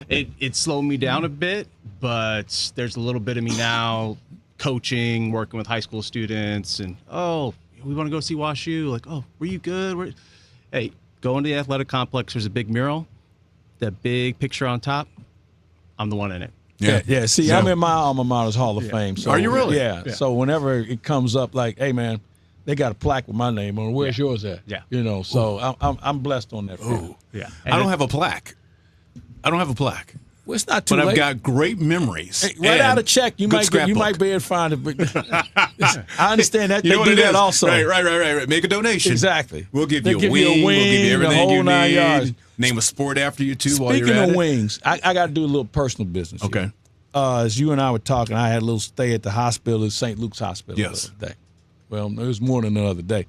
It slowed me down a bit, but there's a little bit of me now coaching, working with high school students, and we want to go see WashU. Like, were you good? Hey, go into the athletic complex. There's a big mural, that big picture on top. I'm the one in it. Yeah. See, I'm in my alma mater's Hall of Fame. So, are you really? Yeah. So whenever it comes up, like, hey man, they got a plaque with my name on it. Where's yours at? Yeah. So I'm blessed on that. Oh, yeah. I don't have a plaque. Well, it's not too but late. I've got great memories. Hey, write out a check. You might be able to find it. But I understand that. You know they what do it that is? Also. Right. Make a donation. Exactly. We'll give They you a give wing. you a wing. We'll give you everything the whole you 9 need. yards. Name a sport after you too. While you're Speaking at of it. wings, I got to do a little personal business. Okay. Here. As you and I were talking, I had a little stay at the hospital, at St. Luke's Hospital the other day. Well, it was more than the other day.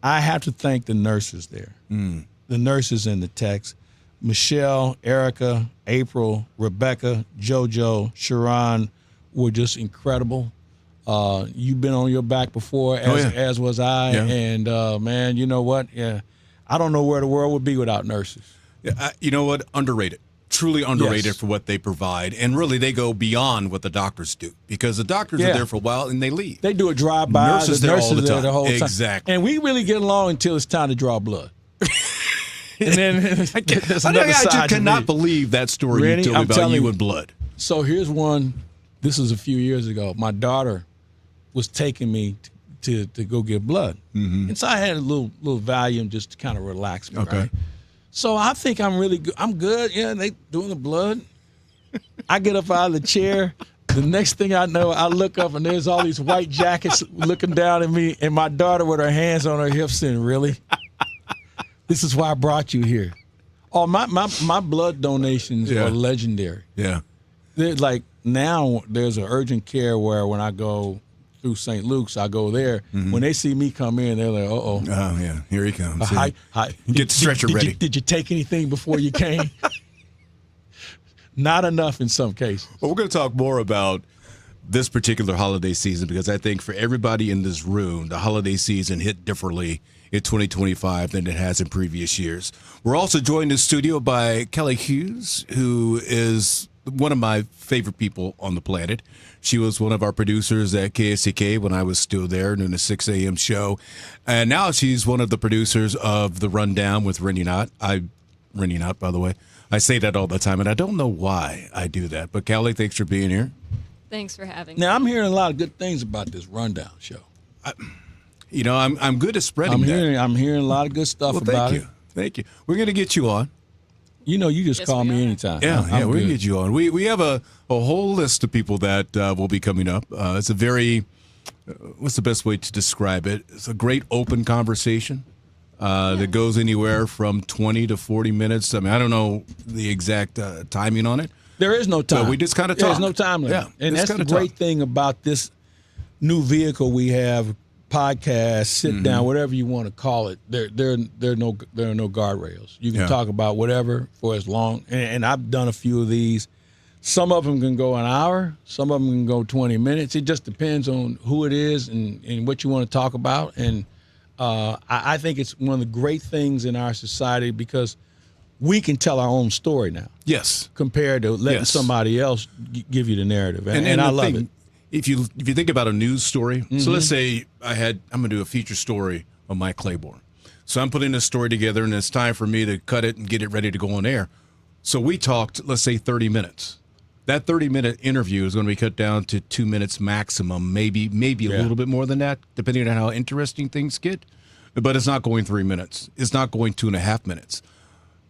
I have to thank the nurses there, the nurses and the techs. Michelle, Erica, April, Rebecca, JoJo, Sharon were just incredible. You've been on your back before, as was I. Yeah. And, man, you know what? Yeah, I don't know where the world would be without nurses. Yeah, you know what? Underrated. Truly underrated for what they provide. And really, they go beyond what the doctors do because the doctors are there for a while and they leave. They do a drive-by. Nurses the there nurses all the there time. the whole time. Exactly. And we really get along until it's time to draw blood. And then I just cannot believe that story Rene, you told me about you and blood. So here's one. This is a few years ago. My daughter was taking me to go get blood, and so I had a little Valium just to kind of relax me. Okay. Right? So I think I'm really good. I'm good. Yeah, they doing the blood. I get up out of the chair. The next thing I know, I look up and there's all these white jackets looking down at me, and my daughter with her hands on her hips saying, "Really? This is why I brought you here." Oh, my blood donations are legendary. Yeah. They're like now there's an urgent care where when I go through St. Luke's, I go there. When they see me come in, they're like, "Uh-oh. Oh, yeah. Here he comes. Hi. Get the stretcher ready. Did you take anything before you came?" Not enough in some cases. Well, we're going to talk more about this particular holiday season because I think for everybody in this room, the holiday season hit differently in 2025 than it has in previous years. We're also joined in the studio by Kelly Hughes, who is one of my favorite people on the planet. She was one of our producers at KSCK when I was still there doing the 6 a.m. show. And now she's one of the producers of The Rundown with Rene Knott. Rene Knott, by the way. I say that all the time, and I don't know why I do that. But Kelly, thanks for being here. Thanks for having me. Now, I'm hearing a lot of good things about this Rundown show. I'm good at spreading that. I'm hearing a lot of good stuff about it. Thank you. We're going to get you on. You know, you just call me anytime. Yeah, we're going to good. get you on. We have a whole list of people that will be coming up. It's a very, what's the best way to describe it? It's a great open conversation that goes anywhere from 20 to 40 minutes. I mean, I don't know the exact timing on it. There is no time. But we just kind of talk. There's no time limit. Yeah, and that's the great thing about this new vehicle we have, podcast, sit down, whatever you want to call it. There are no guardrails. You can talk about whatever for as long. And I've done a few of these. Some of them can go an hour. Some of them can go 20 minutes. It just depends on who it is and what you want to talk about. And I think it's one of the great things in our society because we can tell our own story now. Yes. Compared to letting somebody else give you the narrative. And I love it. If you think about a news story, so let's say I'm going to do a feature story on Mike Claiborne. So I'm putting this story together, and it's time for me to cut it and get it ready to go on air. So we talked, let's say, 30 minutes. That 30-minute interview is going to be cut down to 2 minutes maximum, maybe a little bit more than that, depending on how interesting things get. But it's not going 3 minutes. It's not going 2.5 minutes.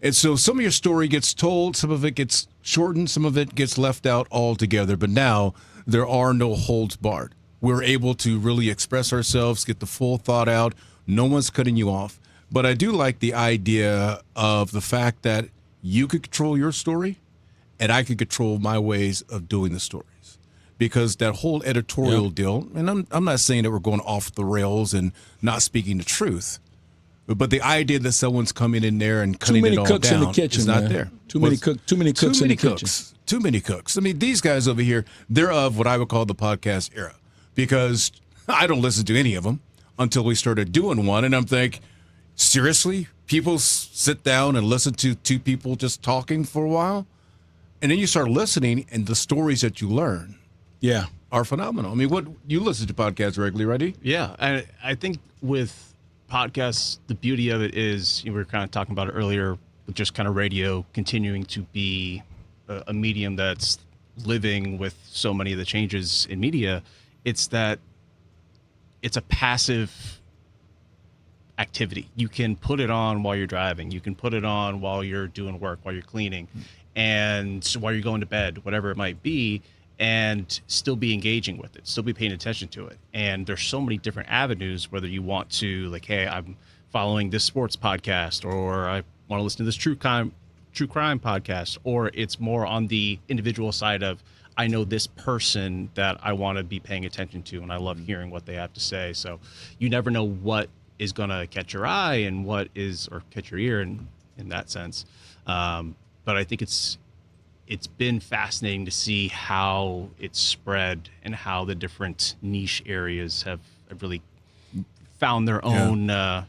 And so some of your story gets told, some of it gets shortened, some of it gets left out altogether. But now there are no holds barred. We're able to really express ourselves, get the full thought out. No one's cutting you off. But I do like the idea of the fact that you could control your story and I could control my ways of doing the stories. Because that whole editorial deal, and I'm not saying that we're going off the rails and not speaking the truth, but the idea that someone's coming in there and cutting it all down in the kitchen, is not there. Too many cooks in the kitchen. Too many cooks. I mean, these guys over here, they're of what I would call the podcast era because I don't listen to any of them until we started doing one. And I'm thinking, seriously? People sit down and listen to two people just talking for a while? And then you start listening, and the stories that you learn Yeah. are phenomenal. I mean, what you listen to podcasts regularly, right? Yeah, I think with podcasts, the beauty of it is, we were kind of talking about it earlier, with just kind of radio continuing to be a medium that's living with so many of the changes in media. It's that it's a passive activity. You can put it on while you're driving. You can put it on while you're doing work, while you're cleaning, and while you're going to bed, whatever it might be, and still be engaging with it, still be paying attention to it. And there's so many different avenues, whether you want to, like, hey, I'm following this sports podcast, or I want to listen to this true crime podcast, or it's more on the individual side of, I know this person that I want to be paying attention to, and I love hearing what they have to say. So you never know what is going to catch your eye and what is, or catch your ear in that sense. But I think it's been fascinating to see how it's spread and how the different niche areas have really found their own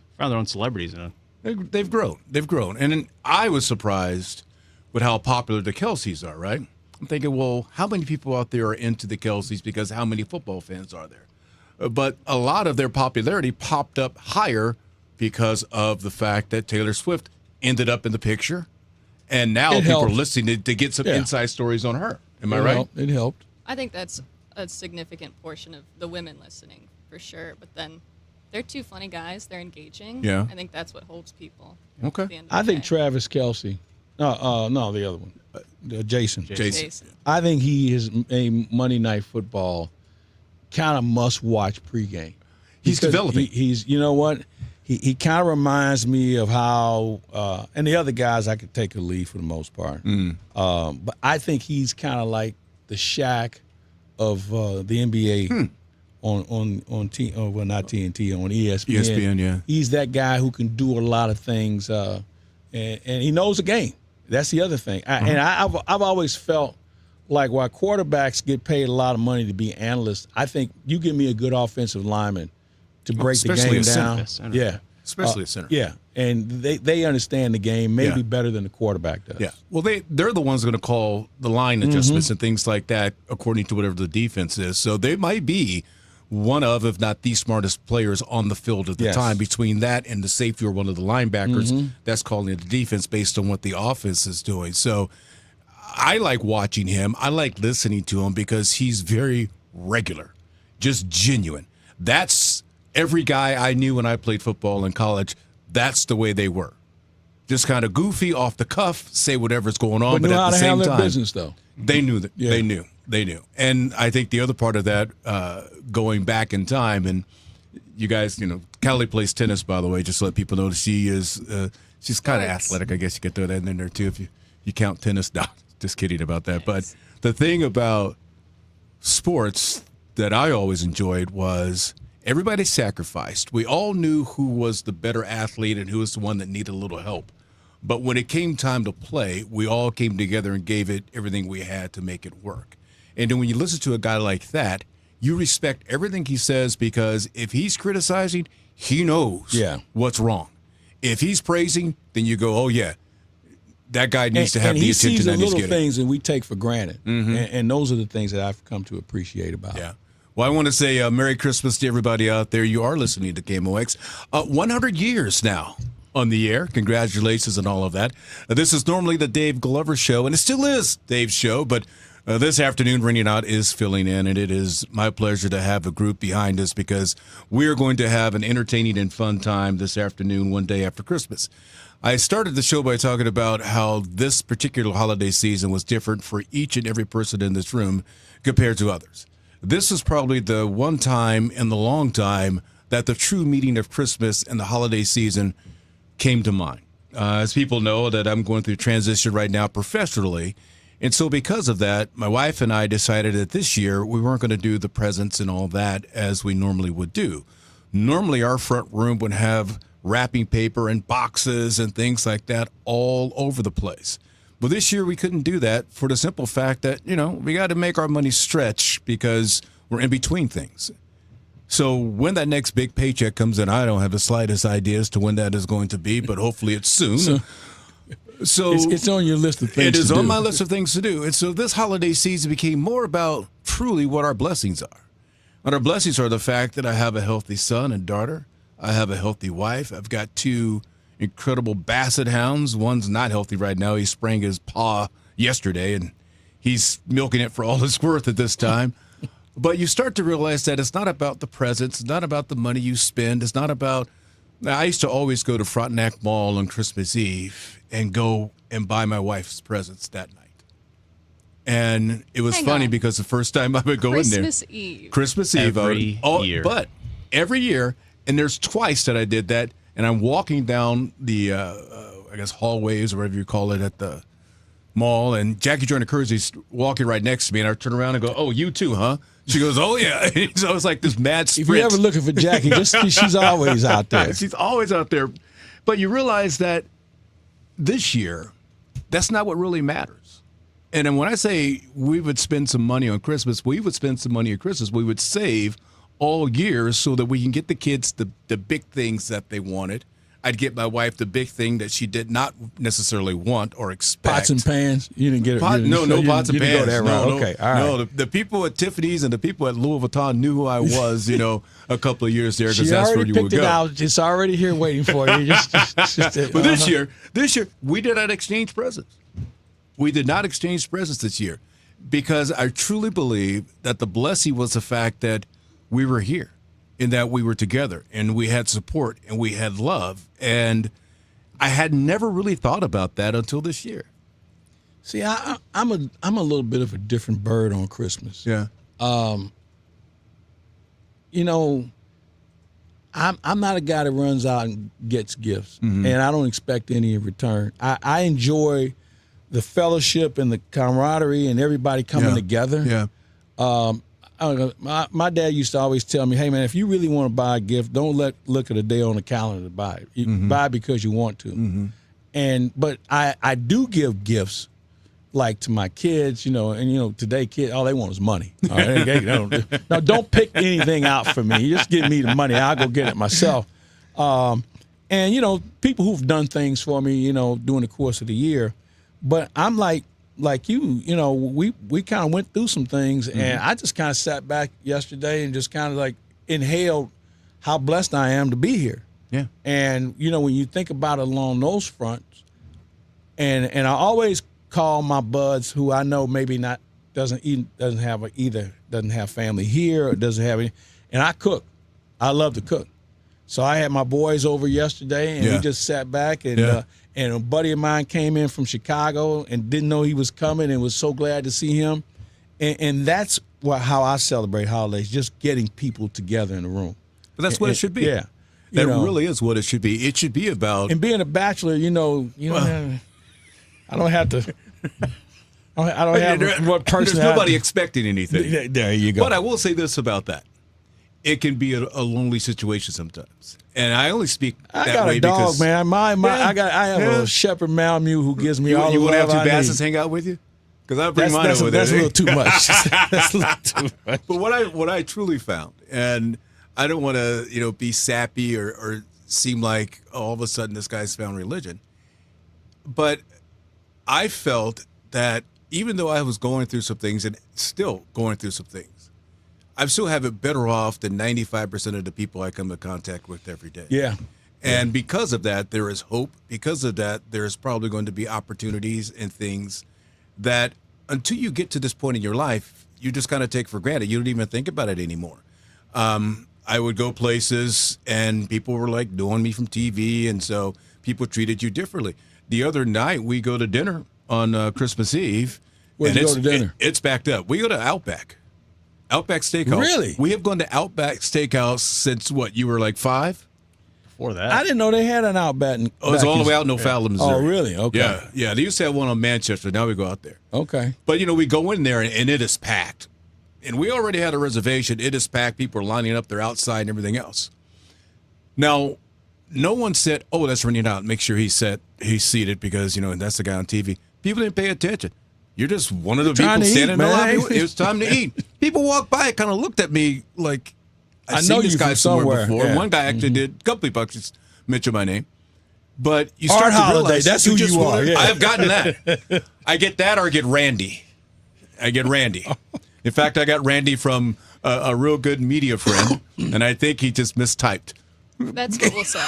celebrities in it. They've grown. And then I was surprised with how popular the Kelseys are, right? I'm thinking, well, how many people out there are into the Kelseys, because how many football fans are there? But a lot of their popularity popped up higher because of the fact that Taylor Swift ended up in the picture. And now people are listening to get some inside stories on her. Am I right? It helped. I think that's a significant portion of the women listening, for sure. But then they're two funny guys. They're engaging. Yeah. I think that's what holds people. Okay. At the end of the I think day. Travis Kelce. No, the other one. Jason. Jason. I think he is a Monday Night Football kind of must-watch pregame. He's developing. He's you know what? He kind of reminds me of how, and the other guys I could take a lead for the most part. But I think he's kind of like the Shaq of the NBA on not TNT, on ESPN. ESPN, yeah. He's that guy who can do a lot of things, and he knows the game. That's the other thing. And I've always felt like while quarterbacks get paid a lot of money to be analysts, I think you give me a good offensive lineman to break the game down. Yeah. Especially a center. Yeah. And they understand the game maybe better than the quarterback does. Yeah. Well, they're the ones going to call the line adjustments and things like that according to whatever the defense is. So they might be one of, if not the smartest players on the field at the time. Between that and the safety or one of the linebackers, that's calling the defense based on what the offense is doing. So I like watching him. I like listening to him because he's very regular, just genuine. That's every guy I knew when I played football in college. That's the way they were. Just kind of goofy, off the cuff, say whatever's going on. But at the same time, business, though. They knew that. Yeah. They knew. And I think the other part of that, going back in time, and you guys, Callie plays tennis, by the way, just to let people know that she is, she's kind of athletic. I guess you could throw that in there too if you count tennis. No, just kidding about that. But the thing about sports that I always enjoyed was everybody sacrificed. We all knew who was the better athlete and who was the one that needed a little help. But when it came time to play, we all came together and gave it everything we had to make it work. And then when you listen to a guy like that, you respect everything he says, because if he's criticizing, he knows what's wrong. If he's praising, then you go, oh, yeah, that guy needs to have the attention that he's getting. And he sees the little things that we take for granted. And those are the things that I've come to appreciate about him. Well, I want to say Merry Christmas to everybody out there. You are listening to KMOX. 100 years now on the air. Congratulations and all of that. This is normally the Dave Glover Show, and it still is Dave's show, but this afternoon, Rene Knott is filling in, and it is my pleasure to have a group behind us because we are going to have an entertaining and fun time this afternoon, one day after Christmas. I started the show by talking about how this particular holiday season was different for each and every person in this room compared to others. This is probably the one time in the long time that the true meaning of Christmas and the holiday season came to mind. As people know that I'm going through transition right now professionally, and so because of that, my wife and I decided that this year we weren't going to do the presents and all that as we normally would do. Normally our front room would have wrapping paper and boxes and things like that all over the place. But this year we couldn't do that for the simple fact that, we got to make our money stretch because we're in between things. So when that next big paycheck comes in, I don't have the slightest idea as to when that is going to be, but hopefully it's soon. So It's on your list of things. it is to on do. my list of things to do. And so this holiday season became more about truly what our blessings are. And our blessings are the fact that I have a healthy son and daughter. I have a healthy wife. I've got 2 incredible basset hounds. One's not healthy right now. He sprained his paw yesterday, and he's milking it for all it's worth at this time. But you start to realize that it's not about the presents. It's not about the money you spend. It's not about... Now, I used to always go to Frontenac Mall on Christmas Eve and go and buy my wife's presents that night. And it was Hang funny on. because the first time I would go in there... Christmas Eve. Every year. But every year, and there's twice that I did that, and I'm walking down the, I guess, hallways or whatever you call it at the mall, and Jackie Joyner Kersey's walking right next to me, and I turn around and go, "Oh, you too, huh?" She goes, "Oh, yeah." So it was like this mad sprint. If you're ever looking for Jackie, she's always out there. She's always out there. But you realize that this year, that's not what really matters. And then when I say we would spend some money on Christmas, we would spend some money on Christmas. We would save all year so that we can get the kids the big things that they wanted. I'd get my wife the big thing that she did not necessarily want or expect. Pots and pans. You didn't get it. No pots and pans. Go that route. Okay, all right. No, the people at Tiffany's and the people at Louis Vuitton knew who I was, a couple of years there because that's where you would She already picked it go. out. It's already here waiting for you. But this year, we did not exchange presents. We did not exchange presents this year because I truly believe that the blessing was the fact that we were here and that we were together and we had support and we had love. And I had never really thought about that until this year. See, I'm a little bit of a different bird on Christmas. Yeah. I'm not a guy that runs out and gets gifts, and I don't expect any in return. I enjoy the fellowship and the camaraderie and everybody coming together. Yeah. My dad used to always tell me, "Hey man, if you really want to buy a gift, don't look at a day on the calendar to buy it. You buy it because you want to." But I do give gifts like to my kids, today kids, all they want is money. All right? Now don't pick anything out for me. You just give me the money. I'll go get it myself. And people who've done things for me, during the course of the year. But I'm like you, we kind of went through some things, and I just kind of sat back yesterday and just kind of like inhaled how blessed I am to be here. Yeah. And when you think about it along those fronts, and I always call my buds who I know maybe doesn't have family here or doesn't have any, and I cook. I love to cook. So I had my boys over yesterday, and we just sat back, and and a buddy of mine came in from Chicago and didn't know he was coming and was so glad to see him. And that's how I celebrate holidays, just getting people together in the room. But that's what it should be. Yeah. That really is what it should be. It should be about... And being a bachelor, I don't have to... I don't have what person... There's nobody expecting anything. There you go. But I will say this about that. It can be a lonely situation sometimes. And I only speak that way because... I got a dog, man. I have a shepherd Malamute who gives me all the love I need. You want to have 2 bassets hang out with you? Because I'll bring mine over there. That's a little too much. That's a little too much. But what I truly found, and I don't want to be sappy or seem like all of a sudden this guy's found religion, but I felt that even though I was going through some things and still going through some things, I still have it better off than 95% of the people I come in contact with every day. Yeah. And because of that, there is hope. Because of that, there's probably going to be opportunities and things that until you get to this point in your life, you just kind of take for granted. You don't even think about it anymore. I would go places and people were like knowing me from TV, and so people treated you differently. The other night, we go to dinner on Christmas Eve. Where'd you go to dinner? It's backed up. We go to Outback Steakhouse. Really? We have gone to Outback Steakhouse since what? You were like 5? Before that, I didn't know they had an Outback. It's all the way out in O'Fallon, Missouri. Oh, really? Okay. Yeah. They used to have one on Manchester. Now we go out there. Okay. But we go in there and it is packed, and we already had a reservation. It is packed. People are lining up. They're outside and everything else. Now, no one said, "Oh, that's Rene Knott. Make sure he's seated because that's the guy on TV." People didn't pay attention. You're just one of the people standing in the lobby. It was time to eat. People walked by, kind of looked at me like, I've seen this guy somewhere before. Yeah. One guy actually did. A couple people just mentioned my name. But you start Art to Holiday, realize that's who just you are, wanna- yeah. I've gotten that. I get that or I get Randy. In fact, I got Randy from a real good media friend, and I think he just mistyped. That's what we'll say.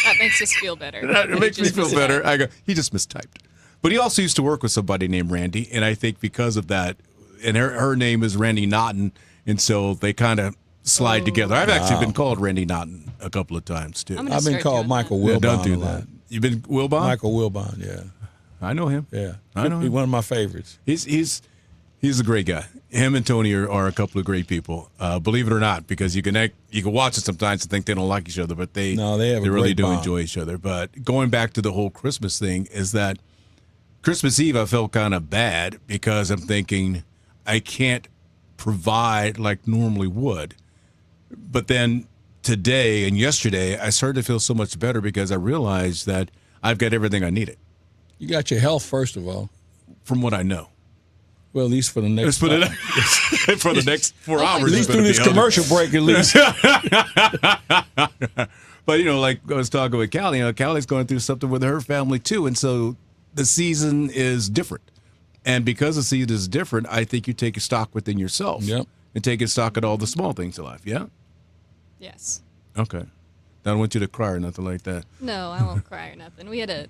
That makes us feel better. It makes me feel better. I go, he just mistyped. But he also used to work with somebody named Randy, and I think because of that, and her name is Rene Knott, and so they kind of slide together. I've actually been called Randy Knott a couple of times, too. I'm gonna I've been start called doing Michael Yeah, Wilbon. don't do a lot. that. You've been Wilbon? Michael Wilbon, yeah. I know him. Yeah. I know He's him. one of my favorites. He's a great guy. Him and Tony are a couple of great people. Believe it or not, because you can watch it sometimes and think they don't like each other, but they have a really great do bond. enjoy each other. But going back to the whole Christmas thing is that Christmas Eve I felt kind of bad because I'm thinking I can't provide like normally would. But then today and yesterday I started to feel so much better because I realized that I've got everything I needed You got your health, first of all. from what I know. Well, at least for the next For the next 4 hours. At least it's through gonna this be healthy. commercial break, at least. But, like I was talking with Callie, Callie's going through something with her family, too. And so the season is different. And because the season is different, I think you take a stock within yourself. Yep. And take a stock at all the small things in life. Yeah? Yes. Okay. I don't want you to cry or nothing like that. No, I won't cry or nothing. We had a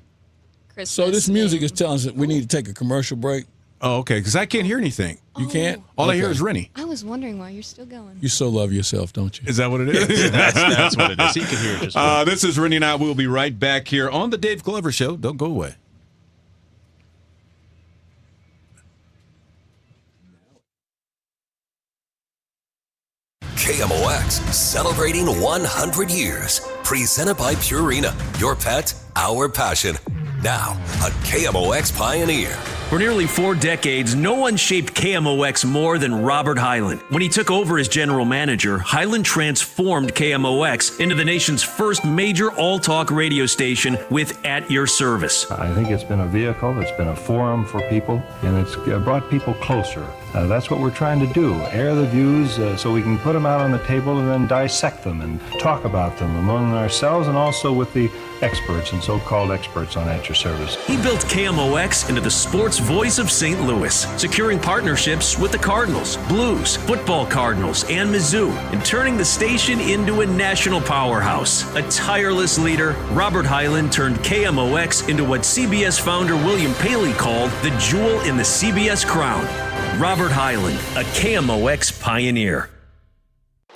Christmas. So this music thing. is telling us that we need to take a commercial break. Oh, okay. Because I can't hear anything. You can't? All I hear Okay. is Rennie. I was wondering why you're still going. You so love yourself, don't you? Is that what it is? That's what it is. He can hear it just fine. This is Rennie and I. We'll be right back here on the Dave Glover Show. Don't go away. KMOX, celebrating 100 years. Presented by Purina. Your pet, our passion. Now, a KMOX pioneer. For nearly 4 decades, no one shaped KMOX more than Robert Hyland. When he took over as general manager, Hyland transformed KMOX into the nation's first major all-talk radio station with At Your Service. I think it's been a vehicle, it's been a forum for people, and it's brought people closer. That's what we're trying to do, air the views so we can put them out on the table and then dissect them and talk about them among ourselves and also with the experts and so-called experts on At Your Service. He built KMOX into the sports voice of St. Louis, securing partnerships with the Cardinals, Blues, Football Cardinals, and Mizzou, and turning the station into a national powerhouse. A tireless leader, Robert Hyland turned KMOX into what CBS founder William Paley called the jewel in the CBS crown. Robert Hyland, a KMOX pioneer.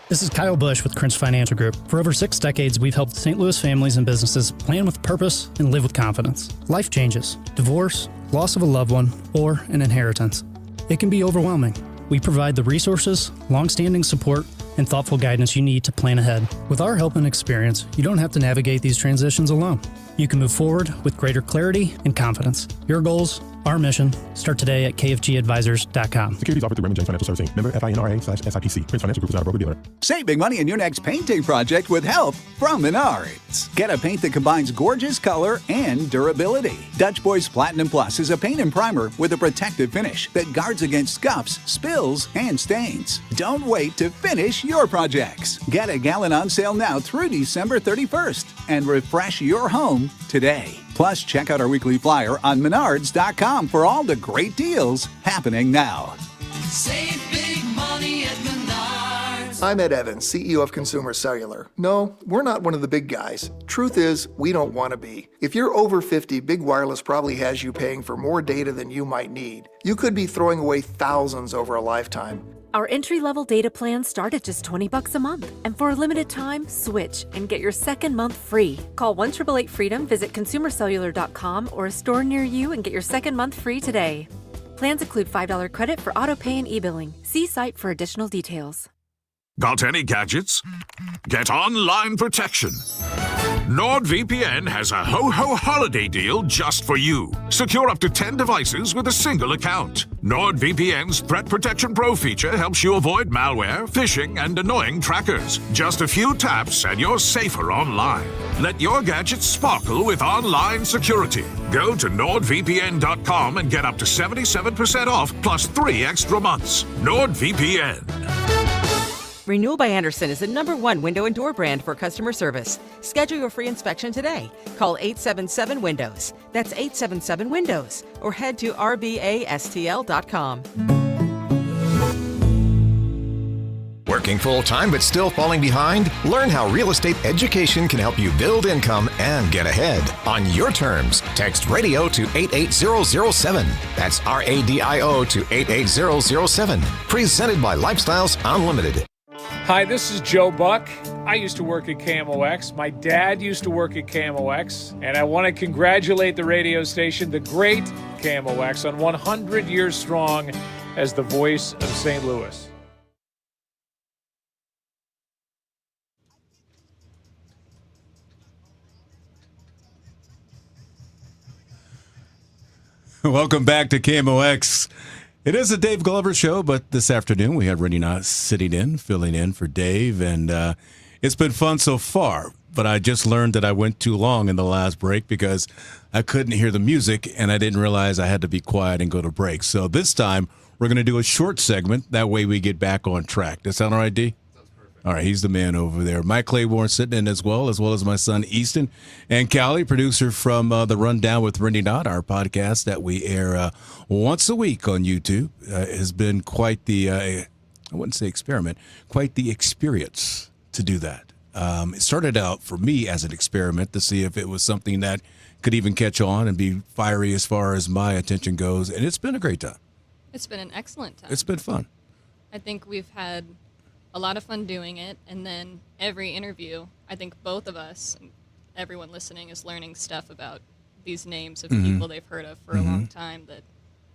This is Kyle Bush with Crinch Financial Group. For over 6 decades, we've helped St. Louis families and businesses plan with purpose and live with confidence. Life changes, divorce, loss of a loved one, or an inheritance. It can be overwhelming. We provide the resources, long-standing support, and thoughtful guidance you need to plan ahead. With our help and experience, you don't have to navigate these transitions alone. You can move forward with greater clarity and confidence. Your goals, our mission. Start today at kfgadvisors.com. Securities offered through Raymond James Financial Servicing. Member FINRA/SIPC. Prince Financial Group is not a broker-dealer. Save big money in your next painting project with help from Menards. Get a paint that combines gorgeous color and durability. Dutch Boys Platinum Plus is a paint and primer with a protective finish that guards against scuffs, spills, and stains. Don't wait to finish your projects. Get a gallon on sale now through December 31st and refresh your home today. Plus, check out our weekly flyer on Menards.com for all the great deals happening now. Save big money at Menards. I'm Ed Evans, CEO of Consumer Cellular. No, we're not one of the big guys. Truth is, we don't want to be. If you're over 50, Big Wireless probably has you paying for more data than you might need. You could be throwing away thousands over a lifetime. Our entry-level data plans start at just $20 a month. And for a limited time, switch and get your second month free. Call 1-888-FREEDOM, visit consumercellular.com or a store near you and get your second month free today. Plans include $5 credit for auto pay and e-billing. See site for additional details. Got any gadgets? Get online protection. NordVPN has a ho-ho holiday deal just for you. Secure up to 10 devices with a single account. NordVPN's Threat Protection Pro feature helps you avoid malware, phishing, and annoying trackers. Just a few taps and you're safer online. Let your gadgets sparkle with online security. Go to NordVPN.com and get up to 77% off plus 3 extra months. NordVPN. Renewal by Andersen is the #1 window and door brand for customer service. Schedule your free inspection today. Call 877-WINDOWS. That's 877-WINDOWS. Or head to rbastl.com. Working full-time but still falling behind? Learn how real estate education can help you build income and get ahead on your terms. Text radio to 88007. That's RADIO to 88007. Presented by Lifestyles Unlimited. Hi, this is Joe Buck. I used to work at KMOX. My dad used to work at KMOX. And I want to congratulate the radio station, the great KMOX, on 100 years strong as the voice of St. Louis. Welcome back to KMOX. It is a Dave Glover show, but this afternoon we have Rene Knott sitting in, filling in for Dave, and it's been fun so far. But I just learned that I went too long in the last break because I couldn't hear the music, and I didn't realize I had to be quiet and go to break. So this time we're going to do a short segment. That way we get back on track. Does that sound all right, D? All right, he's the man over there. Mike Claiborne sitting in as well as my son Easton. And Callie, producer from The Rundown with Rene Knott, our podcast that we air once a week on YouTube, has been quite the, I wouldn't say experiment, quite the experience to do that. It started out for me as an experiment to see if it was something that could even catch on and be fiery as far as my attention goes. And it's been a great time. It's been an excellent time. It's been fun. I think we've had a lot of fun doing it, and then every interview, I think both of us and everyone listening is learning stuff about these names of people they've heard of for a long time that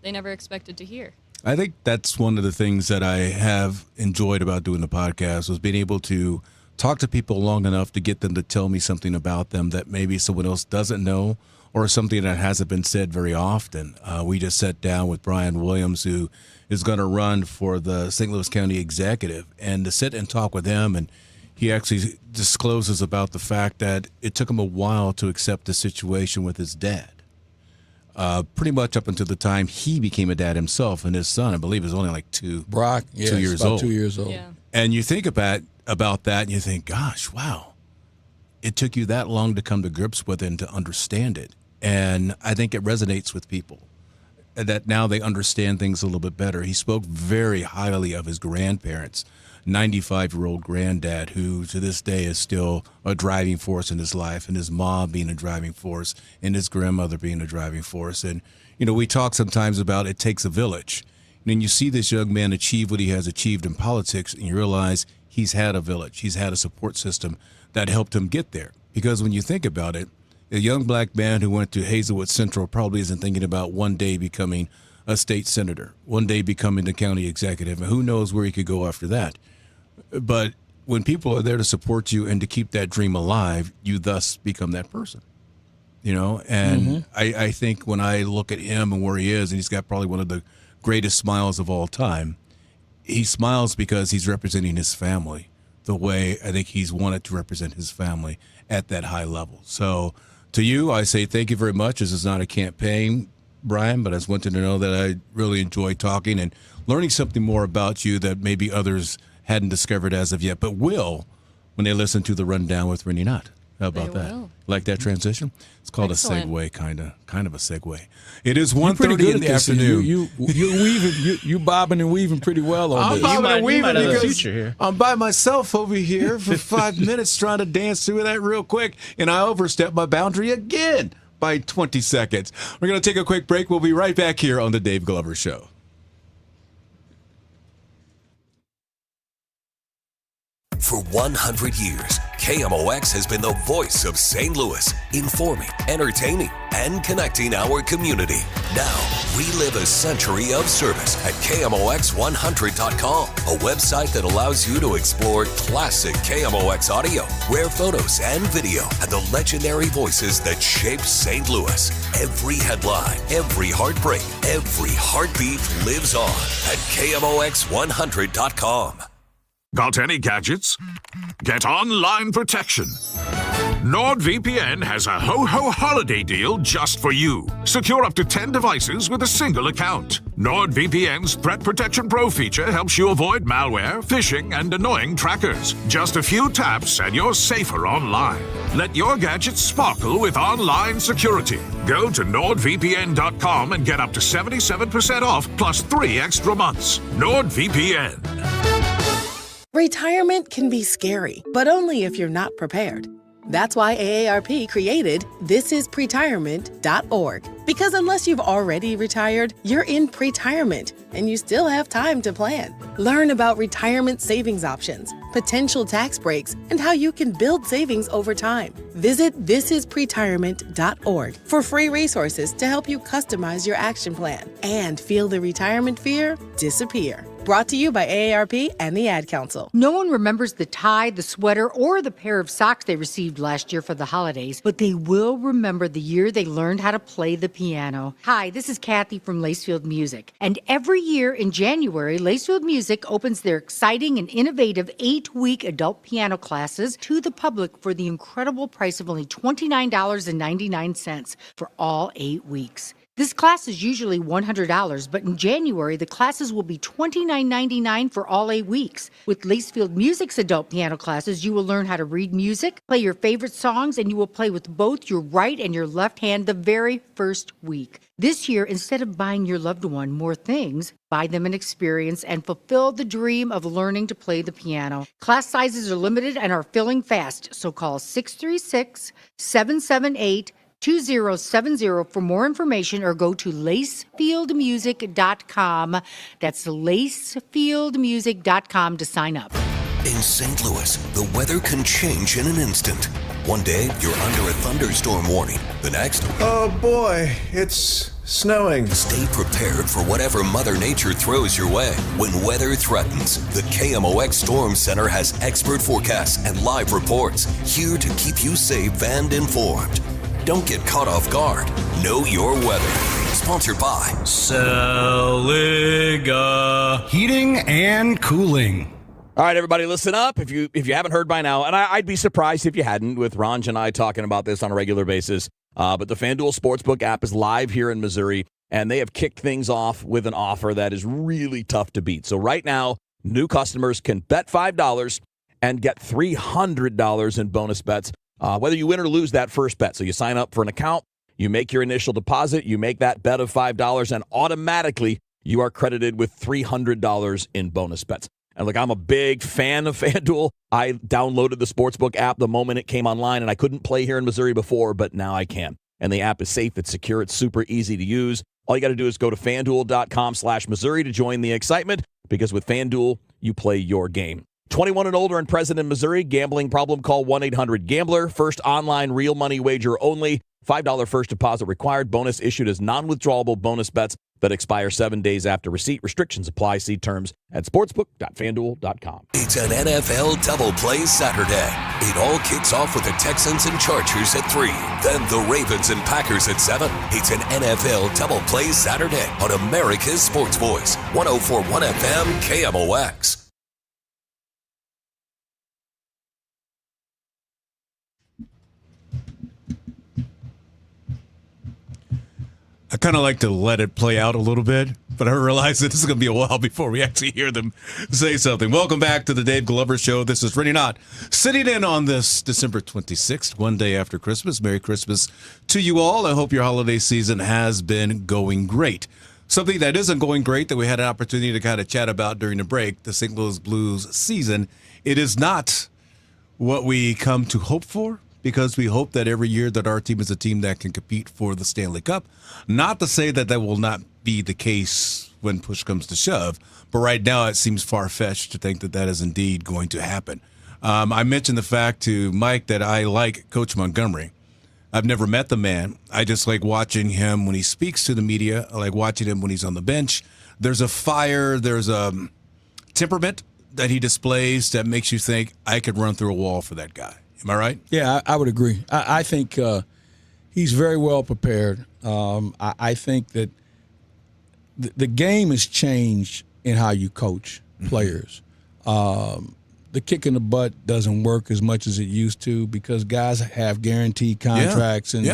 they never expected to hear. I think that's one of the things that I have enjoyed about doing the podcast was being able to talk to people long enough to get them to tell me something about them that maybe someone else doesn't know or something that hasn't been said very often. We just sat down with Brian Williams, who is going to run for the St. Louis County Executive, and to sit and talk with him. And he actually discloses about the fact that it took him a while to accept the situation with his dad. Pretty much up until the time he became a dad himself, and his son, I believe, is only like 2 years old. 2 years old. Yeah. And you think about that, and you think, gosh, wow, it took you that long to come to grips with it and to understand it. And I think it resonates with people that now they understand things a little bit better. He spoke very highly of his grandparents, 95-year-old granddad, who to this day is still a driving force in his life, and his mom being a driving force, and his grandmother being a driving force. And, you know, we talk sometimes about it takes a village. And then you see this young man achieve what he has achieved in politics, and you realize he's had a village. He's had a support system that helped him get there. Because when you think about it, a young black man who went to Hazelwood Central probably isn't thinking about one day becoming a state senator, one day becoming the county executive, and who knows where he could go after that. But when people are there to support you and to keep that dream alive, you thus become that person, you know? And I think when I look at him and where he is, and he's got probably one of the greatest smiles of all time, he smiles because he's representing his family the way I think he's wanted to represent his family at that high level. So to you, I say thank you very much. This is not a campaign, Brian, but I just wanted to know that I really enjoy talking and learning something more about you that maybe others hadn't discovered as of yet, but will when they listen to The Rundown with Rene Knott. How about that? Will. Like that transition? It's called Excellent. a segue, kind of a segue. It is 1:30 in the afternoon. You bobbing and weaving pretty well on I'm this. bobbing and weaving have a because future here. I'm by myself over here for 5 minutes trying to dance through that real quick, and I overstepped my boundary again by 20 seconds. We're going to take a quick break. We'll be right back here on The Dave Glover Show. For 100 years, KMOX has been the voice of St. Louis, informing, entertaining, and connecting our community. Now, relive a century of service at KMOX100.com, a website that allows you to explore classic KMOX audio, rare photos and video, and the legendary voices that shaped St. Louis. Every headline, every heartbreak, every heartbeat lives on at KMOX100.com. Got any gadgets? Get online protection. NordVPN has a ho-ho holiday deal just for you. Secure up to 10 devices with a single account. NordVPN's Threat Protection Pro feature helps you avoid malware, phishing, and annoying trackers. Just a few taps and you're safer online. Let your gadgets sparkle with online security. Go to NordVPN.com and get up to 77% off plus 3 extra months. NordVPN. Retirement can be scary, but only if you're not prepared. That's why AARP created thisispretirement.org. Because unless you've already retired, you're in pretirement, and you still have time to plan. Learn about retirement savings options, potential tax breaks, and how you can build savings over time. Visit thisispretirement.org for free resources to help you customize your action plan and feel the retirement fear disappear. Brought to you by AARP and the Ad Council. No one remembers the tie, the sweater, or the pair of socks they received last year for the holidays, but they will remember the year they learned how to play the piano. Hi, this is Kathy from Lacefield Music. And every year in January, Lacefield Music opens their exciting and innovative 8-week adult piano classes to the public for the incredible price of only $29.99 for all 8 weeks. This class is usually $100, but in January, the classes will be $29.99 for all 8 weeks. With Lacefield Music's adult piano classes, you will learn how to read music, play your favorite songs, and you will play with both your right and your left hand the very first week. This year, instead of buying your loved one more things, buy them an experience and fulfill the dream of learning to play the piano. Class sizes are limited and are filling fast, so call 636-778-2070 for more information or go to lacefieldmusic.com. That's lacefieldmusic.com to sign up. In St. Louis, the weather can change in an instant. One day, you're under a thunderstorm warning. The next, oh boy, it's snowing. Stay prepared for whatever Mother Nature throws your way. When weather threatens, the KMOX Storm Center has expert forecasts and live reports here to keep you safe and informed. Don't get caught off guard. Know your weather. Sponsored by Celica Heating and Cooling. All right, everybody, listen up. If you haven't heard by now, and I'd be surprised if you hadn't, with Ranj and I talking about this on a regular basis. But the FanDuel Sportsbook app is live here in Missouri, and they have kicked things off with an offer that is really tough to beat. So right now, new customers can bet $5 and get $300 in bonus bets, whether you win or lose that first bet. So you sign up for an account, you make your initial deposit, you make that bet of $5, and automatically you are credited with $300 in bonus bets. And look, I'm a big fan of FanDuel. I downloaded the Sportsbook app the moment it came online, and I couldn't play here in Missouri before, but now I can. And the app is safe, it's secure, it's super easy to use. All you got to do is go to FanDuel.com/Missouri to join the excitement, because with FanDuel, you play your game. 21 and older and present in Missouri. Gambling problem? Call 1-800-GAMBLER. First online real money wager only. $5 first deposit required. Bonus issued as non-withdrawable bonus bets that expire 7 days after receipt. Restrictions apply. See terms at sportsbook.fanduel.com. It's an NFL double play Saturday. It all kicks off with the Texans and Chargers at 3. Then the Ravens and Packers at 7. It's an NFL double play Saturday on America's Sports Voice. 104.1 FM KMOX. I kind of like to let it play out a little bit, but I realize that this is going to be a while before we actually hear them say something. Welcome back to the Dave Glover Show. This is Rene Knott sitting in on this December 26th, one day after Christmas. Merry Christmas to you all. I hope your holiday season has been going great. Something that isn't going great that we had an opportunity to kind of chat about during the break, the St. Louis Blues season. It is not what we come to hope for, because we hope that every year that our team is a team that can compete for the Stanley Cup. Not to say that that will not be the case when push comes to shove, but right now it seems far-fetched to think that that is indeed going to happen. I mentioned the fact to Mike that I like Coach Montgomery. I've never met the man. I just like watching him when he speaks to the media. I like watching him when he's on the bench. There's a fire, there's a temperament that he displays that makes you think, I could run through a wall for that guy. Am I right? Yeah, I would agree. I think he's very well prepared. I think that the game has changed in how you coach players. the kick in the butt doesn't work as much as it used to because guys have guaranteed contracts and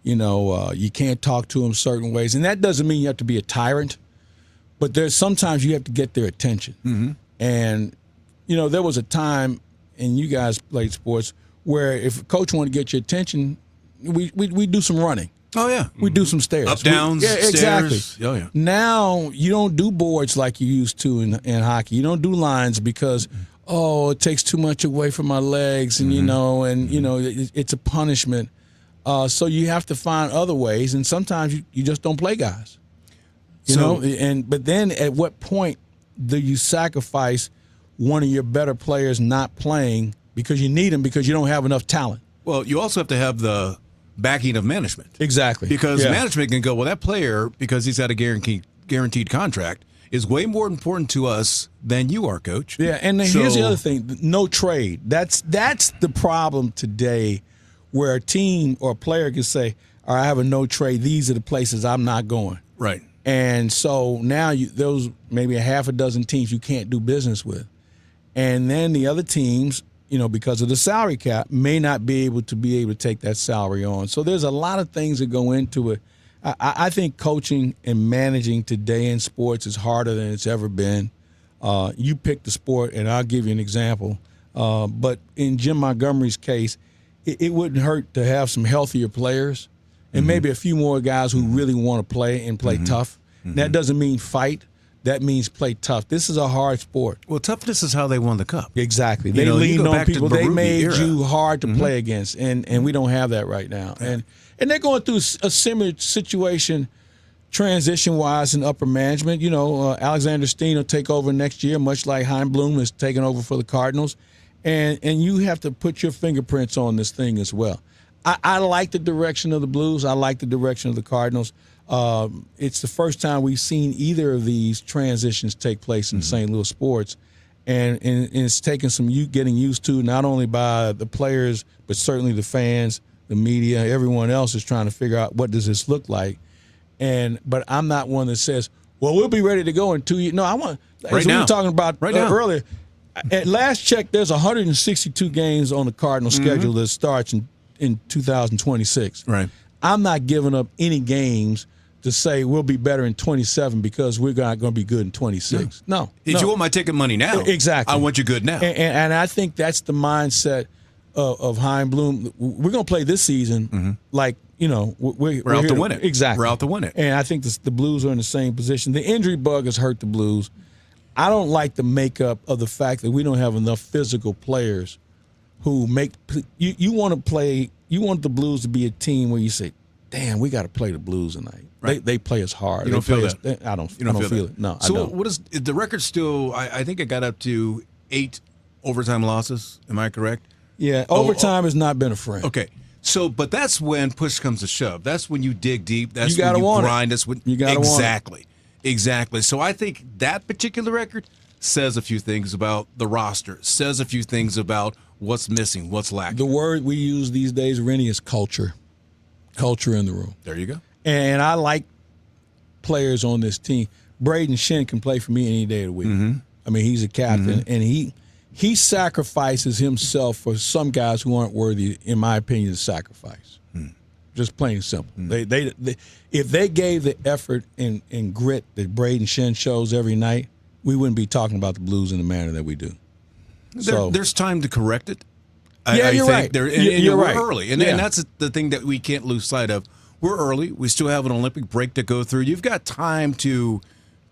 you can't talk to them certain ways. And that doesn't mean you have to be a tyrant, but there's sometimes you have to get their attention. Mm-hmm. And, there was a time, and you guys played sports, where if a coach wanted to get your attention, we do some running. Oh, yeah. We do some stairs. Up, downs, exactly. stairs. Oh, yeah. Now you don't do boards like you used to in hockey. You don't do lines because, it takes too much away from my legs, and it's a punishment. So you have to find other ways, and sometimes you just don't play guys. But then at what point do you sacrifice one of your better players not playing because you need them because you don't have enough talent? Well, you also have to have the backing of management. Exactly. Because management can go, well, that player, because he's got a guaranteed contract, is way more important to us than you are, Coach. Yeah, and then here's the other thing, no trade. That's the problem today where a team or a player can say, all right, I have a no trade. These are the places I'm not going. Right. And so now those maybe a half a dozen teams you can't do business with. And then the other teams, because of the salary cap, may not be able to take that salary on. So there's a lot of things that go into it. I think coaching and managing today in sports is harder than it's ever been. You pick the sport, and I'll give you an example. But in Jim Montgomery's case, it wouldn't hurt to have some healthier players and maybe a few more guys who really want to play and play tough. That doesn't mean fight. That means play tough. This is a hard sport. Well, toughness is how they won the cup. Exactly. They leaned on people. They made you hard to play against, and we don't have that right now. And they're going through a similar situation transition-wise in upper management. Alexander Steen will take over next year, much like Chaim Bloom is taking over for the Cardinals. And you have to put your fingerprints on this thing as well. I like the direction of the Blues. I like the direction of the Cardinals. It's the first time we've seen either of these transitions take place in St. Louis sports, and it's taken some getting used to, not only by the players, but certainly the fans, the media, everyone else is trying to figure out what does this look like. But I'm not one that says, well, we'll be ready to go in 2 years. No, I want, as we were talking about earlier, at last check, there's 162 games on the Cardinals schedule that starts in 2026. Right. I'm not giving up any games to say we'll be better in 27 because we're not going to be good in 26. No. If you want my ticket money now, exactly. I want you good now. And I think that's the mindset of Chaim Bloom. We're going to play this season like, we're out to win it. Exactly. We're out to win it. And I think the Blues are in the same position. The injury bug has hurt the Blues. I don't like the makeup of the fact that we don't have enough physical players who make you want to play. You want the Blues to be a team where you say, "Damn, we got to play the Blues tonight." Right. They play us hard. You don't feel that. I don't feel it. No, so I don't. What is the record still? I think it got up to 8 overtime losses. Am I correct? Yeah, overtime has not been a friend. Okay. So, but that's when push comes to shove. That's when you dig deep. That's you when you want grind. It. That's when you got to exactly, exactly. So I think that particular record says a few things about the roster. Says a few things about what's missing, what's lacking. The word we use these days, Rene, is culture. Culture in the room. There you go. And I like players on this team. Braden Shen can play for me any day of the week. I mean, he's a captain, and he sacrifices himself for some guys who aren't worthy, in my opinion, to sacrifice. Just plain and simple. They if they gave the effort and grit that Braden Shen shows every night, we wouldn't be talking about the Blues in the manner that we do. There's time to correct it. You're right. You're right. Early, and that's the thing that we can't lose sight of. We're early. We still have an Olympic break to go through. You've got time to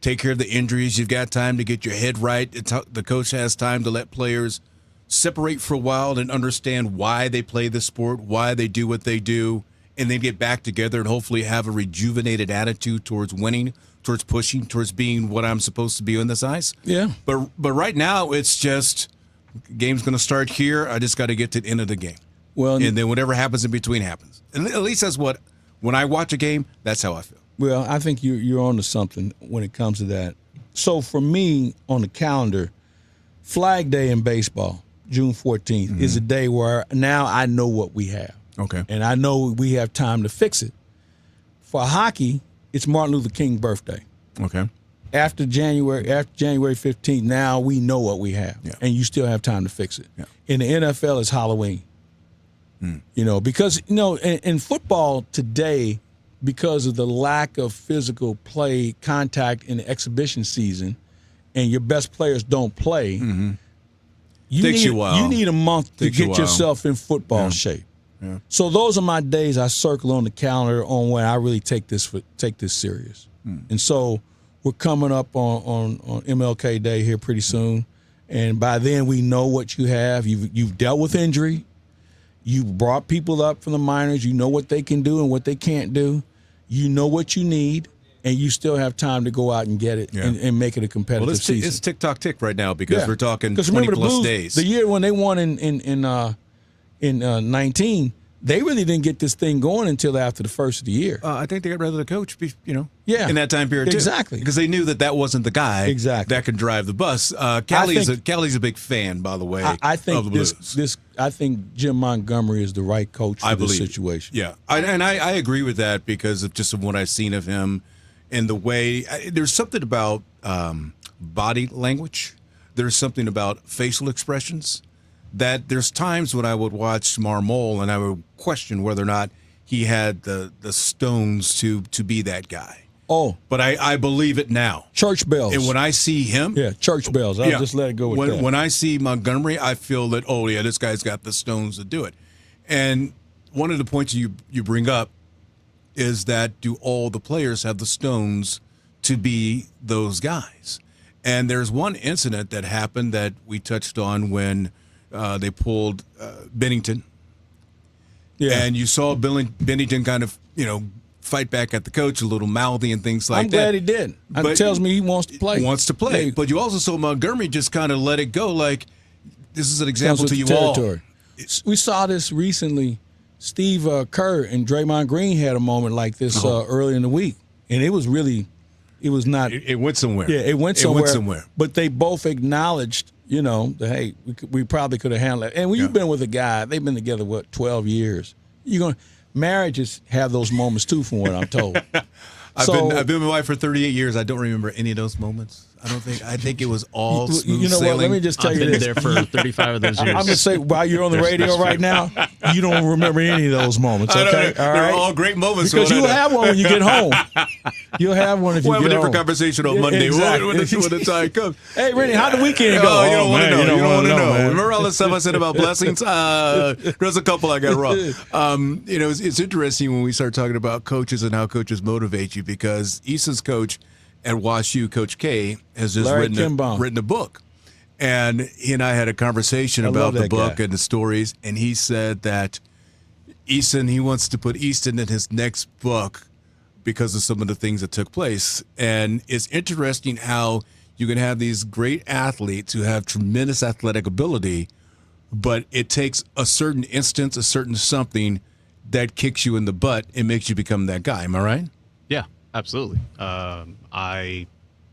take care of the injuries. You've got time to get your head right. The coach has time to let players separate for a while and understand why they play the sport, why they do what they do, and then get back together and hopefully have a rejuvenated attitude towards winning, towards pushing, towards being what I'm supposed to be on this ice. Yeah. But right now, it's just game's going to start here. I just got to get to the end of the game. Well, and then whatever happens in between happens. And at least that's what, when I watch a game, that's how I feel. Well, I think you're on to something when it comes to that. So for me, on the calendar, Flag Day in baseball, June 14th, is a day where now I know what we have. Okay. And I know we have time to fix it. For hockey, it's Martin Luther King birthday. Okay. after January 15th, now we know what we have, and you still have time to fix it. In the NFL, it's Halloween. You know, because in football today, because of the lack of physical play contact in the exhibition season, and your best players don't play, you need a month to get yourself in football shape. Yeah. So those are my days I circle on the calendar on when I really take this serious. And so we're coming up on MLK Day here pretty soon, and by then we know what you have. You've dealt with injury. You've brought people up from the minors. You know what they can do and what they can't do. You know what you need, and you still have time to go out and get it and make it a competitive season. It's tick-tock-tick right now because we're talking 20-plus days. The year when they won in 19, they really didn't get this thing going until after the first of the year. I think they got rid of the coach, in that time period too. Exactly. Because they knew that wasn't the guy that could drive the bus. Callie's a big fan, by the way, I think of the Blues. I think Jim Montgomery is the right coach for this situation. Yeah, I agree with that because of what I've seen of him and the way there's something about body language. There's something about facial expressions that there's times when I would watch Marmol and I would question whether or not he had the stones to be that guy. Oh. But I believe it now. Church bells. And when I see him. Yeah, church bells. I'll just let it go with that. When I see Montgomery, I feel that, this guy's got the stones to do it. And one of the points you bring up is that do all the players have the stones to be those guys? And there's one incident that happened that we touched on when they pulled Bennington. Yeah. And you saw Bennington kind of, fight back at the coach, a little mouthy and things like that. I'm glad he did. It tells me he wants to play. Yeah. But you also saw Montgomery just kind of let it go like, this is an example to you all. We saw this recently. Steve Kerr and Draymond Green had a moment like this early in the week. And it was not. It went somewhere. Yeah, it went somewhere. But they both acknowledged, that, hey, we probably could have handled it. And when you've been with a guy, they've been together, 12 years. Marriages have those moments too, from what I'm told. I've been with my wife for 38 years. I don't remember any of those moments. I think it was all smooth sailing. What? Let me just tell you this. I've been there for 35 of those years. I'm going to say, while you're on the radio right now, you don't remember any of those moments, okay? They're all great moments. Because you'll have one when you get home. You'll have one if you get home. We'll have a different conversation on Monday when the time comes. Hey, Rennie, how the weekend go? You don't want to know. You don't want to know. Remember all the stuff I said about blessings? There's a couple I got wrong. It's interesting when we start talking about coaches and how coaches motivate you because Easton's coach at WashU, Coach K, has just written a book. And he and I had a conversation about the book and the stories, and he said that he wants to put Easton in his next book because of some of the things that took place. And it's interesting how you can have these great athletes who have tremendous athletic ability, but it takes a certain instance, a certain something that kicks you in the butt and makes you become that guy. Am I right? Yeah. Absolutely. I,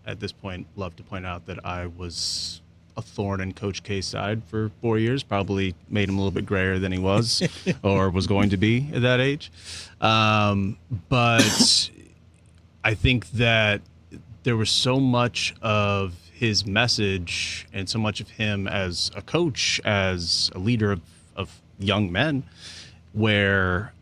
at this point, love to point out that I was a thorn in Coach K's side for 4 years, probably made him a little bit grayer than he was or was going to be at that age. But I think that there was so much of his message and so much of him as a coach, as a leader of young men, where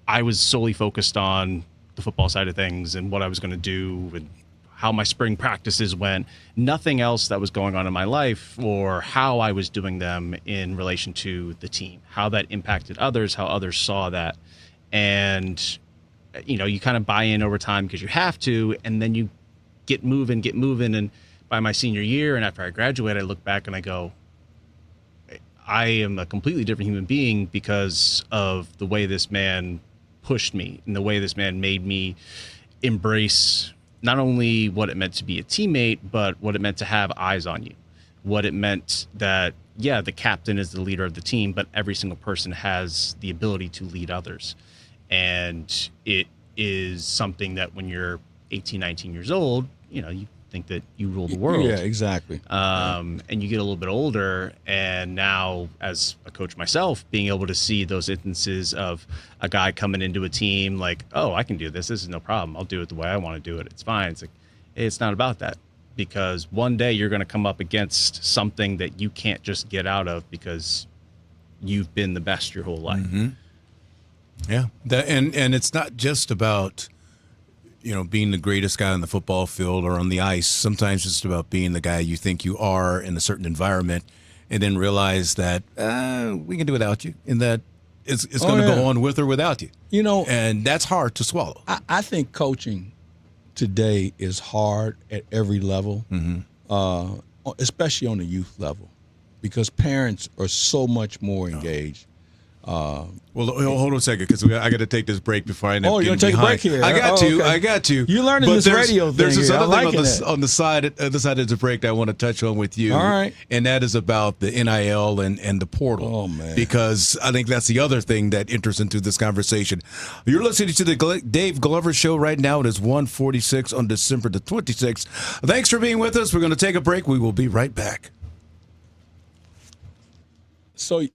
I was solely focused on the football side of things and what I was going to do and how my spring practices went, nothing else that was going on in my life or how I was doing them in relation to the team, how that impacted others, how others saw that. And, you kind of buy in over time because you have to, and then you get moving. And by my senior year and after I graduate, I look back and I go, I am a completely different human being because of the way this man pushed me and the way this man made me embrace not only what it meant to be a teammate, but what it meant to have eyes on you, what it meant that, the captain is the leader of the team, but every single person has the ability to lead others. And it is something that when you're 18, 19 years old, you think that you rule the world. Yeah, exactly. And you get a little bit older, and now as a coach myself, being able to see those instances of a guy coming into a team like, oh, I can do this. This is no problem. I'll do it the way I want to do it. It's fine. It's like, It's not about that, because one day you're going to come up against something that you can't just get out of because you've been the best your whole life. Mm-hmm. Yeah. And it's not just about, being the greatest guy on the football field or on the ice. Sometimes it's about being the guy you think you are in a certain environment, and then realize that we can do without you, and that it's going to go on with or without you. And that's hard to swallow. I think coaching today is hard at every level, especially on the youth level, because parents are so much more engaged. Well, hold on a second, because I got to take this break before I end up you're getting going to take behind. a break here? I got to. You're learning But this radio thing. There's this here. other I'm thing liking on the side of the break that I want to touch on with you. All right. And that is about the NIL and the portal. Oh, man. Because I think that's the other thing that enters into this conversation. You're listening to the Dave Glover Show right now. It is 1:46 on December the 26th. Thanks for being with us. We're going to take a break. We will be right back. So...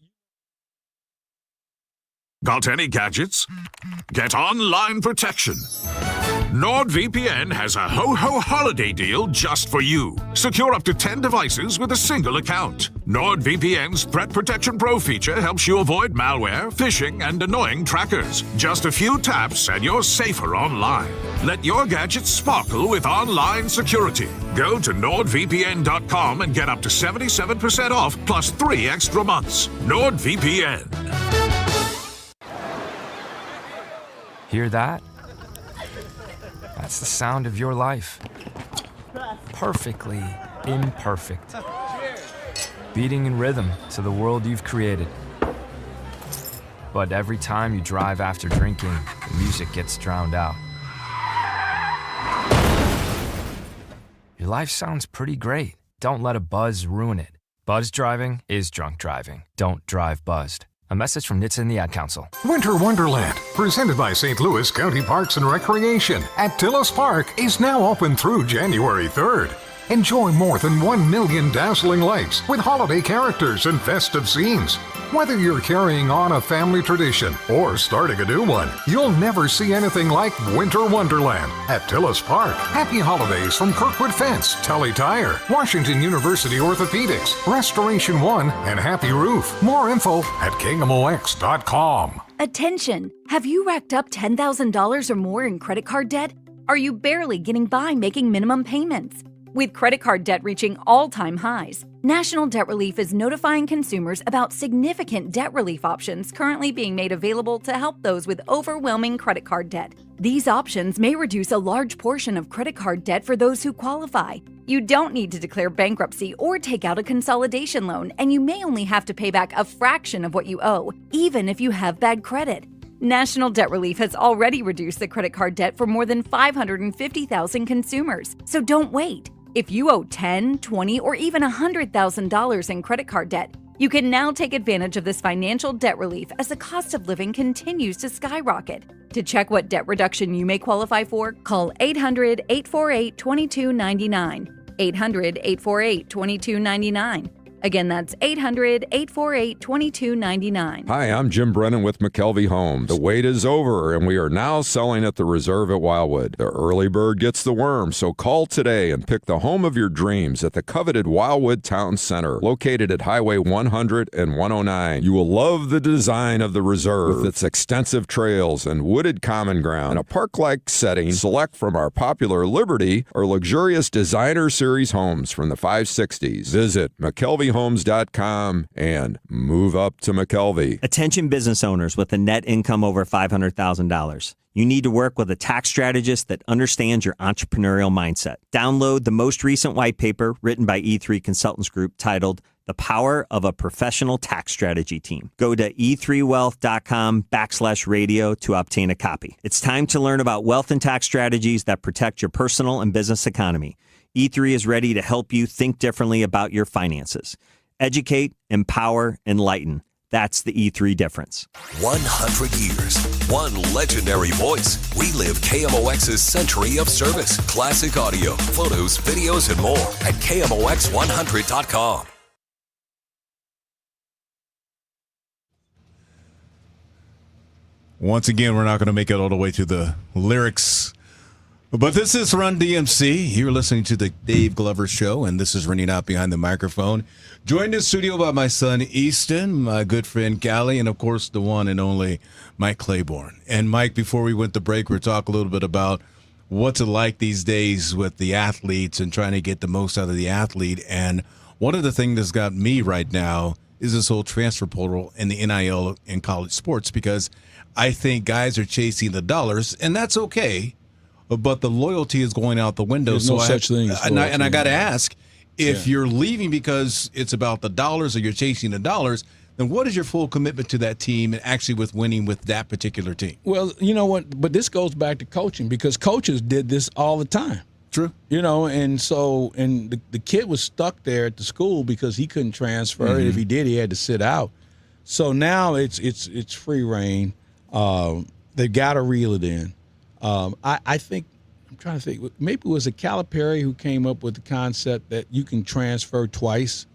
Got any gadgets? Get online protection. NordVPN has a ho-ho holiday deal just for you. Secure up to 10 devices with a single account. NordVPN's Threat Protection Pro feature helps you avoid malware, phishing, and annoying trackers. Just a few taps and you're safer online. Let your gadgets sparkle with online security. Go to NordVPN.com and get up to 77% off plus 3 extra months. NordVPN. Hear that? That's the sound of your life. Perfectly imperfect. Beating in rhythm to the world you've created. But every time you drive after drinking, the music gets drowned out. Your life sounds pretty great. Don't let a buzz ruin it. Buzz driving is drunk driving. Don't drive buzzed. A message from NHTSA and the Ad Council. Winter Wonderland, presented by St. Louis County Parks and Recreation at Tillis Park, is now open through January 3rd. Enjoy more than 1 million dazzling lights with holiday characters and festive scenes. Whether you're carrying on a family tradition or starting a new one, you'll never see anything like Winter Wonderland at Tillis Park. Happy holidays from Kirkwood Fence, Tully Tire, Washington University Orthopedics, Restoration One, and Happy Roof. More info at KMOX.com. Attention! Have you racked up $10,000 or more in credit card debt? Are you barely getting by making minimum payments? With credit card debt reaching all-time highs, National Debt Relief is notifying consumers about significant debt relief options currently being made available to help those with overwhelming credit card debt. These options may reduce a large portion of credit card debt for those who qualify. You don't need to declare bankruptcy or take out a consolidation loan, and you may only have to pay back a fraction of what you owe, even if you have bad credit. National Debt Relief has already reduced the credit card debt for more than 550,000 consumers, so don't wait. If you owe $10,000, $20,000, or even $100,000 in credit card debt, you can now take advantage of this financial debt relief as the cost of living continues to skyrocket. To check what debt reduction you may qualify for, call 800-848-2299. 800-848-2299. Again, that's 800-848-2299. Hi, I'm Jim Brennan with McKelvey Homes. The wait is over, and we are now selling at the Reserve at Wildwood. The early bird gets the worm, so call today and pick the home of your dreams at the coveted Wildwood Town Center, located at Highway 100 and 109. You will love the design of the Reserve, with its extensive trails and wooded common ground. In a park-like setting, select from our popular Liberty or luxurious designer series homes from the 560s. Visit McKelveyhomes.com and move up to McKelvey. Attention business owners with a net income over $500,000. You need to work with a tax strategist that understands your entrepreneurial mindset. Download the most recent white paper written by E3 Consultants Group titled The Power of a Professional Tax Strategy Team. Go to e3wealth.com/radio to obtain a copy. It's time to learn about wealth and tax strategies that protect your personal and business economy. E3 is ready to help you think differently about your finances. Educate, empower, enlighten. That's the E3 difference. 100 years, one legendary voice. We live KMOX's century of service. Classic audio, photos, videos, and more at KMOX100.com. Once again, we're not going to make it all the way to the lyrics But this is Run DMC. You're listening to the Dave Glover Show, and this is Rene Knott behind the microphone. Joined in the studio by my son, Easton, my good friend, Callie, and, of course, the one and only Mike Claiborne. And, Mike, before we went to break, we were talking a little bit about what's it like these days with the athletes and trying to get the most out of the athlete. And one of the things that's got me right now is this whole transfer portal and the NIL in college sports, because I think guys are chasing the dollars, and that's okay. But the loyalty is going out the window. There's no such thing as loyalty. And I got to ask, if you're leaving because it's about the dollars or you're chasing the dollars, then what is your full commitment to that team and actually with winning with that particular team? Well, you know what? But this goes back to coaching, because coaches did this all the time. True. You know, and so the kid was stuck there at the school because he couldn't transfer. Mm-hmm. And if he did, he had to sit out. So now it's free reign. They've got to reel it in. I think, I'm trying to think, maybe it was a Calipari who came up with the concept that you can transfer twice.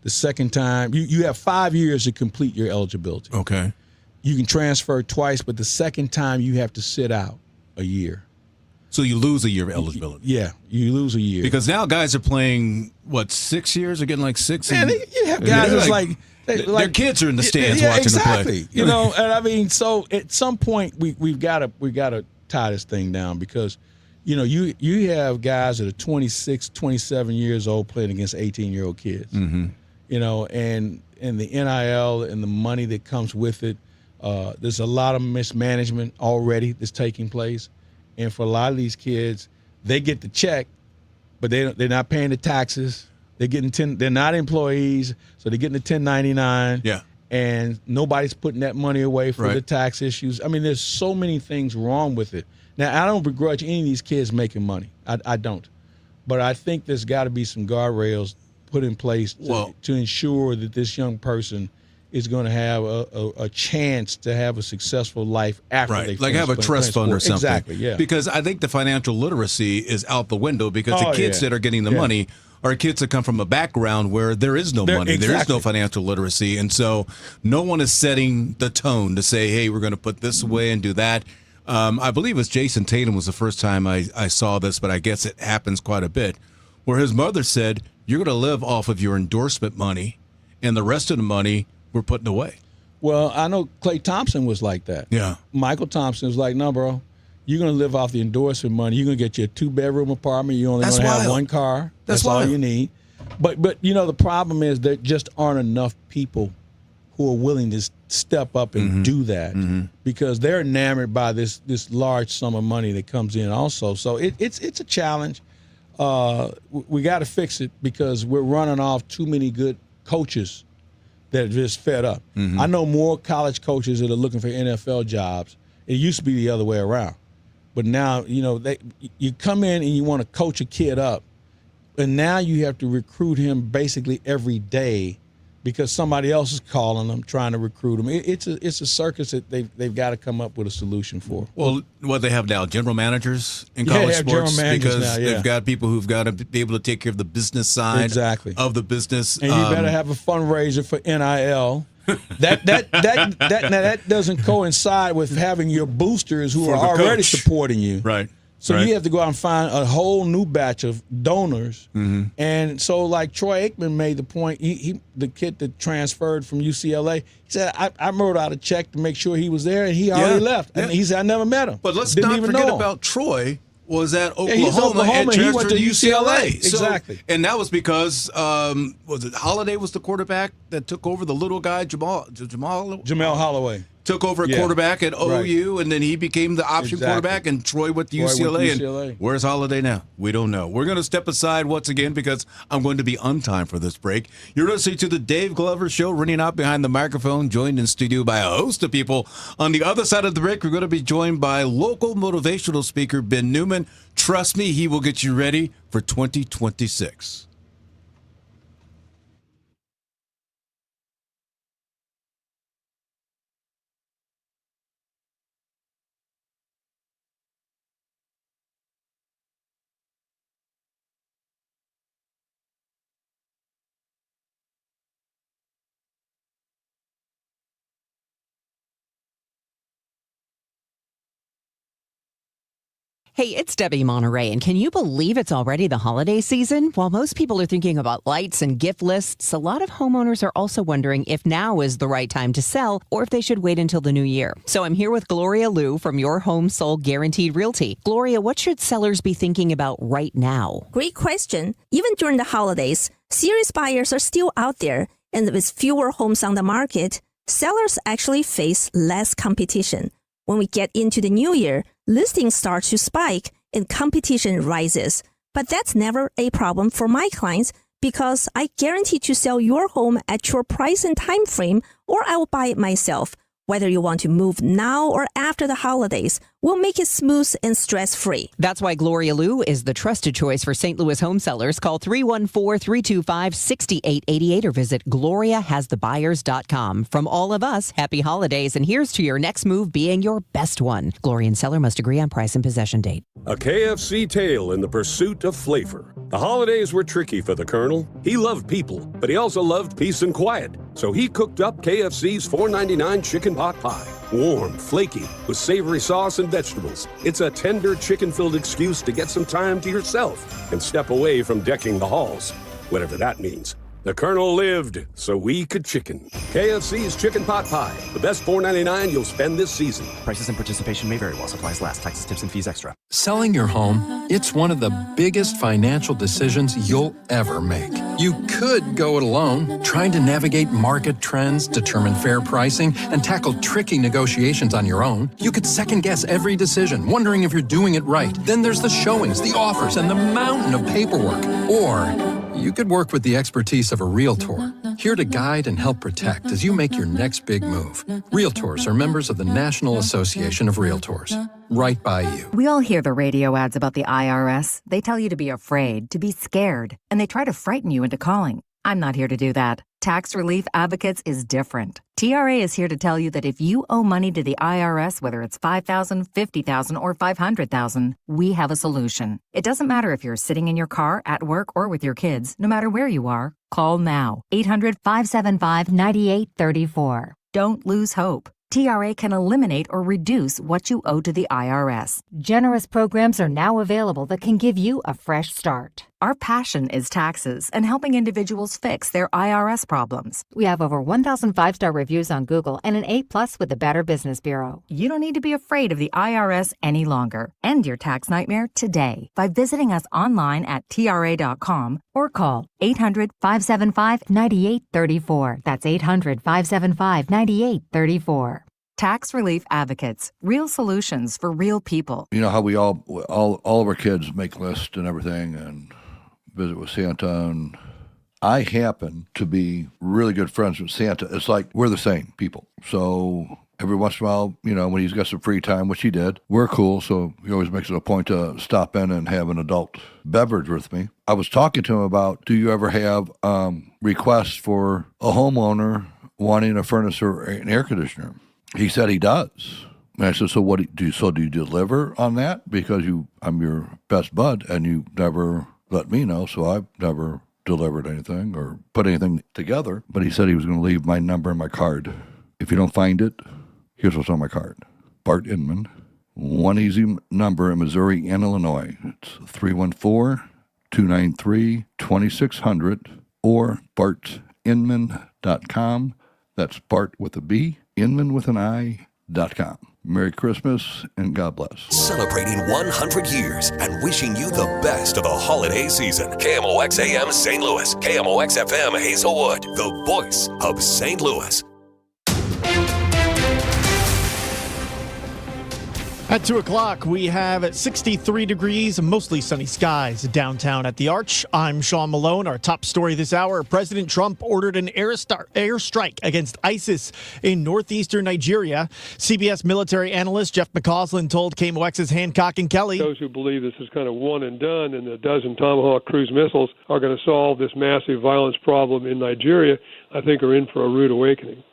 The second time, you have 5 years to complete your eligibility. Okay. You can transfer twice, but the second time you have to sit out a year. So you lose a year of eligibility. Yeah, you lose a year. Because now guys are playing, 6 years? They're getting like 6. Man, you have guys that's like their kids are in the stands watching exactly. the play. You know, and I mean, so at some point we've got to tie this thing down, because, you know, you have guys that are 26, 27 years old playing against 18-year-old kids. Mm-hmm. You know, and the NIL and the money that comes with it, there's a lot of mismanagement already that's taking place. And for a lot of these kids, they get the check, but they're not paying the taxes. They're not employees, so they're getting the 1099. Yeah. And nobody's putting that money away for the tax issues. I mean, there's so many things wrong with it. Now, I don't begrudge any of these kids making money. I don't. But I think there's got to be some guardrails put in place to ensure that this young person is going to have a chance to have a successful life after they finish, like have a trust fund or something. Exactly, yeah. Because I think the financial literacy is out the window, because the kids that are getting the money are kids that come from a background where there is no money. There is no financial literacy. And so no one is setting the tone to say, hey, we're going to put this away and do that. I believe it was Jason Tatum was the first time I saw this, but I guess it happens quite a bit, where his mother said, you're going to live off of your endorsement money, and the rest of the money we're putting away. Well, I know Klay Thompson was like that. Yeah. Michael Thompson was like, no, bro, you're going to live off the endorsement money. You're going to get you a 2-bedroom apartment. You're only going to have one car. That's all you need. But you know, the problem is there just aren't enough people who are willing to step up and do that, because they're enamored by this large sum of money that comes in also. So it's a challenge. We got to fix it, because we're running off too many good coaches that are just fed up. I know more college coaches that are looking for NFL jobs. It used to be the other way around. But now, you know, you come in and you want to coach a kid up, and now you have to recruit him basically every day, because somebody else is calling them, trying to recruit them. It's a circus that they've got to come up with a solution for. Well, what they have now, general managers in college sports, because now, they've got people who've got to be able to take care of the business side of the business. And you better have a fundraiser for NIL. That doesn't coincide with having your boosters who are already supporting you. Right. So you have to go out and find a whole new batch of donors. And so, like Troy Aikman made the point, the kid that transferred from UCLA, he said, I wrote out a check to make sure he was there, and he already left. And he said, I never met him. But let's not forget about Troy. Was at Oklahoma, and he transferred went to UCLA. Exactly. So, and that was because was it Holiday was the quarterback that took over the little guy Jamal Holloway took over a quarterback at OU, and then he became the option quarterback, and Troy went to UCLA. And where's Holiday now? We don't know. We're going to step aside once again, because I'm going to be on time for this break. You're listening to the Dave Glover Show, running out behind the microphone, joined in studio by a host of people. On the other side of the break, we're going to be joined by local motivational speaker Ben Newman. Trust me, he will get you ready for 2026. Hey, it's Debbie Monterey, and can you believe it's already the holiday season? While most people are thinking about lights and gift lists, a lot of homeowners are also wondering if now is the right time to sell or if they should wait until the new year. So I'm here with Gloria Liu from Your Home Sold Guaranteed Realty. Gloria, what should sellers be thinking about right now? Great question. Even during the holidays, serious buyers are still out there, and with fewer homes on the market, sellers actually face less competition. When we get into the new year, listings start to spike and competition rises. But that's never a problem for my clients because I guarantee to sell your home at your price and time frame, or I will buy it myself. Whether you want to move now or after the holidays, we'll make it smooth and stress-free. That's why Gloria Liu is the trusted choice for St. Louis home sellers. Call 314-325-6888 or visit gloriahasthebuyers.com. From all of us, happy holidays, and here's to your next move being your best one. Gloria and seller must agree on price and possession date. A KFC tale in the pursuit of flavor. The holidays were tricky for the Colonel. He loved people, but he also loved peace and quiet. So he cooked up KFC's $4.99 chicken pot pie. Warm, flaky, with savory sauce and vegetables. It's a tender chicken-filled excuse to get some time to yourself and step away from decking the halls, whatever that means. The Colonel lived so we could chicken. KFC's chicken pot pie, the best $4.99 you'll spend this season. Prices and participation may vary while supplies last. Taxes, tips, and fees extra. Selling your home, it's one of the biggest financial decisions you'll ever make. You could go it alone, trying to navigate market trends, determine fair pricing, and tackle tricky negotiations on your own. You could second-guess every decision, wondering if you're doing it right. Then there's the showings, the offers, and the mountain of paperwork. Or you could work with the expertise of a realtor, here to guide and help protect as you make your next big move. Realtors are members of the National Association of Realtors. Right by you. We all hear the radio ads about the IRS. They tell you to be afraid, to be scared, and they try to frighten you into calling. I'm not here to do that. Tax Relief Advocates is different. TRA is here to tell you that if you owe money to the IRS, whether it's $5,000, $50,000, or $500,000, we have a solution. It doesn't matter if you're sitting in your car, at work, or with your kids. No matter where you are, call now. 800-575-9834. Don't lose hope. TRA can eliminate or reduce what you owe to the IRS. Generous programs are now available that can give you a fresh start. Our passion is taxes and helping individuals fix their IRS problems. We have over 1,000 5-star reviews on Google and an A+ with the Better Business Bureau. You don't need to be afraid of the IRS any longer. End your tax nightmare today by visiting us online at TRA.com or call 800-575-9834. That's 800-575-9834. Tax Relief Advocates, real solutions for real people. You know how we all of our kids make lists and everything and visit with Santa, and I happen to be really good friends with Santa. It's like we're the same people. So every once in a while, you know, when he's got some free time, which he did, we're cool. So he always makes it a point to stop in and have an adult beverage with me. I was talking to him about, do you ever have requests for a homeowner wanting a furnace or an air conditioner? He said he does. And I said, so what do you deliver on that? Because I'm your best bud and you never let me know, so I've never delivered anything or put anything together. But he said he was going to leave my number and my card. If you don't find it, here's what's on my card. Bart Inman, one easy number in Missouri and Illinois. It's 314-293-2600 or bartinman.com. That's Bart with a B. Inman with an I.com. Merry Christmas and God bless. Celebrating 100 years and wishing you the best of the holiday season. KMOX AM St. Louis. KMOX FM Hazelwood. The voice of St. Louis. At 2 o'clock, we have 63 degrees, mostly sunny skies downtown at the Arch. I'm Sean Malone. Our top story this hour, President Trump ordered an airstrike against ISIS in northeastern Nigeria. CBS military analyst Jeff McCausland told KMOX's Hancock and Kelly. Those who believe this is kind of one and done and a dozen Tomahawk cruise missiles are going to solve this massive violence problem in Nigeria, I think are in for a rude awakening.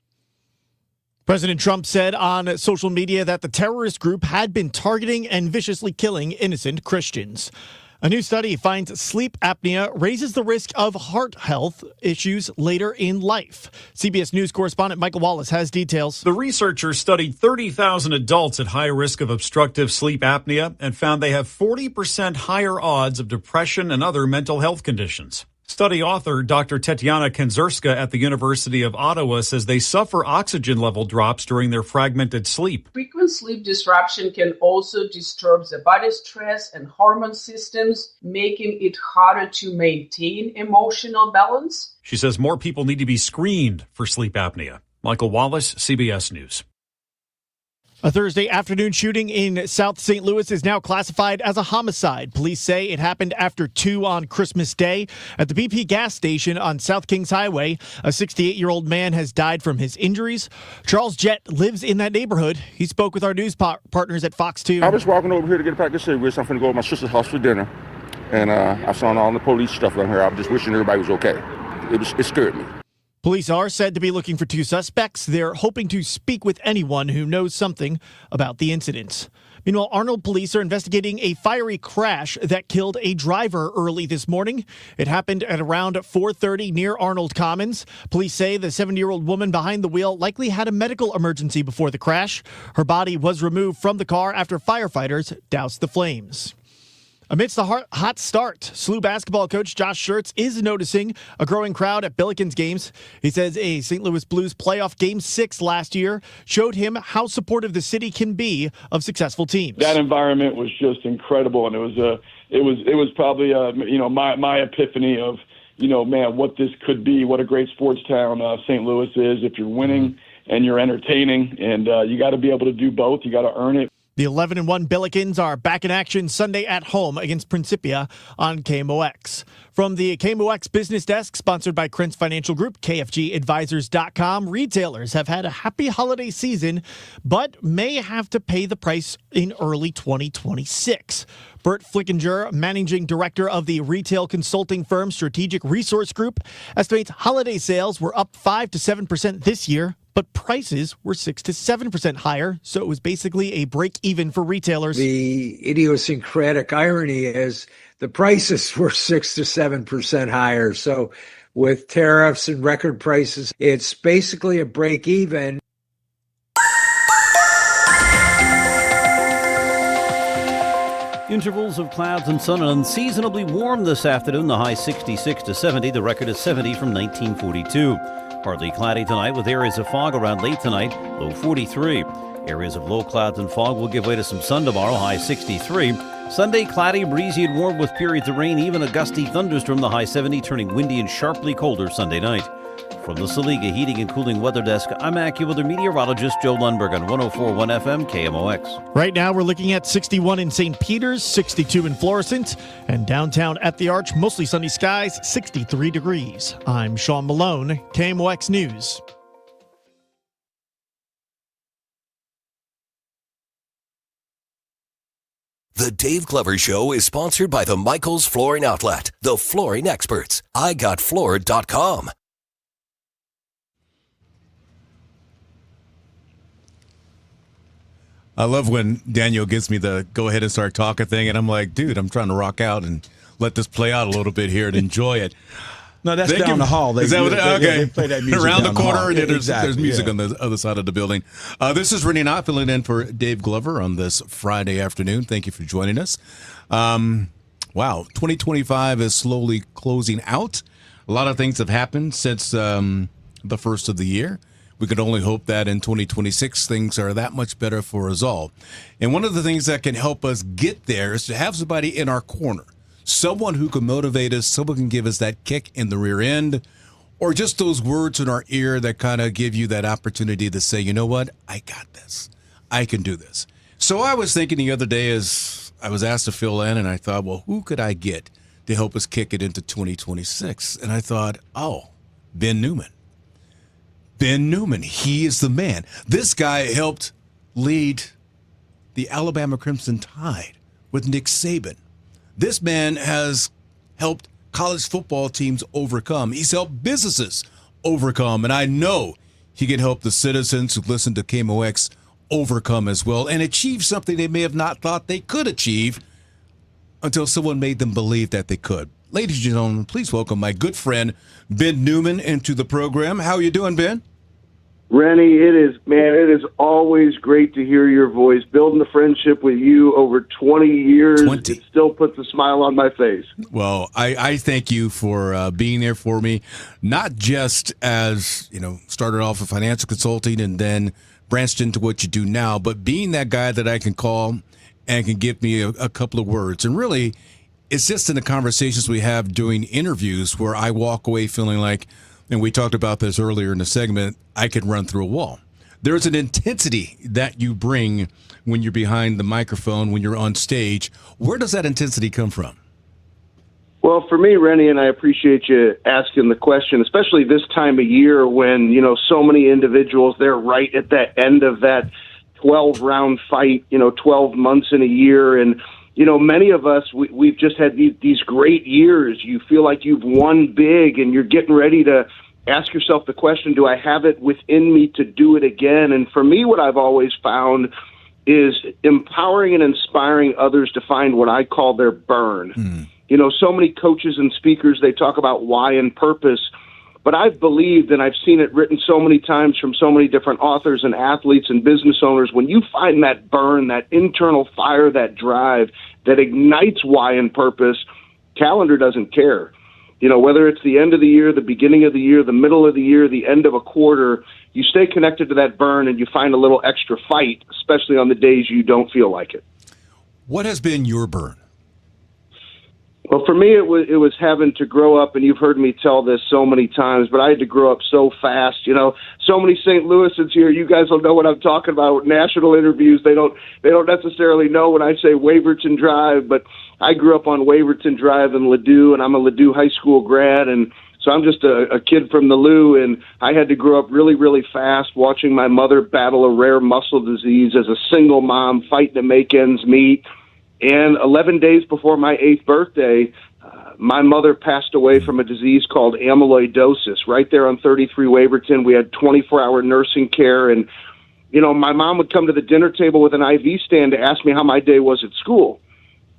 President Trump said on social media that the terrorist group had been targeting and viciously killing innocent Christians. A new study finds sleep apnea raises the risk of heart health issues later in life. CBS News correspondent Michael Wallace has details. The researchers studied 30,000 adults at high risk of obstructive sleep apnea and found they have 40% higher odds of depression and other mental health conditions. Study author Dr. Tetiana Kenzerska at the University of Ottawa says they suffer oxygen level drops during their fragmented sleep. Frequent sleep disruption can also disturb the body's stress and hormone systems, making it harder to maintain emotional balance. She says more people need to be screened for sleep apnea. Michael Wallace, CBS News. A Thursday afternoon shooting in South St. Louis is now classified as a homicide. Police say it happened after 2 on Christmas Day at the BP gas station on South Kings Highway. A 68-year-old man has died from his injuries. Charles Jett lives in that neighborhood. He spoke with our news partners at Fox 2. I was walking over here to get a pack of cigarettes. I'm finna go to my sister's house for dinner. And I saw all the police stuff around here. I was just wishing everybody was okay. It scared me. Police are said to be looking for 2 suspects. They're hoping to speak with anyone who knows something about the incident. Meanwhile, Arnold police are investigating a fiery crash that killed a driver early this morning. It happened at around 4:30 near Arnold Commons. Police say the 70-year-old woman behind the wheel likely had a medical emergency before the crash. Her body was removed from the car after firefighters doused the flames. Amidst the hot start, SLU basketball coach Josh Schertz is noticing a growing crowd at Billikens games. He says a St. Louis Blues playoff Game 6 last year showed him how supportive the city can be of successful teams. That environment was just incredible, and it was probably my epiphany of man, what this could be, what a great sports town St. Louis is if you're winning and you're entertaining, and you got to be able to do both. You got to earn it. The 11-1 Billikens are back in action Sunday at home against Principia on KMOX. From the KMOX Business Desk, sponsored by Krentz Financial Group, KFGadvisors.com, retailers have had a happy holiday season, but may have to pay the price in early 2026. Bert Flickinger, managing director of the retail consulting firm Strategic Resource Group, estimates holiday sales were up 5 to 7% this year, but prices were 6 to 7% higher, so it was basically a break even for retailers. The idiosyncratic irony is the prices were 6 to 7% higher. So with tariffs and record prices, it's basically a break even. Intervals of clouds and sun, and unseasonably warm this afternoon. The high 66 to 70. The record is 70 from 1942. Partly cloudy tonight with areas of fog around late tonight, low 43. Areas of low clouds and fog will give way to some sun tomorrow, high 63. Sunday, cloudy, breezy, and warm with periods of rain, even a gusty thunderstorm, the high 70, turning windy and sharply colder Sunday night. From the Saliga Heating and Cooling Weather Desk, I'm AccuWeather meteorologist Joe Lundberg on 104.1 FM KMOX. Right now, we're looking at 61 in St. Peter's, 62 in Florissant, and downtown at the Arch, mostly sunny skies, 63 degrees. I'm Sean Malone, KMOX News. The Dave Glover Show is sponsored by the Michaels Flooring Outlet, the flooring experts. IGotFloored.com. I love when Daniel gives me the go ahead and start talking thing, and I'm like, dude, I'm trying to rock out and let this play out a little bit here and enjoy it. No, that's down the hall. Is that what okay. They play that music around the down corner, the and there's music on the other side of the building. This is Rene Knott filling in for Dave Glover on this Friday afternoon. Thank you for joining us. Wow, 2025 is slowly closing out. A lot of things have happened since the first of the year. We can only hope that in 2026 things are that much better for us all. And one of the things that can help us get there is to have somebody in our corner. Someone who can motivate us, someone can give us that kick in the rear end, or just those words in our ear that kind of give you that opportunity to say, you know what, I got this. I can do this. So I was thinking the other day as I was asked to fill in, and I thought, well, who could I get to help us kick it into 2026? And I thought, oh, Ben Newman. Ben Newman, he is the man. This guy helped lead the Alabama Crimson Tide with Nick Saban. This man has helped college football teams overcome. He's helped businesses overcome. And I know he can help the citizens who listen to KMOX overcome as well and achieve something they may have not thought they could achieve until someone made them believe that they could. Ladies and gentlemen, please welcome my good friend, Ben Newman, into the program. How are you doing, Ben? Rennie, it is always great to hear your voice. Building a friendship with you over 20 years, it still puts a smile on my face. Well, I thank you for being there for me, not just as, started off with financial consulting and then branched into what you do now, but being that guy that I can call and can give me a couple of words. And really, it's just in the conversations we have doing interviews where I walk away feeling like, and we talked about this earlier in the segment, I could run through a wall. There's an intensity that you bring when you're behind the microphone, when you're on stage. Where does that intensity come from? Well, for me, Rennie, and I appreciate you asking the question, especially this time of year when, so many individuals, they're right at that end of that 12-round fight, 12 months in a year. And, many of us, we've just had these great years. You feel like you've won big and you're getting ready to ask yourself the question, do I have it within me to do it again? And for me, what I've always found is empowering and inspiring others to find what I call their burn. So many coaches and speakers, they talk about why and purpose, but I've believed, and I've seen it written so many times from so many different authors and athletes and business owners, when you find that burn, that internal fire, that drive that ignites why and purpose, calendar doesn't care. Whether it's the end of the year, the beginning of the year, the middle of the year, the end of a quarter, you stay connected to that burn and you find a little extra fight, especially on the days you don't feel like it. What has been your burn? Well, for me, it was having to grow up, and you've heard me tell this so many times, but I had to grow up so fast. So many St. Louisans here. You guys will know what I'm talking about. National interviews, they don't necessarily know when I say Waverton Drive, but I grew up on Waverton Drive in Ladue, and I'm a Ladue high school grad, and so I'm just a kid from the Lou, and I had to grow up really, really fast, watching my mother battle a rare muscle disease as a single mom, fighting to make ends meet. And 11 days before my 8th birthday, my mother passed away from a disease called amyloidosis. Right there on 33 Waverton, we had 24-hour nursing care. And, my mom would come to the dinner table with an IV stand to ask me how my day was at school.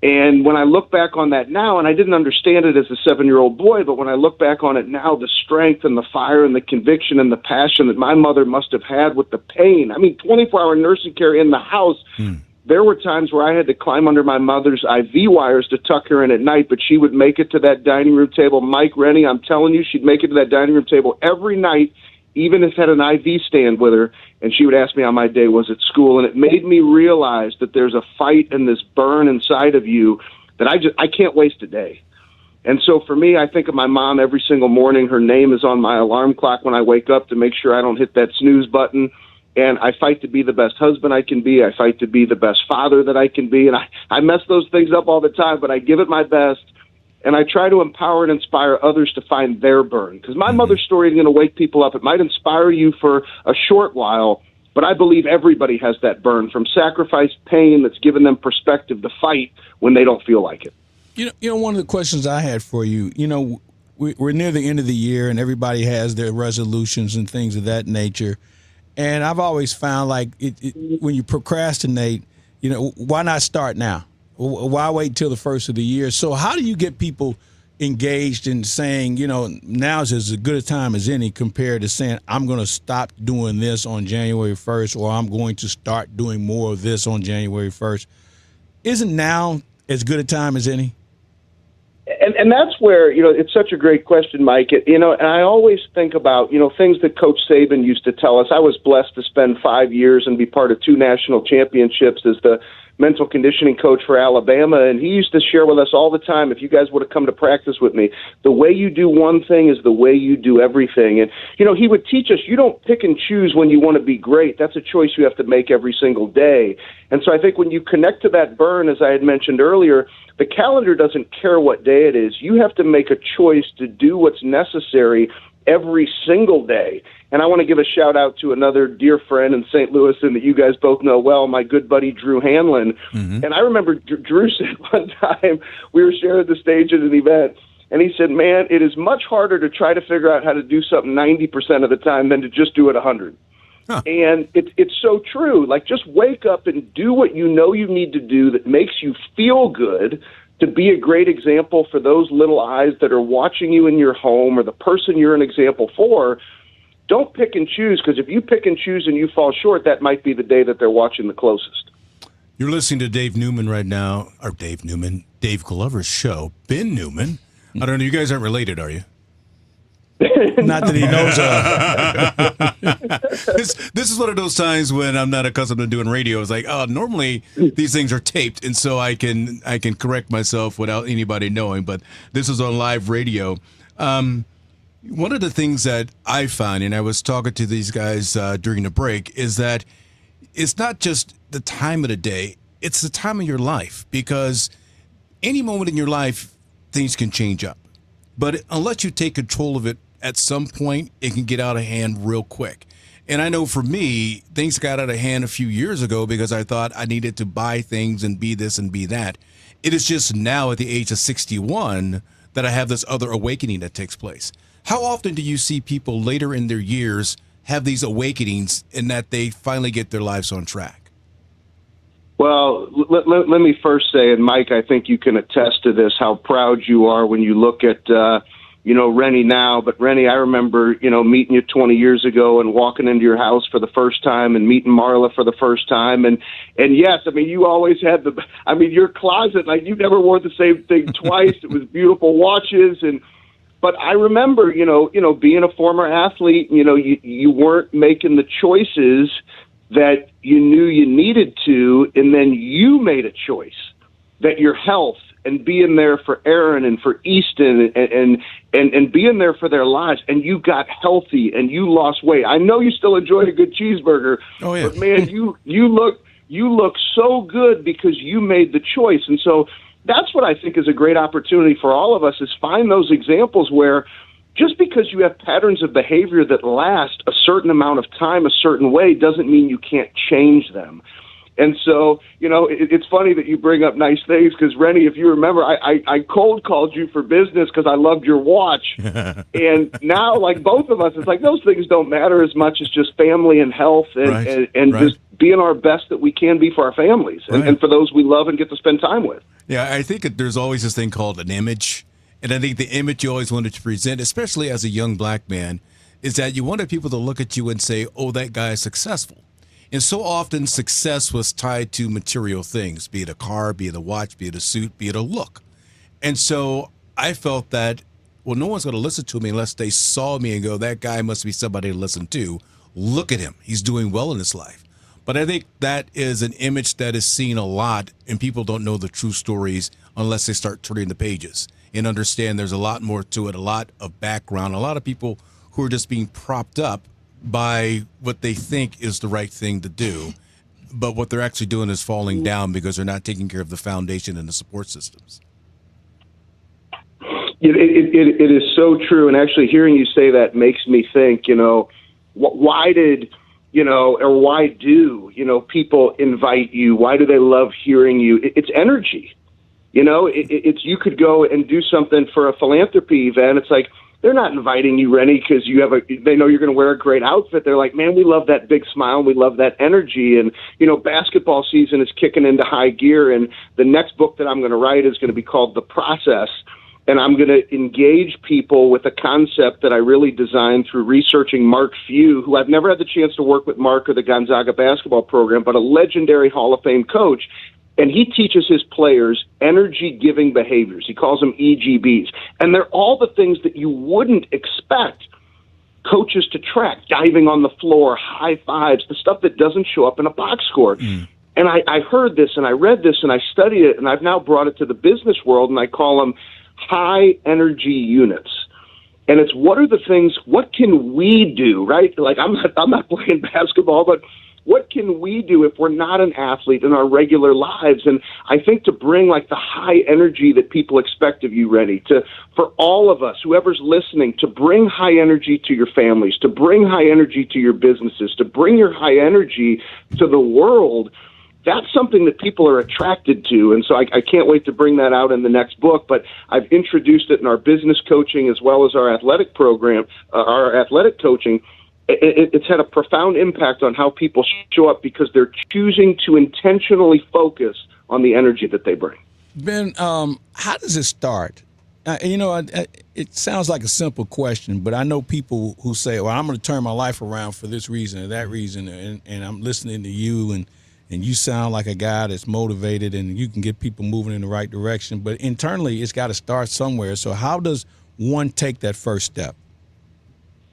And when I look back on that now, and I didn't understand it as a 7-year-old boy, but when I look back on it now, the strength and the fire and the conviction and the passion that my mother must have had with the pain. 24-hour nursing care in the house. There were times where I had to climb under my mother's IV wires to tuck her in at night, but she would make it to that dining room table. Mike, Rennie, I'm telling you, she'd make it to that dining room table every night, even if had an IV stand with her, and she would ask me how my day was at school. And it made me realize that there's a fight and this burn inside of you that I can't waste a day. And so for me, I think of my mom every single morning. Her name is on my alarm clock when I wake up to make sure I don't hit that snooze button. And I fight to be the best husband I can be. I fight to be the best father that I can be. And I mess those things up all the time, but I give it my best. And I try to empower and inspire others to find their burn. Because my mother's story is going to wake people up. It might inspire you for a short while, but I believe everybody has that burn from sacrifice, pain that's given them perspective to fight when they don't feel like it. One of the questions I had for you, we're near the end of the year and everybody has their resolutions and things of that nature. And I've always found when you procrastinate, why not start now? Why wait till the first of the year? So how do you get people engaged in saying, now is as good a time as any compared to saying, I'm going to stop doing this on January 1st or I'm going to start doing more of this on January 1st? Isn't now as good a time as any? And that's where, it's such a great question, Mike. And I always think about, things that Coach Saban used to tell us. I was blessed to spend 5 years and be part of 2 national championships as the mental conditioning coach for Alabama. And he used to share with us all the time, if you guys would have come to practice with me, the way you do one thing is the way you do everything. And, he would teach us, you don't pick and choose when you want to be great. That's a choice you have to make every single day. And so I think when you connect to that burn, as I had mentioned earlier, the calendar doesn't care what day it is. You have to make a choice to do what's necessary every single day. And I want to give a shout out to another dear friend in St. Louis and that you guys both know well, my good buddy Drew Hanlon. Mm-hmm. And I remember Drew said one time we were sharing the stage at an event, and he said, man, it is much harder to try to figure out how to do something 90% of the time than to just do it 100%. Huh. And it's so true. Just wake up and do what you know you need to do that makes you feel good. to be a great example for those little eyes that are watching you in your home or the person you're an example for. Don't pick and choose, because if you pick and choose and you fall short, that might be the day that they're watching the closest. You're listening to Dave Newman right now, or Dave Glover's show. Ben Newman. I don't know. You guys aren't related, are you? Not that he knows of. This is one of those times when I'm not accustomed to doing radio. It's like, normally these things are taped, and so I can correct myself without anybody knowing. But this is on live radio. One of the things that I find, and I was talking to these guys during the break, is that it's not just the time of the day, it's the time of your life, because any moment in your life, things can change up. But unless you take control of it at some point, it can get out of hand real quick. And I know for me, things got out of hand a few years ago because I thought I needed to buy things and be this and be that. It is just now at the age of 61 that I have this other awakening that takes place. How often do you see people later in their years have these awakenings and that they finally get their lives on track? Well, let me first say, and Mike, I think you can attest to this, how proud you are when you look at, Rene now. But Rene, I remember, meeting you 20 years ago and walking into your house for the first time and meeting Marla for the first time. And yes, I mean, you always had your closet, like you never wore the same thing twice. It was beautiful watches. But I remember, being a former athlete, you weren't making the choices that you knew you needed to, and then you made a choice that your health and being there for Aaron and for Easton and being there for their lives, and you got healthy and you lost weight. I know you still enjoy a good cheeseburger, but man, you look so good because you made the choice. And so that's what I think is a great opportunity for all of us, is find those examples where just because you have patterns of behavior that last a certain amount of time a certain way doesn't mean you can't change them. And so, it's funny that you bring up nice things, because, Rene, if you remember, I cold called you for business because I loved your watch. And now, like both of us, it's like those things don't matter as much as just family and health and just being our best that we can be for our families and for those we love and get to spend time with. Yeah, I think there's always this thing called an image. And I think the image you always wanted to present, especially as a young black man, is that you wanted people to look at you and say, oh, that guy is successful. And so often success was tied to material things, be it a car, be it a watch, be it a suit, be it a look. And so I felt that, well, no one's going to listen to me unless they saw me and go, that guy must be somebody to listen to. Look at him. He's doing well in his life. But I think that is an image that is seen a lot, and people don't know the true stories unless they start turning the pages and understand there's a lot more to it, a lot of background, a lot of people who are just being propped up by what they think is the right thing to do, but what they're actually doing is falling down because they're not taking care of the foundation and the support systems. It is so true, and actually hearing you say that makes me think, why did, or why do, people invite you? Why do they love hearing you? It's energy. It's you could go and do something for a philanthropy event. It's like, they're not inviting you, Rene, because they know you're going to wear a great outfit. They're like, man, we love that big smile, and we love that energy. And, basketball season is kicking into high gear, and the next book that I'm going to write is going to be called The Process. And I'm going to engage people with a concept that I really designed through researching Mark Few, who I've never had the chance to work with Mark or the Gonzaga basketball program, but a legendary Hall of Fame coach. And he teaches his players energy-giving behaviors. He calls them EGBs. And they're all the things that you wouldn't expect coaches to track: diving on the floor, high fives, the stuff that doesn't show up in a box score. And I heard this, and I read this, and I studied it, and I've now brought it to the business world, and I call them high-energy units. And it's what can we do, right? Like, I'm not playing basketball, but what can we do if we're not an athlete in our regular lives? And I think to bring like the high energy that people expect of you, Rene, for all of us, whoever's listening, to bring high energy to your families, to bring high energy to your businesses, to bring your high energy to the world, that's something that people are attracted to. And so I can't wait to bring that out in the next book, but I've introduced it in our business coaching as well as our athletic program, our athletic coaching. It's had a profound impact on how people show up because they're choosing to intentionally focus on the energy that they bring. Ben, how does it start? It sounds like a simple question, but I know people who say, well, I'm going to turn my life around for this reason or that reason, and I'm listening to you, and you sound like a guy that's motivated, and you can get people moving in the right direction. But internally, it's got to start somewhere. So how does one take that first step?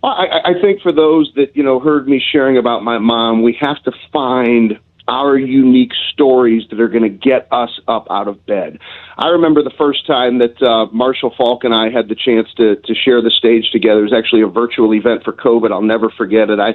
Well, I think for those that, heard me sharing about my mom, we have to find our unique stories that are going to get us up out of bed. I remember the first time that Marshall Falk and I had the chance to share the stage together. It was actually a virtual event for COVID. I'll never forget it. I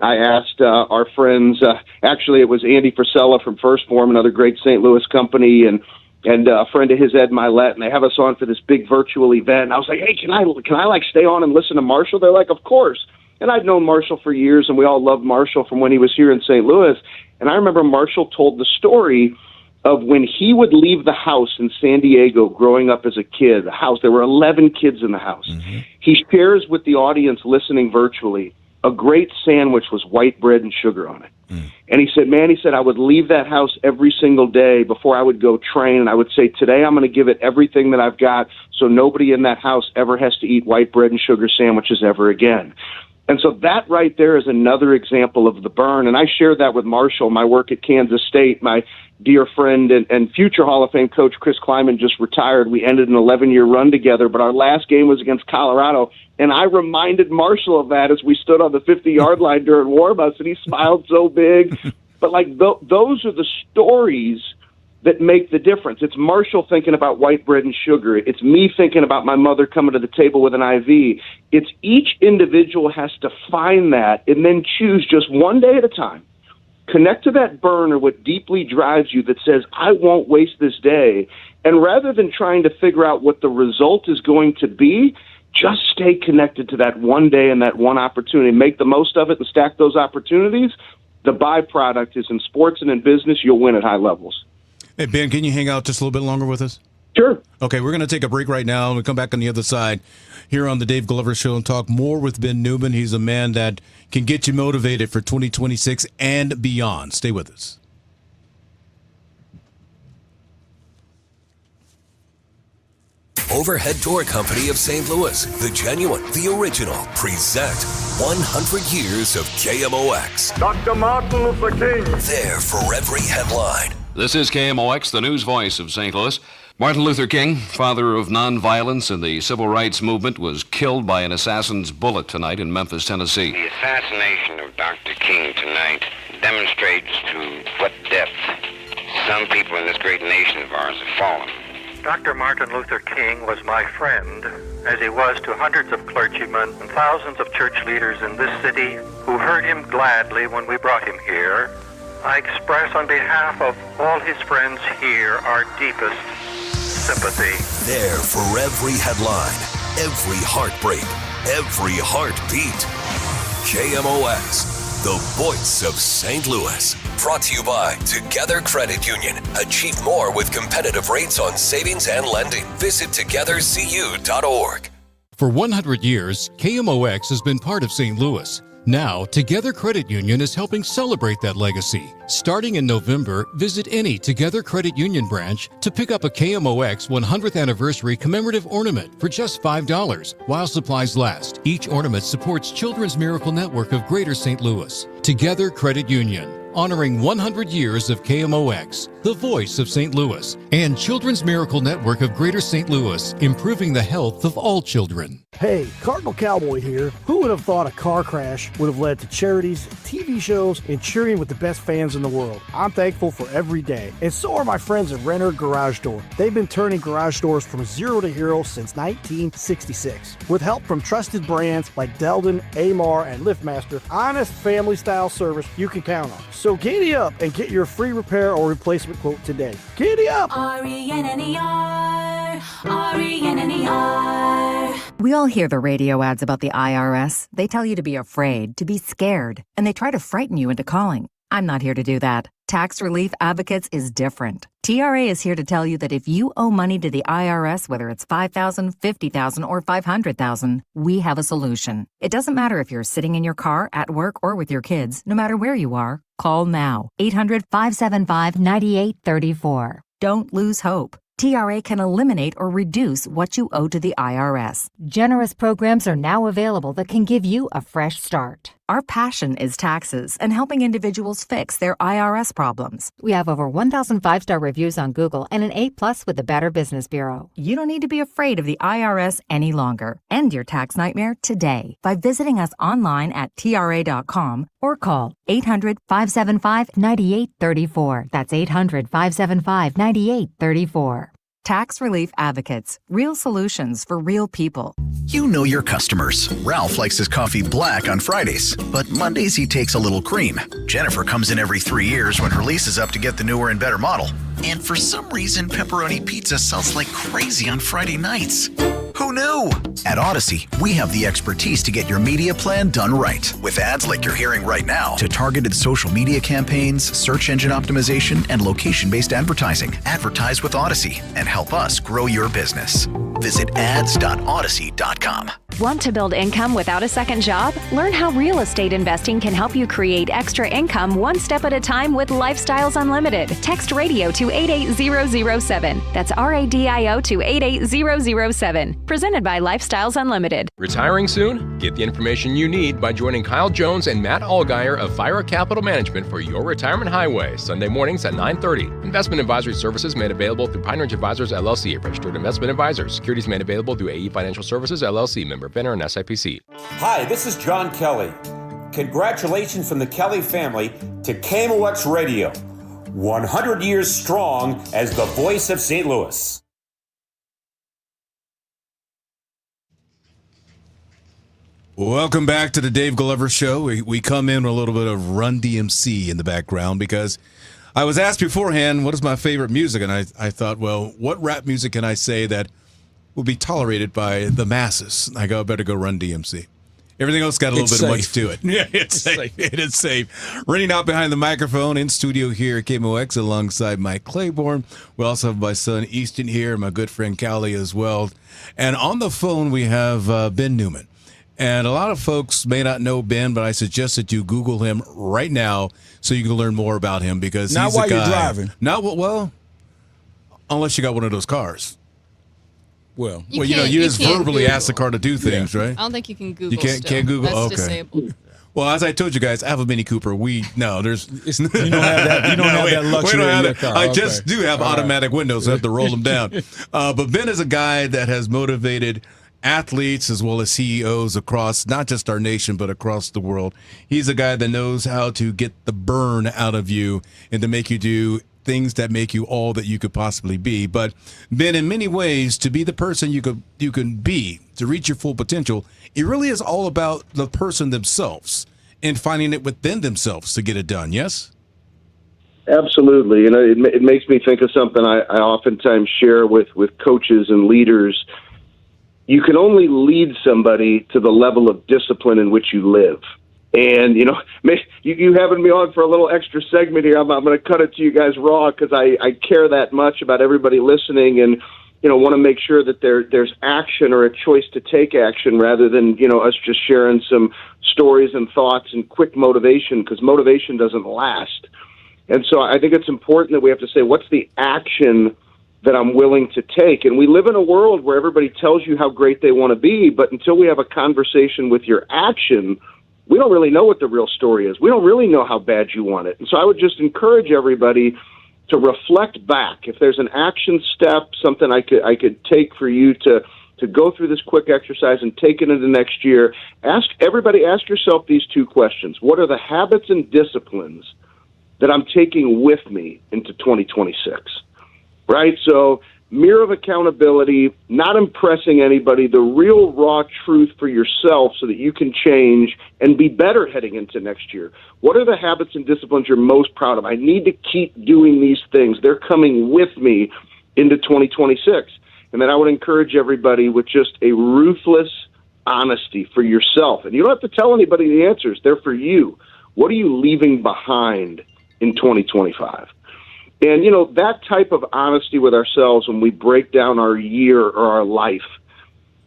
asked our friends, actually it was Andy Frisella from First Form, another great St. Louis company, and a friend of his, Ed Milet, and they have us on for this big virtual event. And I was like, hey, can I like stay on and listen to Marshall? They're like, of course. And I'd known Marshall for years, and we all loved Marshall from when he was here in St. Louis. And I remember Marshall told the story of when he would leave the house in San Diego growing up as a kid. The house, there were 11 kids in the house. Mm-hmm. He shares with the audience listening virtually, a great sandwich was white bread and sugar on it. Mm. And he said, I would leave that house every single day before I would go train, and I would say, today I'm going to give it everything that I've got so nobody in that house ever has to eat white bread and sugar sandwiches ever again. And so that right there is another example of the burn. And I shared that with Marshall, my work at Kansas State. My dear friend and future Hall of Fame coach Chris Kleiman just retired. We ended an 11-year run together, but our last game was against Colorado. And I reminded Marshall of that as we stood on the 50-yard line during warm-ups, and he smiled so big. But those are the stories that make the difference. It's Marshall thinking about white bread and sugar. It's me thinking about my mother coming to the table with an IV. It's each individual has to find that and then choose just one day at a time. Connect to that burn or what deeply drives you that says, I won't waste this day. And rather than trying to figure out what the result is going to be, just stay connected to that one day and that one opportunity. Make the most of it and stack those opportunities. The byproduct is in sports and in business, you'll win at high levels. Hey, Ben, can you hang out just a little bit longer with us? Sure. Okay, we're going to take a break right now, and we'll come back on the other side here on the Dave Glover Show and talk more with Ben Newman. He's a man that can get you motivated for 2026 and beyond. Stay with us. Overhead Door Company of St. Louis, the genuine, the original, present 100 years of KMOX. Dr. Martin Luther King. There for every headline. This is KMOX, the news voice of St. Louis. Martin Luther King, father of nonviolence in the civil rights movement, was killed by an assassin's bullet tonight in Memphis, Tennessee. The assassination of Dr. King tonight demonstrates to what depth some people in this great nation of ours have fallen. Dr. Martin Luther King was my friend, as he was to hundreds of clergymen and thousands of church leaders in this city who heard him gladly when we brought him here. I express on behalf of all his friends here our deepest sympathy. There for every headline, every heartbreak, every heartbeat. KMOX, the voice of St. Louis. Brought to you by Together Credit Union. Achieve more with competitive rates on savings and lending. Visit togethercu.org. For 100 years, KMOX has been part of St. Louis. Now, Together Credit Union is helping celebrate that legacy. Starting in November, visit any Together Credit Union branch to pick up a KMOX 100th anniversary commemorative ornament for just $5 while supplies last. Each ornament supports Children's Miracle Network of Greater St. Louis. Together Credit Union, honoring 100 years of KMOX, the voice of St. Louis, and Children's Miracle Network of Greater St. Louis, improving the health of all children. Hey, Cardinal Cowboy here. Who would have thought a car crash would have led to charities, TV shows, and cheering with the best fans in the world? I'm thankful for every day. And so are my friends at Renner Garage Door. They've been turning garage doors from zero to hero since 1966. With help from trusted brands like Delden, Amar, and LiftMaster, honest family-style service you can count on. So giddy up and get your free repair or replacement quote today. Giddy up! RENNER, RENNER. We all hear the radio ads about the IRS. They tell you to be afraid, to be scared, and they try to frighten you into calling. I'm not here to do that. Tax Relief Advocates is different. TRA is here to tell you that if you owe money to the IRS, whether it's $5,000, $50,000, or $500,000, we have a solution. It doesn't matter if you're sitting in your car, at work, or with your kids. No matter where you are, call now. 800-575-9834. Don't lose hope. TRA can eliminate or reduce what you owe to the IRS. Generous programs are now available that can give you a fresh start. Our passion is taxes and helping individuals fix their IRS problems. We have over 1,000 5-star reviews on Google and an A+ with the Better Business Bureau. You don't need to be afraid of the IRS any longer. End your tax nightmare today by visiting us online at TRA.com or call 800-575-9834. That's 800-575-9834. Tax Relief Advocates. Real solutions for real people. You know your customers. Ralph likes his coffee black on Fridays, but Mondays he takes a little cream. Jennifer comes in every 3 years when her lease is up to get the newer and better model. And for some reason, pepperoni pizza sells like crazy on Friday nights. Who knew? At Odyssey, we have the expertise to get your media plan done right. With ads like you're hearing right now, to targeted social media campaigns, search engine optimization, and location-based advertising. Advertise with Odyssey and help us grow your business. Visit ads.odyssey.com. Want to build income without a second job? Learn how real estate investing can help you create extra income one step at a time with Lifestyles Unlimited. Text radio to 88007. That's RADIO to 88007. Presented by Lifestyles Unlimited. Retiring soon? Get the information you need by joining Kyle Jones and Matt Allgeier of Fira Capital Management for Your Retirement Highway, Sunday mornings at 9:30. Investment advisory services made available through Pine Ridge Advisors, LLC, a registered investment advisor. Securities made available through AE Financial Services, LLC, member FINRA and SIPC. Hi, this is John Kelly. Congratulations from the Kelly family to KMOX Radio, 100 years strong as the voice of St. Louis. Welcome back to the Dave Glover Show. We come in with a little bit of Run DMC in the background because I was asked beforehand, what is my favorite music? And I thought, well, what rap music can I say that will be tolerated by the masses? I better go Run DMC. Everything else got a little bit much to it. Yeah, it's safe. It is safe. Running out behind the microphone in studio here at KMOX alongside Mike Claiborne. We also have my son Easton here, my good friend Callie as well. And on the phone we have Ben Newman. And a lot of folks may not know Ben, but I suggest that you Google him right now so you can learn more about him because not he's while a guy. You're driving. Not well, unless you got one of those cars. Well, you just verbally ask the car to do things, right? I don't think you can Google. You can't Google. That's okay. disabled. Well, as I told you guys, I have a Mini Cooper. You don't have that. You don't have that luxury in your car. I just do have automatic windows. So I have to roll them down. But Ben is a guy that has motivated athletes as well as CEOs across not just our nation but across the world. He's a guy that knows how to get the burn out of you and to make you do things that make you all that you could possibly be. But Ben, in many ways, to be the person you can be, to reach your full potential, it really is all about the person themselves and finding it within themselves to get it done. Yes? Absolutely. It makes me think of something I oftentimes share with coaches and leaders. You can only lead somebody to the level of discipline in which you live. And, you having me on for a little extra segment here, I'm going to cut it to you guys raw because I care that much about everybody listening and, want to make sure that there's action or a choice to take action rather than, us just sharing some stories and thoughts and quick motivation because motivation doesn't last. And so I think it's important that we have to say, what's the action that I'm willing to take? And we live in a world where everybody tells you how great they want to be, but until we have a conversation with your action, we don't really know what the real story is. We don't really know how bad you want it. And so I would just encourage everybody to reflect back. If there's an action step, something I could take for you to go through this quick exercise and take it into next year, ask yourself these two questions. What are the habits and disciplines that I'm taking with me into 2026? Right? So mirror of accountability, not impressing anybody, the real raw truth for yourself so that you can change and be better heading into next year. What are the habits and disciplines you're most proud of? I need to keep doing these things. They're coming with me into 2026. And then I would encourage everybody with just a ruthless honesty for yourself. And you don't have to tell anybody the answers. They're for you. What are you leaving behind in 2025? And, that type of honesty with ourselves when we break down our year or our life,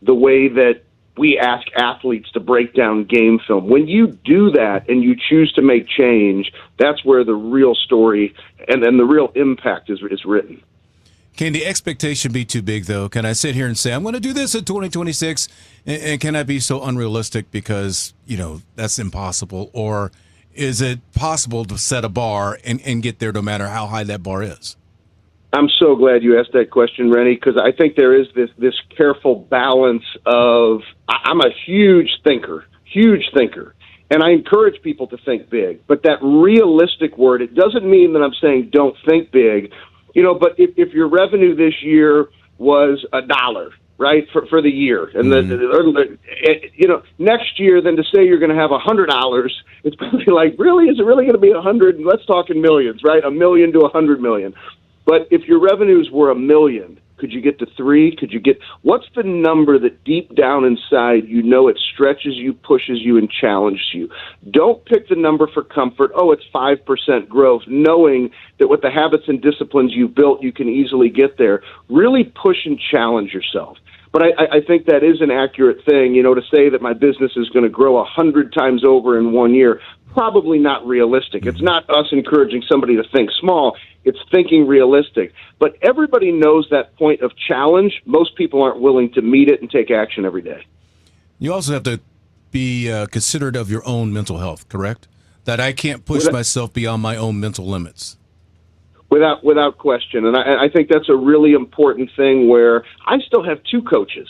the way that we ask athletes to break down game film, when you do that and you choose to make change, that's where the real story and then the real impact is written. Can the expectation be too big, though? Can I sit here and say, I'm going to do this in 2026, and can I be so unrealistic because, that's impossible? Or is it possible to set a bar and get there no matter how high that bar is? I'm so glad you asked that question, Rennie, because I think there is this careful balance of I'm a huge thinker, and I encourage people to think big. But that realistic word, it doesn't mean that I'm saying don't think big. But if your revenue this year was $1, right, for the year, and next year, then to say you're going to have $100, it's probably like, really, is it really going to be 100? Let's talk in millions, right? $1 million to 100 million. But if your revenues were $1 million, could you get to 3? What's the number that deep down inside it stretches you, pushes you, and challenges you? Don't pick the number for comfort. Oh, it's 5% growth, knowing that with the habits and disciplines you've built, you can easily get there. Really push and challenge yourself. But I think that is an accurate thing, to say that my business is going to grow 100 times over in 1 year. Probably not realistic. It's not us encouraging somebody to think small. It's thinking realistic. But everybody knows that point of challenge. Most people aren't willing to meet it and take action every day. You also have to be considerate of your own mental health, correct? That I can't push myself beyond my own mental limits. Without question. And I think that's a really important thing where I still have 2 coaches.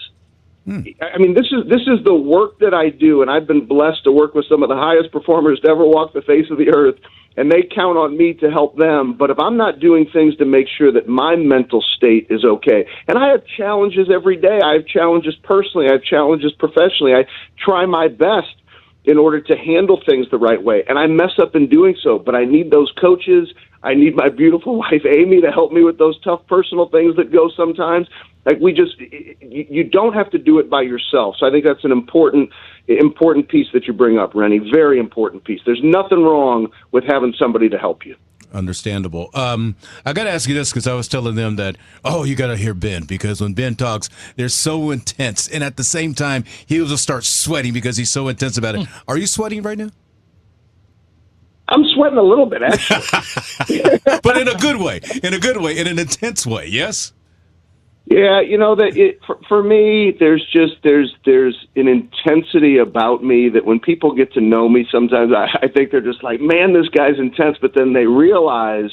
I mean, this is the work that I do, and I've been blessed to work with some of the highest performers to ever walk the face of the earth, and they count on me to help them. But if I'm not doing things to make sure that my mental state is okay, and I have challenges every day. I have challenges personally. I have challenges professionally. I try my best in order to handle things the right way, and I mess up in doing so. But I need those coaches. I need my beautiful wife, Amy, to help me with those tough personal things that go sometimes. Like you don't have to do it by yourself. So I think that's an important piece that you bring up, Rennie. Very important piece. There's nothing wrong with having somebody to help you. Understandable. I got to ask you this because I was telling them that, you got to hear Ben, because when Ben talks, they're so intense. And at the same time, he will just start sweating because he's so intense about it. Are you sweating right now? I'm sweating a little bit, actually. But in a good way, in an intense way, yes? Yeah, for me, there's an intensity about me that when people get to know me, sometimes I think they're just like, man, this guy's intense. But then they realize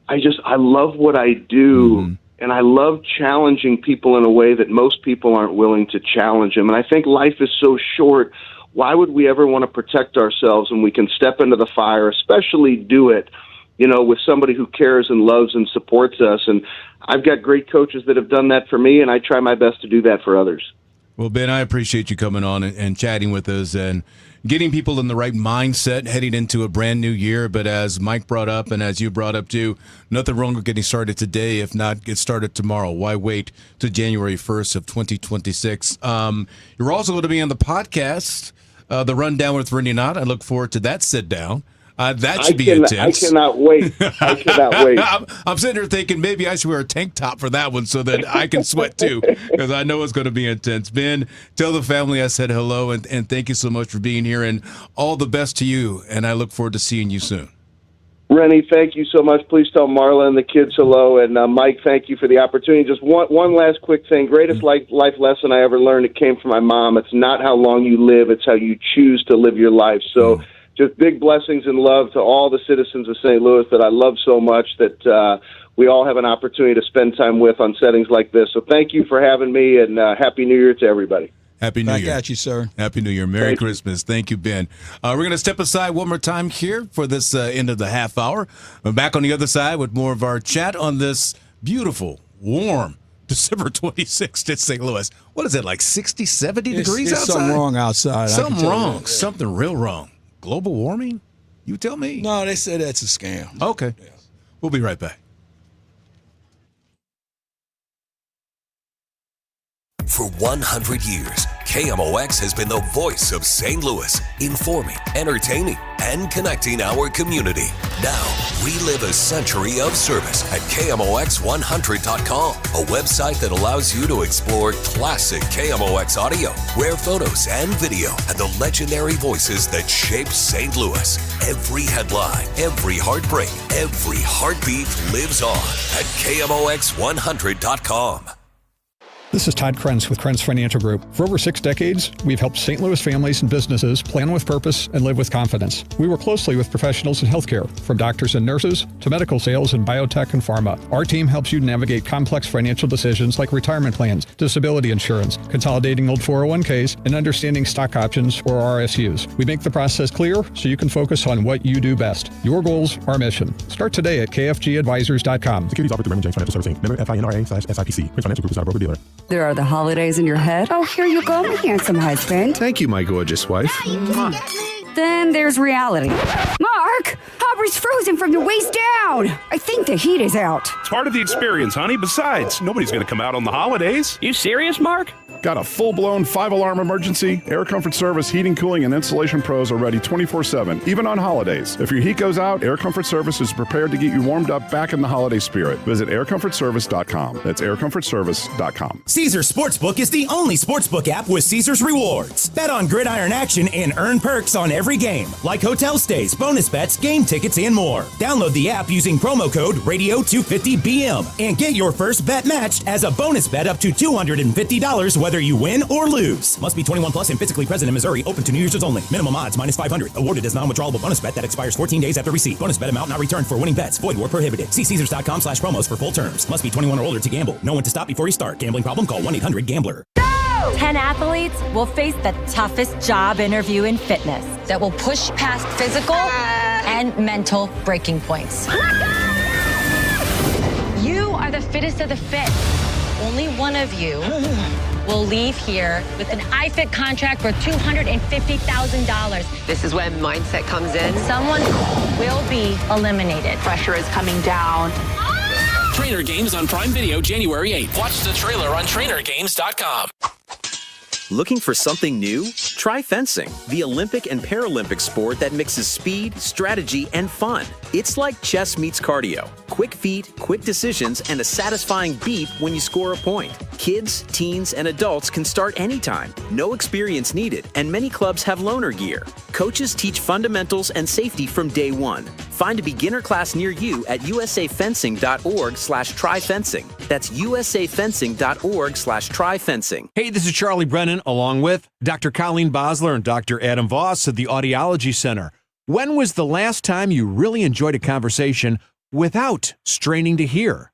I love what I do, and I love challenging people in a way that most people aren't willing to challenge them. And I think life is so short. Why would we ever want to protect ourselves when we can step into the fire, especially do it, with somebody who cares and loves and supports us? And I've got great coaches that have done that for me, and I try my best to do that for others. Well, Ben, I appreciate you coming on and chatting with us and getting people in the right mindset heading into a brand new year. But as Mike brought up and as you brought up too, nothing wrong with getting started today. If not, get started tomorrow. Why wait to January 1st of 2026? You're also going to be on the podcast, The Rundown with Rene Knott. I look forward to that sit down. That should be intense. I cannot wait. I'm sitting here thinking maybe I should wear a tank top for that one so that I can sweat too, because I know it's going to be intense. Ben, tell the family I said hello, and thank you so much for being here, and all the best to you, and I look forward to seeing you soon. Rennie, thank you so much. Please tell Marla and the kids hello, and Mike, thank you for the opportunity. Just one last quick thing. Greatest life lesson I ever learned, it came from my mom. It's not how long you live, it's how you choose to live your life. So just big blessings and love to all the citizens of St. Louis that I love so much that we all have an opportunity to spend time with on settings like this. So thank you for having me, and Happy New Year to everybody. Happy New Year. Back at you, sir. Happy New Year. Merry Christmas. Thank you, Ben. We're going to step aside one more time here for this end of the half hour. I'm back on the other side with more of our chat on this beautiful, warm December 26th in St. Louis. What is it, like 60, 70 degrees outside? Something wrong outside. Something wrong. Something real wrong. Global warming? You tell me. No, they say that's a scam. Okay. Yeah. We'll be right back. For 100 years, KMOX has been the voice of St. Louis, informing, entertaining, and connecting our community. Now, relive a century of service at KMOX100.com, a website that allows you to explore classic KMOX audio, rare photos and video, and the legendary voices that shaped St. Louis. Every headline, every heartbreak, every heartbeat lives on at KMOX100.com. This is Todd Krenz with Krenz Financial Group. For over 6 decades, we've helped St. Louis families and businesses plan with purpose and live with confidence. We work closely with professionals in healthcare, from doctors and nurses to medical sales in biotech and pharma. Our team helps you navigate complex financial decisions like retirement plans, disability insurance, consolidating old 401ks, and understanding stock options or RSUs. We make the process clear so you can focus on what you do best. Your goals, our mission. Start today at kfgadvisors.com. Securities offered through Raymond James Financial Services, member FINRA/SIPC. Krenz Financial Group is not a broker-dealer. There are the holidays in your head. Oh, here you go, my handsome husband. Thank you, my gorgeous wife. Then there's reality. Mark, Aubrey's frozen from the waist down. I think the heat is out. It's part of the experience, honey. Besides, nobody's going to come out on the holidays. You serious, Mark? Got a full-blown 5-alarm emergency? Air Comfort Service heating, cooling, and installation pros are ready 24/7, even on holidays. If your heat goes out, Air Comfort Service is prepared to get you warmed up back in the holiday spirit. Visit aircomfortservice.com. That's aircomfortservice.com. Caesars Sportsbook is the only sportsbook app with Caesars Rewards. Bet on gridiron action and earn perks on every game, like hotel stays, bonus bets, game tickets, and more. Download the app using promo code RADIO250BM and get your first bet matched as a bonus bet up to $250 whether you win or lose. Must be 21 plus and physically present in Missouri. Open to new users only. Minimum odds -500. Awarded as non-withdrawable bonus bet that expires 14 days after receipt. Bonus bet amount not returned for winning bets. Void where prohibited. See Caesars.com/promos for full terms. Must be 21 or older to gamble. Know when to stop before you start. Gambling problem? Call 1-800-GAMBLER. 10 athletes will face the toughest job interview in fitness that will push past physical and mental breaking points. You are the fittest of the fit. Only one of you will leave here with an iFit contract for $250,000. This is when mindset comes in. Someone will be eliminated. Pressure is coming down. Trainer Games on Prime Video January 8th. Watch the trailer on trainergames.com. Looking for something new? Try fencing, the Olympic and Paralympic sport that mixes speed, strategy, and fun. It's like chess meets cardio. Quick feet, quick decisions, and a satisfying beep when you score a point. Kids, teens, and adults can start anytime. No experience needed, and many clubs have loaner gear. Coaches teach fundamentals and safety from day one. Find a beginner class near you at usafencing.org/tryfencing. That's usafencing.org/tryfencing. Hey, this is Charlie Brennan, along with Dr. Colleen Bosler and Dr. Adam Voss at the Audiology Center. When was the last time you really enjoyed a conversation without straining to hear?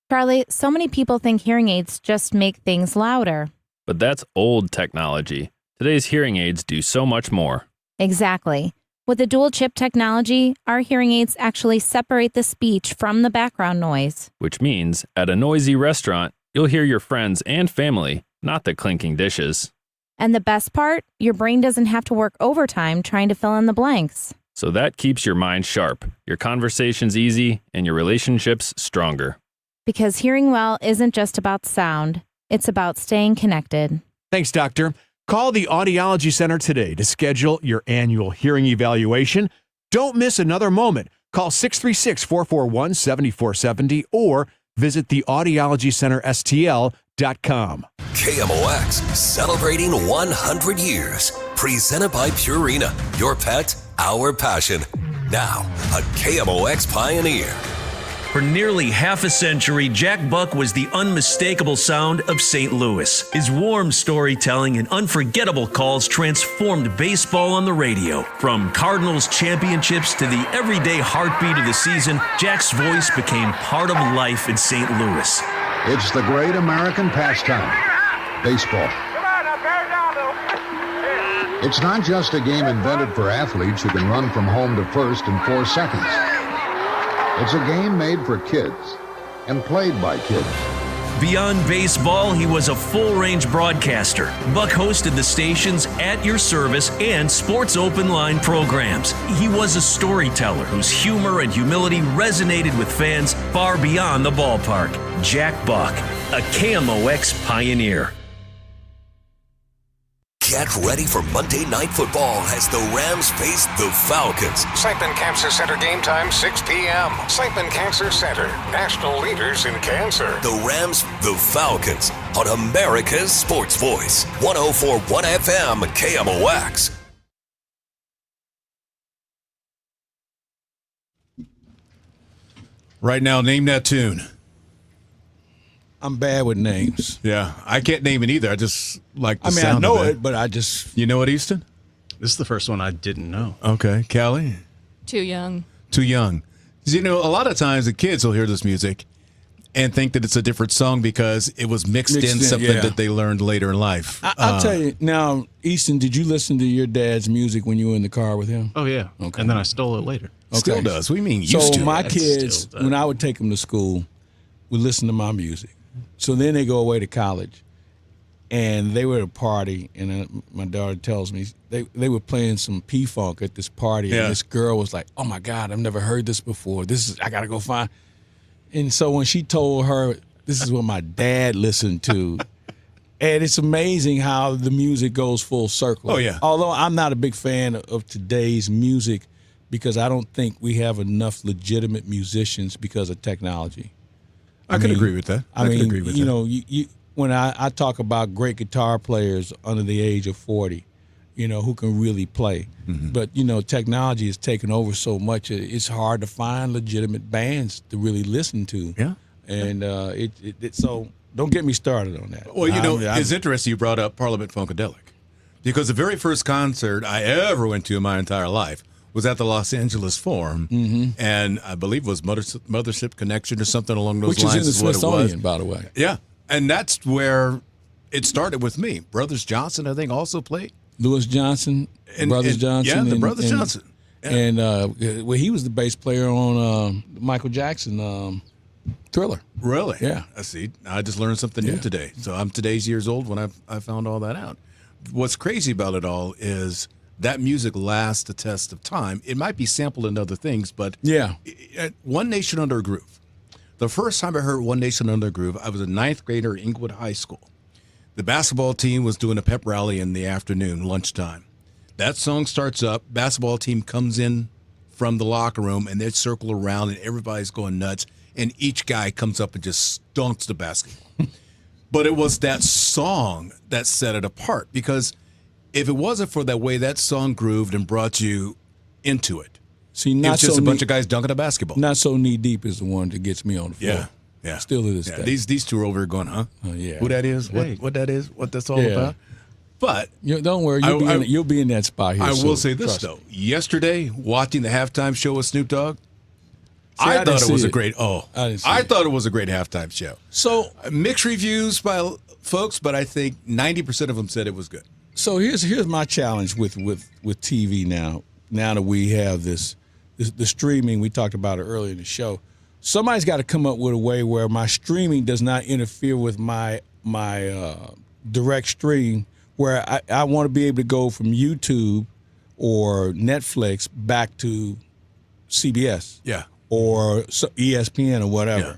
Charlie, so many people think hearing aids just make things louder. But that's old technology. Today's hearing aids do so much more. Exactly. With the dual chip technology, our hearing aids actually separate the speech from the background noise. Which means, at a noisy restaurant, you'll hear your friends and family, not the clinking dishes. And the best part? Your brain doesn't have to work overtime trying to fill in the blanks. So that keeps your mind sharp, your conversations easy, and your relationships stronger. Because hearing well isn't just about sound, it's about staying connected. Thanks, Doctor. Call the Audiology Center today to schedule your annual hearing evaluation. Don't miss another moment. Call 636-441-7470 or visit the audiologycenterstl.com. KMOX, celebrating 100 years. Presented by Purina, your pet, our passion. Now, a KMOX pioneer. For nearly half a century, Jack Buck was the unmistakable sound of St. Louis. His warm storytelling and unforgettable calls transformed baseball on the radio. From Cardinals championships to the everyday heartbeat of the season, Jack's voice became part of life in St. Louis. It's the great American pastime, baseball. It's not just a game invented for athletes who can run from home to first in 4 seconds. It's a game made for kids and played by kids. Beyond baseball, he was a full-range broadcaster. Buck hosted the station's At Your Service and Sports Open Line programs. He was a storyteller whose humor and humility resonated with fans far beyond the ballpark. Jack Buck, a KMOX pioneer. Get ready for Monday Night Football as the Rams face the Falcons. Seichmann Cancer Center game time, 6 p.m. Seichmann Cancer Center, national leaders in cancer. The Rams, the Falcons, on America's Sports Voice, 104.1 FM KMOX. Right now, name that tune. I'm bad with names. Yeah, I can't name it either. I just like the sound I know of it, but I just... You know it, Easton? This is the first one I didn't know. Okay. Callie? Too young. Too young. 'Cause, you know, a lot of times the kids will hear this music and think that it's a different song because it was mixed in something that they learned later in life. I'll tell you. Now, Easton, did you listen to your dad's music when you were in the car with him? Oh, yeah. Okay. And then I stole it later. Okay. Still does. We mean used so to. my It kids, still does. when I would take them to school, would listen to my music. So then they go away to college, and they were at a party, and my daughter tells me they were playing some P-Funk at this party, and this girl was like, "Oh my God, I've never heard this before. I gotta go find." And so when she told her, "This is what my dad listened to," and it's amazing how the music goes full circle. Oh yeah. Although I'm not a big fan of today's music because I don't think we have enough legitimate musicians because of technology. I can agree with that. I mean, agree with that. you know, when I talk about great guitar players under the age of 40, you know, who can really play. Mm-hmm. But, you know, technology has taken over so much, it's hard to find legitimate bands to really listen to. Yeah. And so don't get me started on that. Well, you know, it's interesting you brought up Parliament Funkadelic because the very first concert I ever went to in my entire life was at the Los Angeles Forum, and I believe it was Mothership Connection or something along those lines. Which is in the is what it was. Smithsonian, by the way. Yeah, and that's where it started with me. Brothers Johnson, I think, also played. Louis Johnson, Brothers Johnson. Yeah, the Brothers Johnson. Yeah. And well, he was the bass player on Michael Jackson Thriller. Really? Yeah. I see. I just learned something new today. So I'm today's years old when I found all that out. What's crazy about it all is that music lasts the test of time. It might be sampled in other things, but One Nation Under a Groove. The first time I heard One Nation Under a Groove, I was a ninth grader at Inglewood High School. The basketball team was doing a pep rally in the afternoon, lunchtime. That song starts up, basketball team comes in from the locker room, and they circle around, and everybody's going nuts, and each guy comes up and just stonks the basketball. But it was that song that set it apart, because if it wasn't for that way that song grooved and brought you into it, See, it not was just so a bunch of guys dunking a basketball. Not So Knee Deep is the one that gets me on the floor. Yeah. Still to this day. These two are over here going, huh? Oh, yeah. Who that is? What that is? What that's all about? But don't worry, you'll be in that spot here. I soon. will say this Trust though: me. yesterday, watching the halftime show with Snoop Dogg, I I thought didn't it was see a it. great. I thought it was a great halftime show. So Mixed reviews by folks, but I think 90% of them said it was good. So here's my challenge with TV now. Now that we have the streaming, we talked about it earlier in the show. Somebody's got to come up with a way where my streaming does not interfere with my direct stream, where I want to be able to go from YouTube or Netflix back to CBS. Yeah. Or ESPN or whatever. Yeah.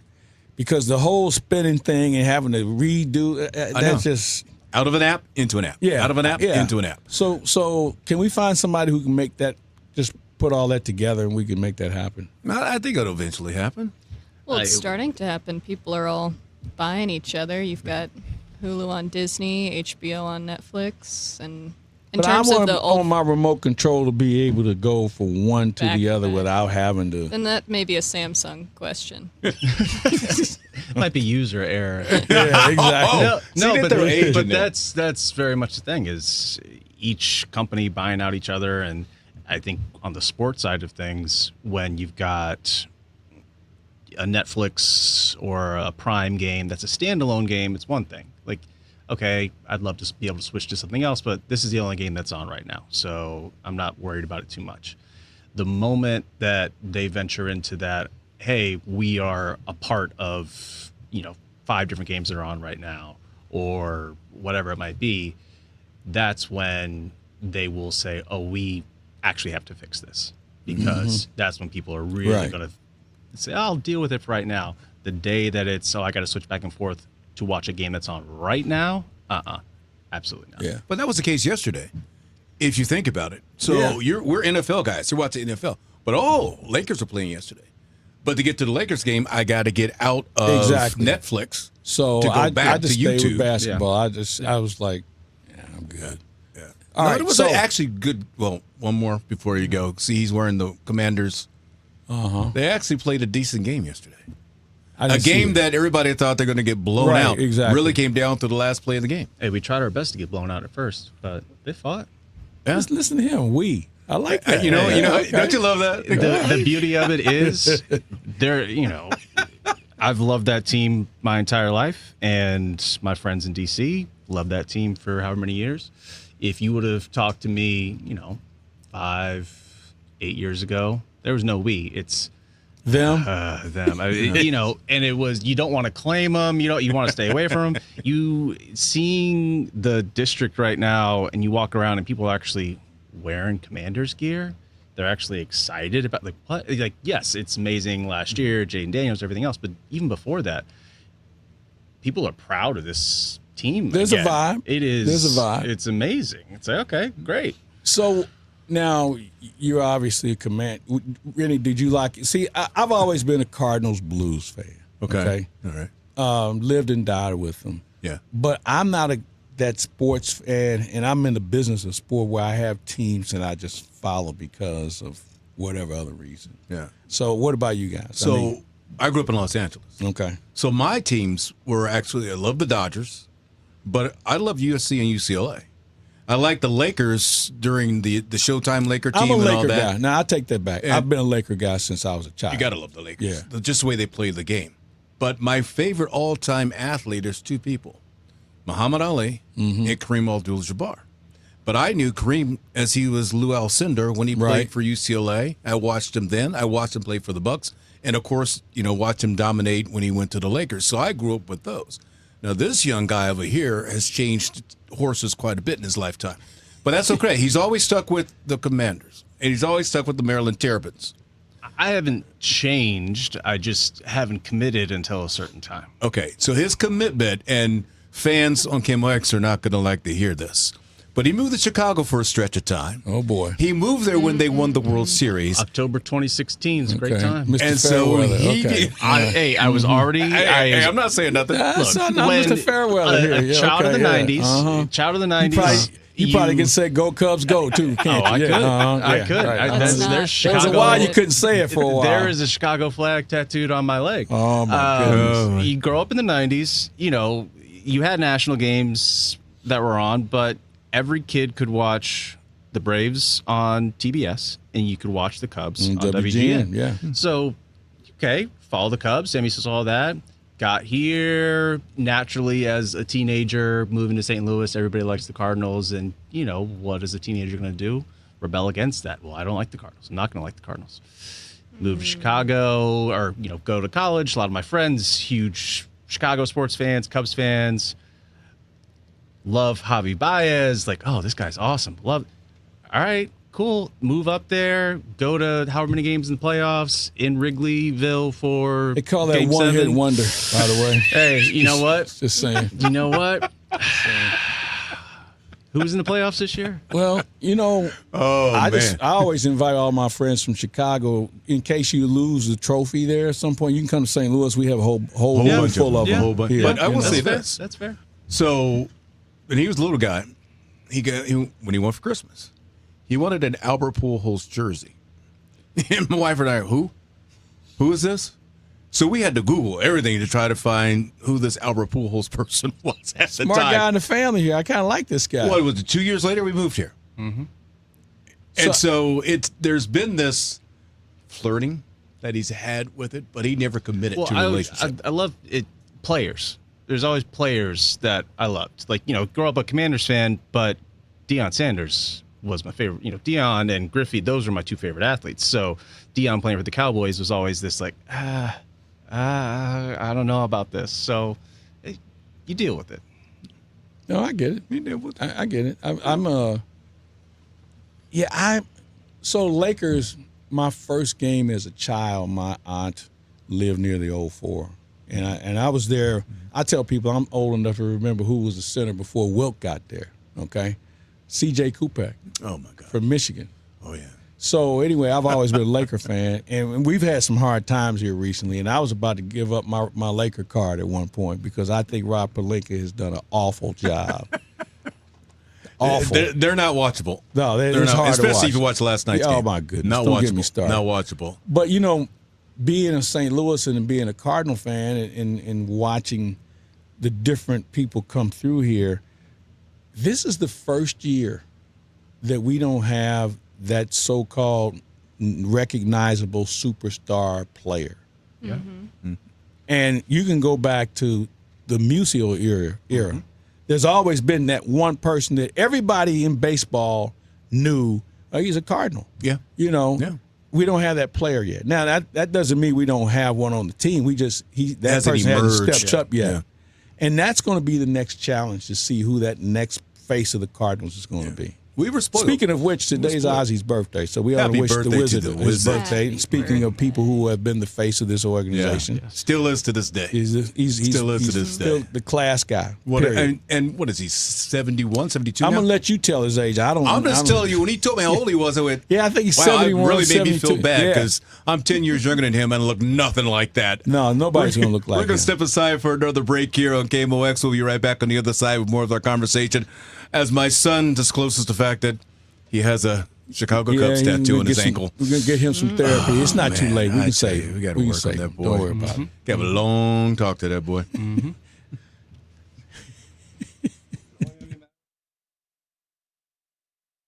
Because the whole spinning thing and having to redo, that's just... Out of an app, into an app. Yeah. Out of an app, into an app. So can we find somebody who can make that, just put all that together and we can make that happen? I think it'll eventually happen. Well, it's starting to happen. People are all buying each other. You've got Hulu on Disney, HBO on Netflix, and in terms of the old, on my remote control to be able to go from one to the other without having to. then that may be a Samsung question. Might be user error. Yeah, exactly. But that's very much the thing, is each company buying out each other. And I think on the sports side of things, when you've got a Netflix or a Prime game that's a standalone game, it's one thing. Like, okay, I'd love to be able to switch to something else, but this is the only game that's on right now, so I'm not worried about it too much. The moment that they venture into that, hey, we are a part of, 5 different games that are on right now, or whatever it might be, that's when they will say, oh, we actually have to fix this, because that's when people are really going to say, I'll deal with it for right now. The day that it's, I got to switch back and forth to watch a game that's on right now, Absolutely not. Yeah. But that was the case yesterday, if you think about it. So we're NFL guys. You're watching NFL. But, Lakers are playing yesterday. But to get to the Lakers game, I got to get out of Netflix so to go back I just to stayed YouTube. with basketball. I was like, I'm good. Yeah. All right, it was actually good. Well, one more before you go. See, he's wearing the Commanders. They actually played a decent game yesterday. A game that everybody thought they're going to get blown out. Exactly. Really came down to the last play of the game. Hey, we tried our best to get blown out at first, but they fought. Yeah. Listen to him. I like that. Okay. Don't you love that? The beauty of it is, I've loved that team my entire life, and my friends in D.C. loved that team for however many years. If you would have talked to me, 5, 8 years ago, there was no we. It's them. Them. And it was, you don't want to claim them. You want to stay away from them. You seeing the district right now, and you walk around and people are actually wearing Commanders gear. They're actually excited about what? Yes, it's amazing last year, Jaden Daniels, everything else. But even before that, people are proud of this team. There's again. a vibe. It is. There's a vibe. It's amazing. It's like, okay, great. So now you're obviously a command. Rennie, did you like? See, I've always been a Cardinals Blues fan. Okay. All right. Lived and died with them. Yeah. But I'm not that sports fan, and I'm in the business of sport where I have teams that I just follow because of whatever other reason. Yeah. So what about you guys? So I grew up in Los Angeles. Okay. So my teams were actually, I love the Dodgers, but I love USC and UCLA. I like the Lakers during the Showtime Laker team. I'm a and Laker all that. guy. Now I take that back. And I've been a Laker guy since I was a child. You got to love the Lakers. Yeah. Just the way they play the game. But my favorite all-time athlete is two people, Muhammad Ali and Kareem Abdul-Jabbar. But I knew Kareem as he was Lou Alcindor when he played for UCLA. I watched him then. I watched him play for the Bucks. And, of course, watched him dominate when he went to the Lakers. So I grew up with those. Now, this young guy over here has changed horses quite a bit in his lifetime. But that's okay. He's always stuck with the Commanders. And he's always stuck with the Maryland Terrapins. I haven't changed. I just haven't committed until a certain time. Okay. So his commitment, and fans on KMOX are not going to like to hear this. But he moved to Chicago for a stretch of time. Oh, boy. He moved there when they won the World Series. October 2016 is a great time. Mr. And so Fairweather. I was already. Hey, I'm not saying nothing. Look, when Mr. Fairweather here. A child of the 90s. Child of the 90s. You probably can say "Go Cubs, go" too, can't you? I could. I could. Right. There's Chicago. There was a while you couldn't say it for a while. There is a Chicago flag tattooed on my leg. Oh my goodness! You grow up in the 90s. You had national games that were on, but every kid could watch the Braves on TBS, and you could watch the Cubs on WGN. Yeah. So, okay, follow the Cubs. Sammy says all that. Got here naturally as a teenager, moving to St. Louis. Everybody likes the Cardinals. And, what is a teenager going to do? Rebel against that. Well, I don't like the Cardinals. I'm not going to like the Cardinals. Move to Chicago or, go to college. A lot of my friends, huge Chicago sports fans, Cubs fans. Love Javi Baez. Like, oh, this guy's awesome. Love. All right, cool. Move up there. Go to however many games in the playoffs in Wrigleyville for. They call that Game one 7. hit wonder, by the way. Hey, you know what? Just saying. You know what? Who was in the playoffs this year? Well, I always invite all my friends from Chicago in case you lose the trophy there at some point. You can come to St. Louis. We have a whole bunch full of them. Here. But I will say fair. this. That's fair. So, when he was a little guy, when he went for Christmas, he wanted an Albert Pujols jersey. And my wife and I, who is this? So we had to Google everything to try to find who this Albert Pujols person was at the time. Smart guy in the family here. I kind of like this guy. What was it? 2 years later, we moved here. Mm-hmm. And so there's been this flirting that he's had with it, but he never committed to a relationship. I love it. Players. There's always players that I loved. Like, grow up a Commanders fan, but Deion Sanders was my favorite. Deion and Griffey, those were my two favorite athletes. So Deion playing for the Cowboys was always this like, I don't know about this. So you deal with it. No, I get it. You deal with it. I get it. So Lakers, my first game as a child, my aunt lived near the 04. And I was there. I tell people I'm old enough to remember who was the center before Wilt got there, okay? C.J. Kupak. Oh, my God. From Michigan. Oh, yeah. So, anyway, I've always been a Laker fan, and we've had some hard times here recently, and I was about to give up my Laker card at one point because I think Rob Pelinka has done an awful job. Awful. They're not watchable. No, they're it's not, hard to watch. especially if you watch last night's game. Oh, my goodness. Not Don't watchable. get me started. Not watchable. But, being a St. Louis and being a Cardinal fan and watching the different people come through here, this is the first year that we don't have that so-called recognizable superstar player. Yeah. Mm-hmm. And you can go back to the Musial era. Mm-hmm. There's always been that one person that everybody in baseball knew, he's a Cardinal. Yeah. Yeah. We don't have that player yet. Now, that doesn't mean we don't have one on the team. That person hasn't stepped up yet. Yeah. And that's going to be the next challenge to see who that next face of the Cardinals is going to be. We were spoiled. Speaking of which, today's Ozzy's birthday, so we ought to wish the Wizard his birthday. Speaking of people who have been the face of this organization. Yeah. Still is to this day. He's still the class guy. And what is he, 71, 72 I'm now? going to let you tell his age. I'm just telling you, when he told me how old he was, I went, I think he's wow, 71, it really made 72. me feel bad because I'm 10 years younger than him and I look nothing like that. No, nobody's going to look like We're going him. to step aside for another break here on KMOX. We'll be right back on the other side with more of our conversation as my son discloses the fact that he has a Chicago Cubs tattoo on his ankle. We're going to get him some therapy. It's not too late. We can say it. We got to work on that boy. Don't worry about it. Got a long talk to that boy. Mm-hmm.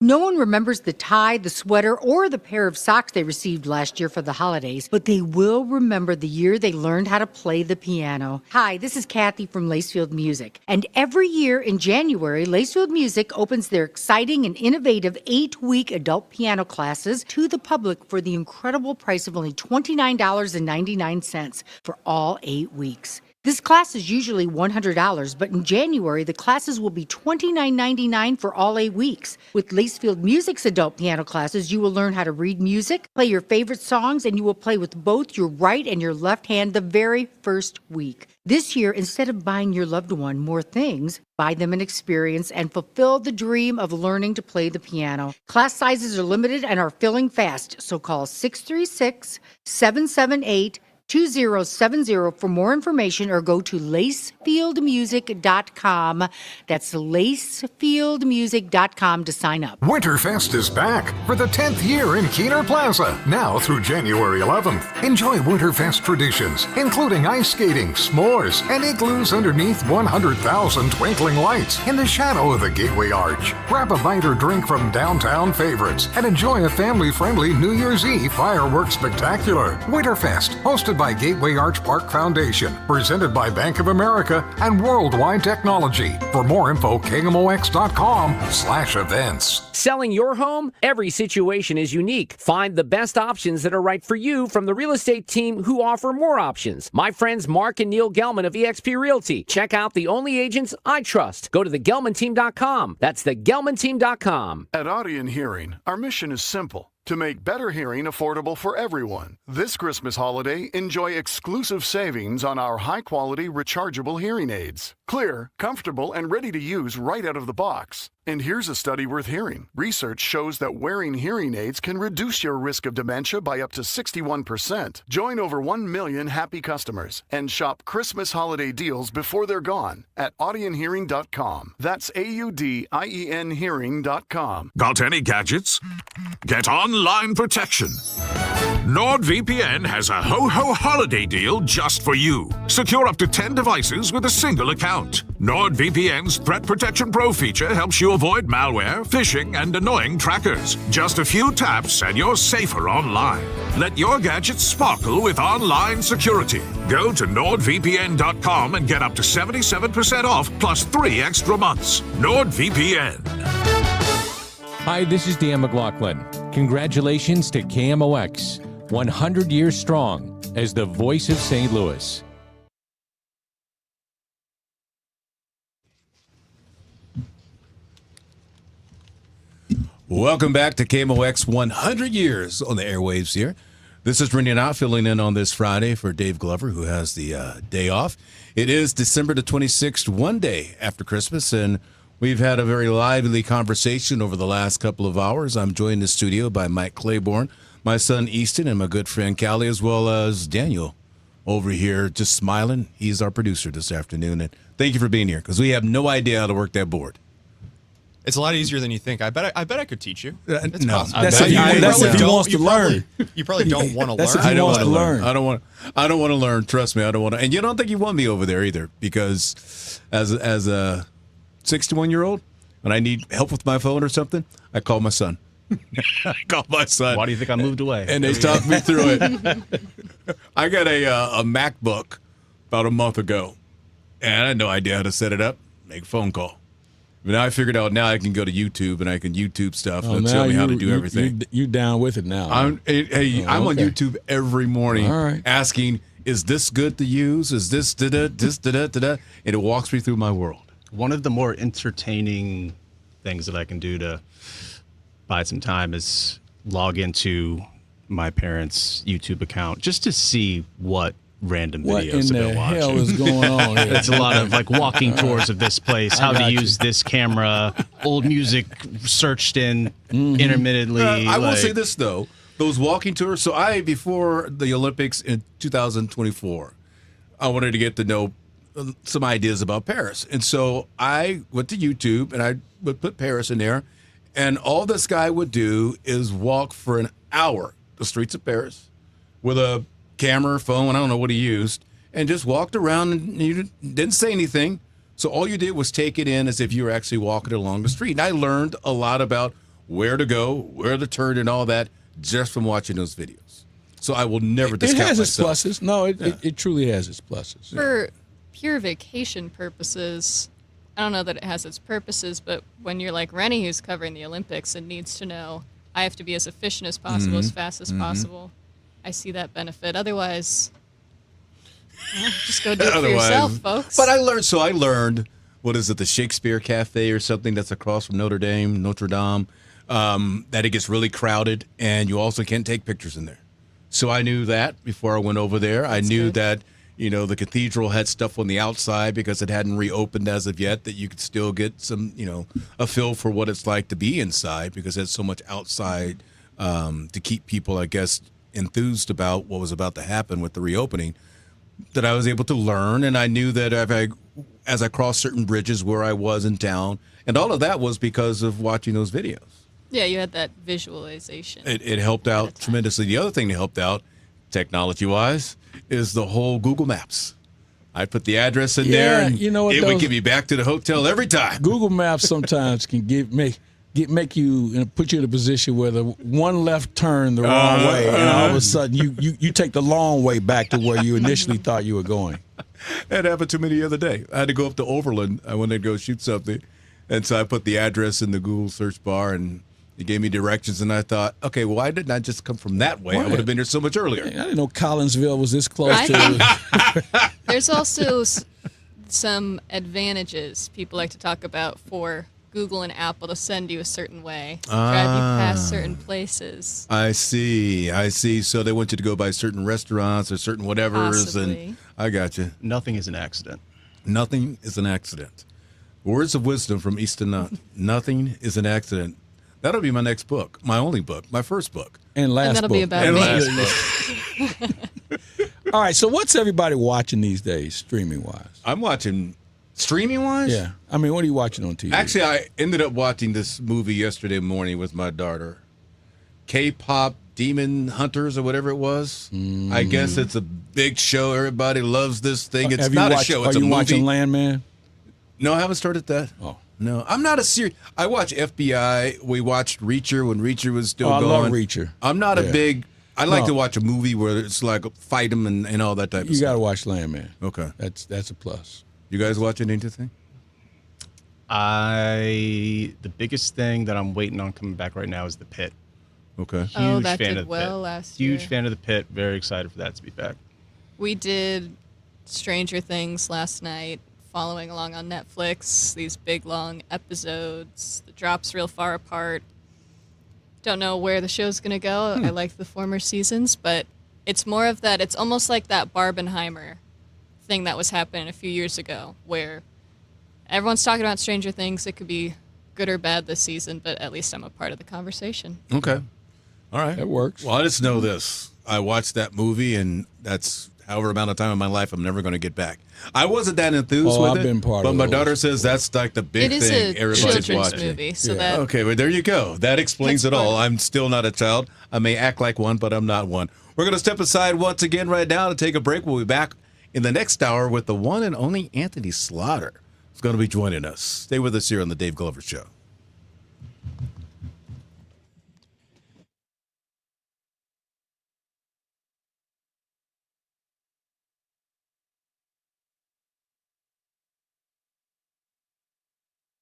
No one remembers the tie, the sweater, or the pair of socks they received last year for the holidays, but they will remember the year they learned how to play the piano. Hi, this is Kathy from Lacefield Music. And every year in January, Lacefield Music opens their exciting and innovative 8-week adult piano classes to the public for the incredible price of only $29.99 for all 8 weeks. This class is usually $100, but in January, the classes will be $29.99 for all 8 weeks. With Lacefield Music's adult piano classes, you will learn how to read music, play your favorite songs, and you will play with both your right and your left hand the very first week. This year, instead of buying your loved one more things, buy them an experience and fulfill the dream of learning to play the piano. Class sizes are limited and are filling fast, so call 636-778-2070 for more information or go to lacefieldmusic.com. That's lacefieldmusic.com to sign up. Winterfest is back for the 10th year in Keener Plaza, now through January 11th. Enjoy Winterfest traditions, including ice skating, s'mores, and igloos underneath 100,000 twinkling lights in the shadow of the Gateway Arch. Grab a bite or drink from downtown favorites and enjoy a family-friendly New Year's Eve fireworks spectacular. Winterfest, hosted by Gateway Arch Park Foundation, presented by Bank of America and Worldwide Technology. For more info, KMOX.com/events. Selling your home? Every situation is unique. Find the best options that are right for you from the real estate team who offer more options. My friends Mark and Neil Gelman of eXp Realty. Check out the only agents I trust. Go to thegelmanteam.com. That's thegelmanteam.com. At Audion Hearing, our mission is simple: to make better hearing affordable for everyone. This Christmas holiday, enjoy exclusive savings on our high-quality rechargeable hearing aids. Clear, comfortable, and ready to use right out of the box. And here's a study worth hearing. Research shows that wearing hearing aids can reduce your risk of dementia by up to 61%. Join over 1 million happy customers and shop Christmas holiday deals before they're gone at audionhearing.com. That's AUDIEN hearing.com. Got any gadgets? Get online protection. NordVPN has a ho-ho holiday deal just for you. Secure up to 10 devices with a single account. NordVPN's Threat Protection Pro feature helps you avoid malware, phishing, and annoying trackers. Just a few taps and you're safer online. Let your gadgets sparkle with online security. Go to NordVPN.com and get up to 77% off plus 3 extra months. NordVPN. Hi, this is Dan McLaughlin. Congratulations to KMOX, 100 years strong as the voice of St. Louis. Welcome back to KMOX 100 years on the airwaves here. This is Rene Knott filling in on this Friday for Dave Glover, who has the day off. It is December the 26th, one day after Christmas, and we've had a very lively conversation over the last couple of hours. I'm joined in the studio by Mike Claiborne, my son Easton, and my good friend Callie, as well as Daniel over here just smiling. He's our producer this afternoon, and thank you for being here, because we have no idea how to work that board. It's a lot easier than you think. I bet I could teach you. It's no, possible. that's if he wants to learn. You probably don't want to That's learn. if he wants to learn. I don't want to learn. Trust me, I don't want to. And you don't think you want me over there either, because as a 61-year-old, when I need help with my phone or something, I call my son. I call my son. Why do you think I moved away? And they talk me through it. I got a MacBook about a month ago, and I had no idea how to set it up. Make a phone call. But now I figured out. Now I can go to YouTube and I can YouTube stuff and tell me how to do everything. You down with it now? I'm on YouTube every morning asking, "Is this good to use? Is this da-da?" And it walks me through my world. One of the more entertaining things that I can do to buy some time is log into my parents' YouTube account just to see what random videos in they're the watching. hell is going on here? It's a lot of like walking tours of this place, how to use this camera, old music searched in intermittently. I will say this though, those walking tours. So before the Olympics in 2024, I wanted to get to know some ideas about Paris, and so I went to YouTube and I would put Paris in there, and all this guy would do is walk for an hour the streets of Paris with a camera, phone, I don't know what he used, and just walked around and you didn't say anything. So all you did was take it in as if you were actually walking along the street. And I learned a lot about where to go, where to turn, and all that just from watching those videos. So I will never discount It has myself. its pluses. No, it truly has its pluses. For pure vacation purposes, I don't know that it has its purposes, but when you're like Rennie, who's covering the Olympics and needs to know, I have to be as efficient as possible, as fast as possible. I see that benefit. Otherwise, just go do it for yourself, folks. But I learned, what is it, the Shakespeare Cafe or something that's across from Notre Dame, that it gets really crowded, and you also can't take pictures in there. So I knew that before I went over there. I knew that, the cathedral had stuff on the outside because it hadn't reopened as of yet, that you could still get some, a feel for what it's like to be inside, because there's so much outside to keep people, I guess, enthused about what was about to happen with the reopening, that I was able to learn. And I knew that as I crossed certain bridges where I was in town, and all of that was because of watching those videos. Yeah, you had that visualization. It helped out tremendously. The other thing that helped out, technology-wise, is the whole Google Maps. I put the address in there, and it would get me back to the hotel every time. Google Maps sometimes can make you put you in a position where the one left turn the wrong way, and all of a sudden you take the long way back to where you initially thought you were going. That happened to me the other day. I had to go up to Overland. I wanted to go shoot something, and so I put the address in the Google search bar, and it gave me directions. And I thought, okay, well, why didn't I just come from that way? I would have been here so much earlier. I didn't know Collinsville was this close to. There's also some advantages people like to talk about for Google and Apple to send you a certain way, drive you past certain places. I see. So they want you to go by certain restaurants or certain whatevers. Possibly. And I got you. Nothing is an accident. Nothing is an accident. Words of wisdom from Easton Knott. Nothing is an accident. That'll be my next book, my only book, my first book. And last and that'll book. be about and me. last book. All right, so what's everybody watching these days, streaming-wise? I'm watching streaming-wise? Yeah. I mean, what are you watching on TV? Actually, I ended up watching this movie yesterday morning with my daughter. K-pop Demon Hunters or whatever it was. I guess it's a big show. Everybody loves this thing. It's not a show. It's a movie. Are you watching Landman? No, I haven't started that. Oh. No, I'm not a serious. I watch FBI. We watched Reacher when Reacher was still going. I love Reacher. I'm not a big. I like to watch a movie where it's like fight them and all that type of stuff. You got to watch Landman. Okay. That's a plus. You guys watching anything? The biggest thing that I'm waiting on coming back right now is The Pit. Okay. Huge that fan did of The well Pit. last year. Huge fan of The Pit. Very excited for that to be back. We did Stranger Things last night, following along on Netflix. These big, long episodes. The drops real far apart. don't know where the show's going to go. I like the former seasons, but it's more of that. It's almost like that Barbenheimer thing that was happening a few years ago, where everyone's talking about Stranger Things. It could be good or bad this season, but at least I'm a part of the conversation. Okay. All right. That works. Well, I just know this. I watched that movie, and that's however amount of time in my life I'm never going to get back. I wasn't that enthused with I've it, been part but of my those. daughter says that's like the big It is thing a everybody's children's watching. movie, so that Okay, well, there you go. That explains That's it all. fun. I'm still not a child. I may act like one, but I'm not one. We're going to step aside once again right now to take a break. We'll be back in the next hour with the one and only Anthony Slaughter. Who's going to be joining us. Stay with us here on the Dave Glover Show.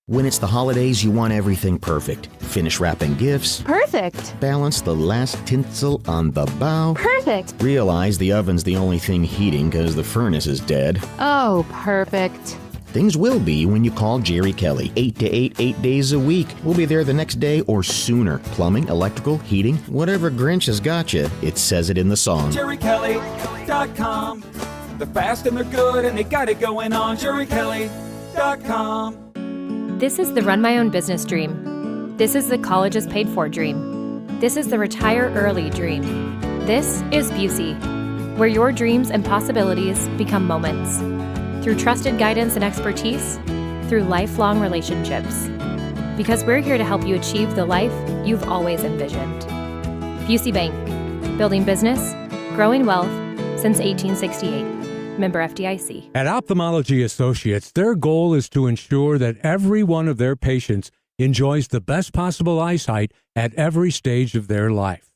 When it's the holidays, you want everything perfect. Finish wrapping gifts. Perfect. Balance the last tinsel on the bow. Perfect. Realize the oven's the only thing heating because the furnace is dead. Oh, perfect. Things will be when you call Jerry Kelly. 8 to 8, 8 days a week. We'll be there the next day or sooner. Plumbing, electrical, heating, whatever Grinch has got you, it says it in the song. JerryKelly.com. They're fast and they're good and they got it going on. JerryKelly.com. This is the run my own business dream. This is the college is paid for dream. This is the retire early dream. This is Busey, where your dreams and possibilities become moments. Through trusted guidance and expertise, through lifelong relationships. Because we're here to help you achieve the life you've always envisioned. Busey Bank, building business, growing wealth since 1868. Member FDIC. At Ophthalmology Associates, their goal is to ensure that every one of their patients enjoys the best possible eyesight at every stage of their life.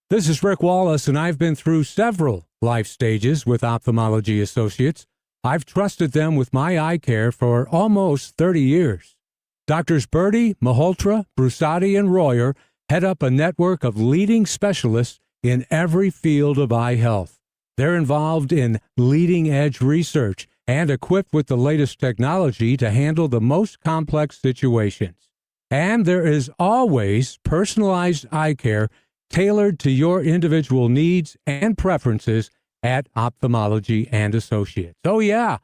This is Rick Wallace, and I've been through several life stages with Ophthalmology Associates. I've trusted them with my eye care for almost 30 years. Doctors Birdie, Malhotra, Brusati, and Royer head up a network of leading specialists in every field of eye health. They're involved in leading-edge research and equipped with the latest technology to handle the most complex situations. And there is always personalized eye care tailored to your individual needs and preferences at Ophthalmology and Associates. Oh, yeah,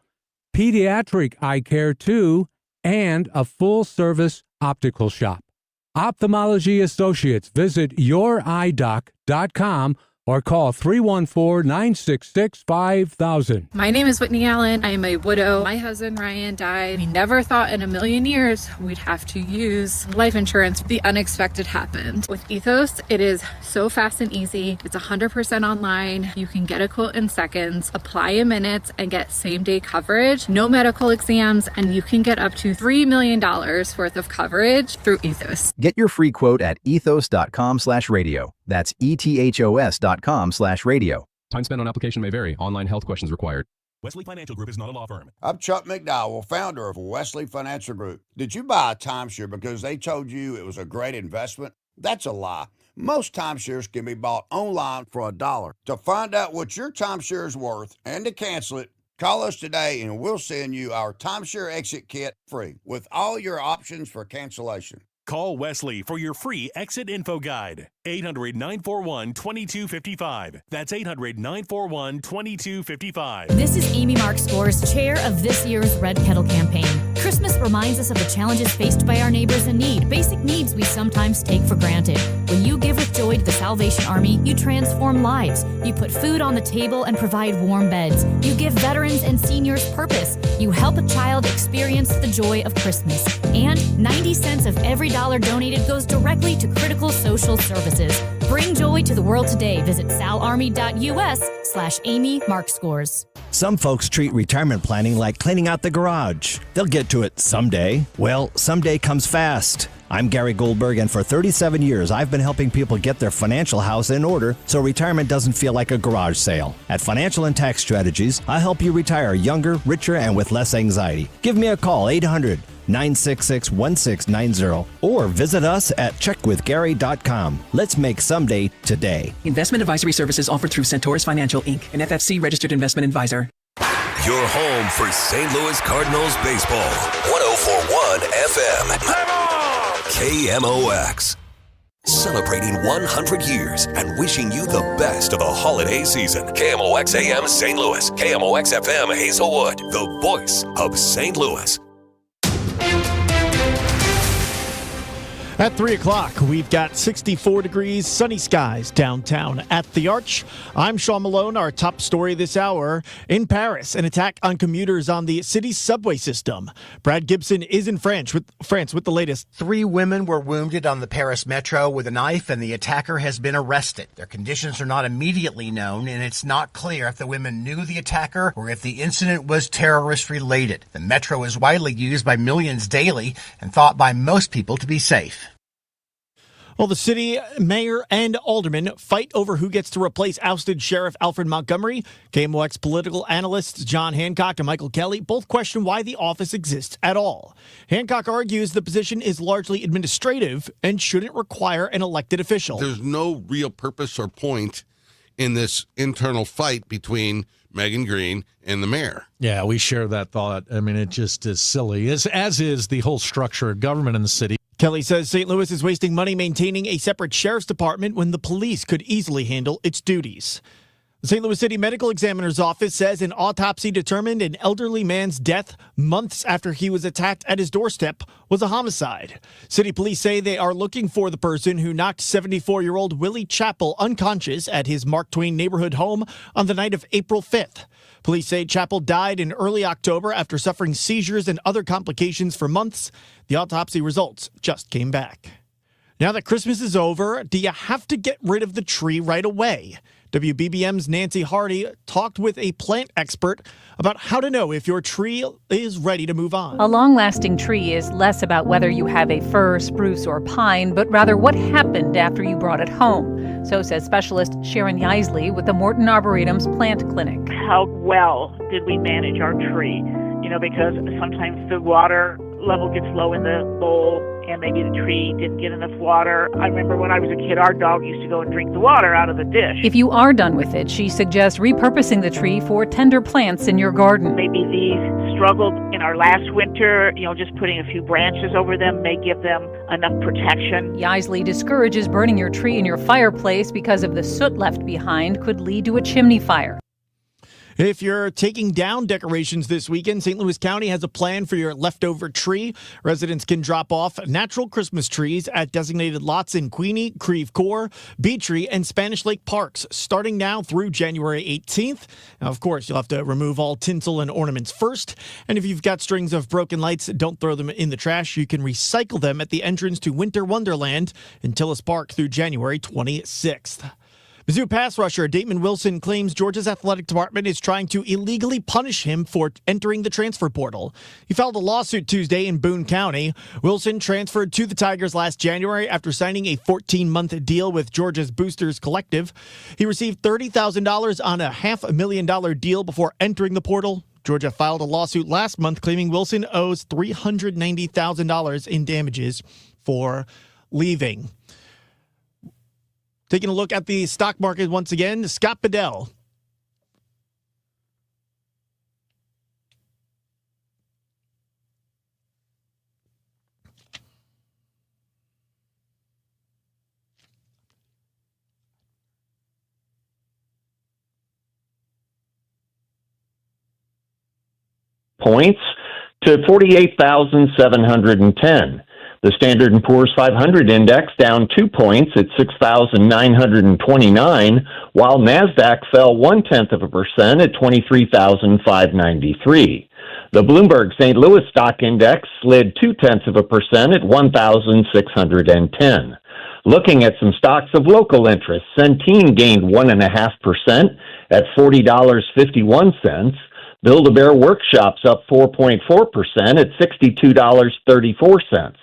pediatric eye care, too, and a full-service optical shop. Ophthalmology Associates. Visit youridoc.com or call 314-966-5000. My name is Whitney Allen. I am a widow. My husband, Ryan, died. We never thought in a million years we'd have to use life insurance. The unexpected happened. With Ethos, it is so fast and easy. It's 100% online. You can get a quote in seconds, apply in minutes, and get same-day coverage. No medical exams, and you can get up to $3 million worth of coverage through Ethos. Get your free quote at ethos.com/radio. That's ethos.com/radio. Time spent on application may vary. Online health questions required. Wesley Financial Group is not a law firm. I'm Chuck McDowell, founder of Wesley Financial Group. Did you buy a timeshare because they told you it was a great investment? That's a lie. Most timeshares can be bought online for $1. To find out what your timeshare is worth and to cancel it, call us today and we'll send you our timeshare exit kit free with all your options for cancellation. Call Wesley for your free exit info guide. 800-941-2255. That's 800-941-2255. This is Amy Mark Scores, chair of this year's Red Kettle campaign. Christmas reminds us of the challenges faced by our neighbors in need, basic needs we sometimes take for granted. When you give with joy to the Salvation Army, you transform lives. You put food on the table and provide warm beds. You give veterans and seniors purpose. You help a child experience the joy of Christmas. And 90 cents of every dollar donated goes directly to critical social services. Bring joy to the world today. Visit salarmy.us/Amy Mark Scores. Some folks treat retirement planning like cleaning out the garage. They'll get to it someday. Well, someday comes fast. I'm Gary Goldberg, and for 37 years, I've been helping people get their financial house in order so retirement doesn't feel like a garage sale. At Financial and Tax Strategies, I'll help you retire younger, richer, and with less anxiety. Give me a call, 800-966-1690, or visit us at checkwithgary.com. Let's make someday today. Investment advisory services offered through Centaurus Financial, Inc., an FFC registered investment advisor. Your home for St. Louis Cardinals baseball. 104.1 FM. KMOX. Celebrating 100 years and wishing you the best of the holiday season. KMOX AM St. Louis, KMOX FM Hazelwood, the voice of St. Louis. At 3 o'clock, we've got 64 degrees, sunny skies downtown at the Arch. I'm Sean Malone. Our top story this hour. In Paris, an attack on commuters on the city's subway system. Brad Gibson is in France with the latest. 3 women were wounded on the Paris metro with a knife, and the attacker has been arrested. Their conditions are not immediately known, and it's not clear if the women knew the attacker or if the incident was terrorist-related. The metro is widely used by millions daily and thought by most people to be safe. Well, the city mayor and aldermen fight over who gets to replace ousted Sheriff Alfred Montgomery. KMOX political analysts John Hancock and Michael Kelly both question why the office exists at all. Hancock argues the position is largely administrative and shouldn't require an elected official. There's no real purpose or point in this internal fight between Megan Green and the mayor. Yeah, we share that thought. I mean, it just is silly, as is the whole structure of government in the city. Kelly says St. Louis is wasting money maintaining a separate sheriff's department when the police could easily handle its duties. The St. Louis City Medical Examiner's Office says an autopsy determined an elderly man's death months after he was attacked at his doorstep was a homicide. City police say they are looking for the person who knocked 74-year-old Willie Chappell unconscious at his Mark Twain neighborhood home on the night of April 5th. Police say Chappell died in early October after suffering seizures and other complications for months. The autopsy results just came back. Now that Christmas is over, do you have to get rid of the tree right away? WBBM's Nancy Hardy talked with a plant expert about how to know if your tree is ready to move on. A long-lasting tree is less about whether you have a fir, spruce, or pine, but rather what happened after you brought it home. So says specialist Sharon Yeisley with the Morton Arboretum's plant clinic. How well did we manage our tree? Because sometimes the water level gets low in the bowl and maybe the tree didn't get enough water. I remember when I was a kid, our dog used to go and drink the water out of the dish. If you are done with it, she suggests repurposing the tree for tender plants in your garden. Maybe these struggled in our last winter, just putting a few branches over them may give them enough protection. Yeisley discourages burning your tree in your fireplace because of the soot left behind could lead to a chimney fire. If you're taking down decorations this weekend, St. Louis County has a plan for your leftover tree. Residents can drop off natural Christmas trees at designated lots in Queenie, Creve Coeur, Beatree, and Spanish Lake Parks, starting now through January 18th. Now, of course, you'll have to remove all tinsel and ornaments first. And if you've got strings of broken lights, don't throw them in the trash. You can recycle them at the entrance to Winter Wonderland in Tillis Park through January 26th. Mizzou pass rusher Damon Wilson claims Georgia's athletic department is trying to illegally punish him for entering the transfer portal. He filed a lawsuit Tuesday in Boone County. Wilson transferred to the Tigers last January after signing a 14-month deal with Georgia's Boosters Collective. He received $30,000 on a $500,000 deal before entering the portal. Georgia filed a lawsuit last month claiming Wilson owes $390,000 in damages for leaving. Taking a look at the stock market once again, Scott Bedell. Points to 48,710. The Standard & Poor's 500 index down 2 points at 6,929, while NASDAQ fell 0.1% at 23,593. The Bloomberg St. Louis Stock Index slid 0.2% at 1,610. Looking at some stocks of local interest, Centene gained 1.5% at $40.51. Build-A-Bear Workshops up 4.4% at $62.34.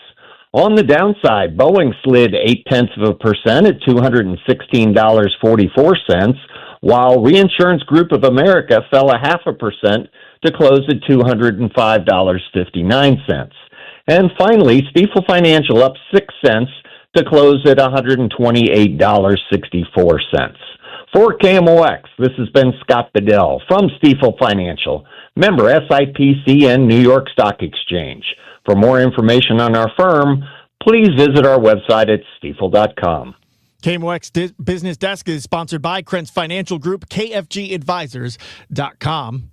On the downside, Boeing slid 0.8% at $216.44, while Reinsurance Group of America fell 0.5% to close at $205.59. And finally, Stifel Financial up 6 cents to close at $128.64. For KMOX, this has been Scott Bedell from Stifel Financial, member SIPC and New York Stock Exchange. For more information on our firm, please visit our website at stifel.com. KMOX Business Desk is sponsored by Krentz Financial Group, KFGadvisors.com.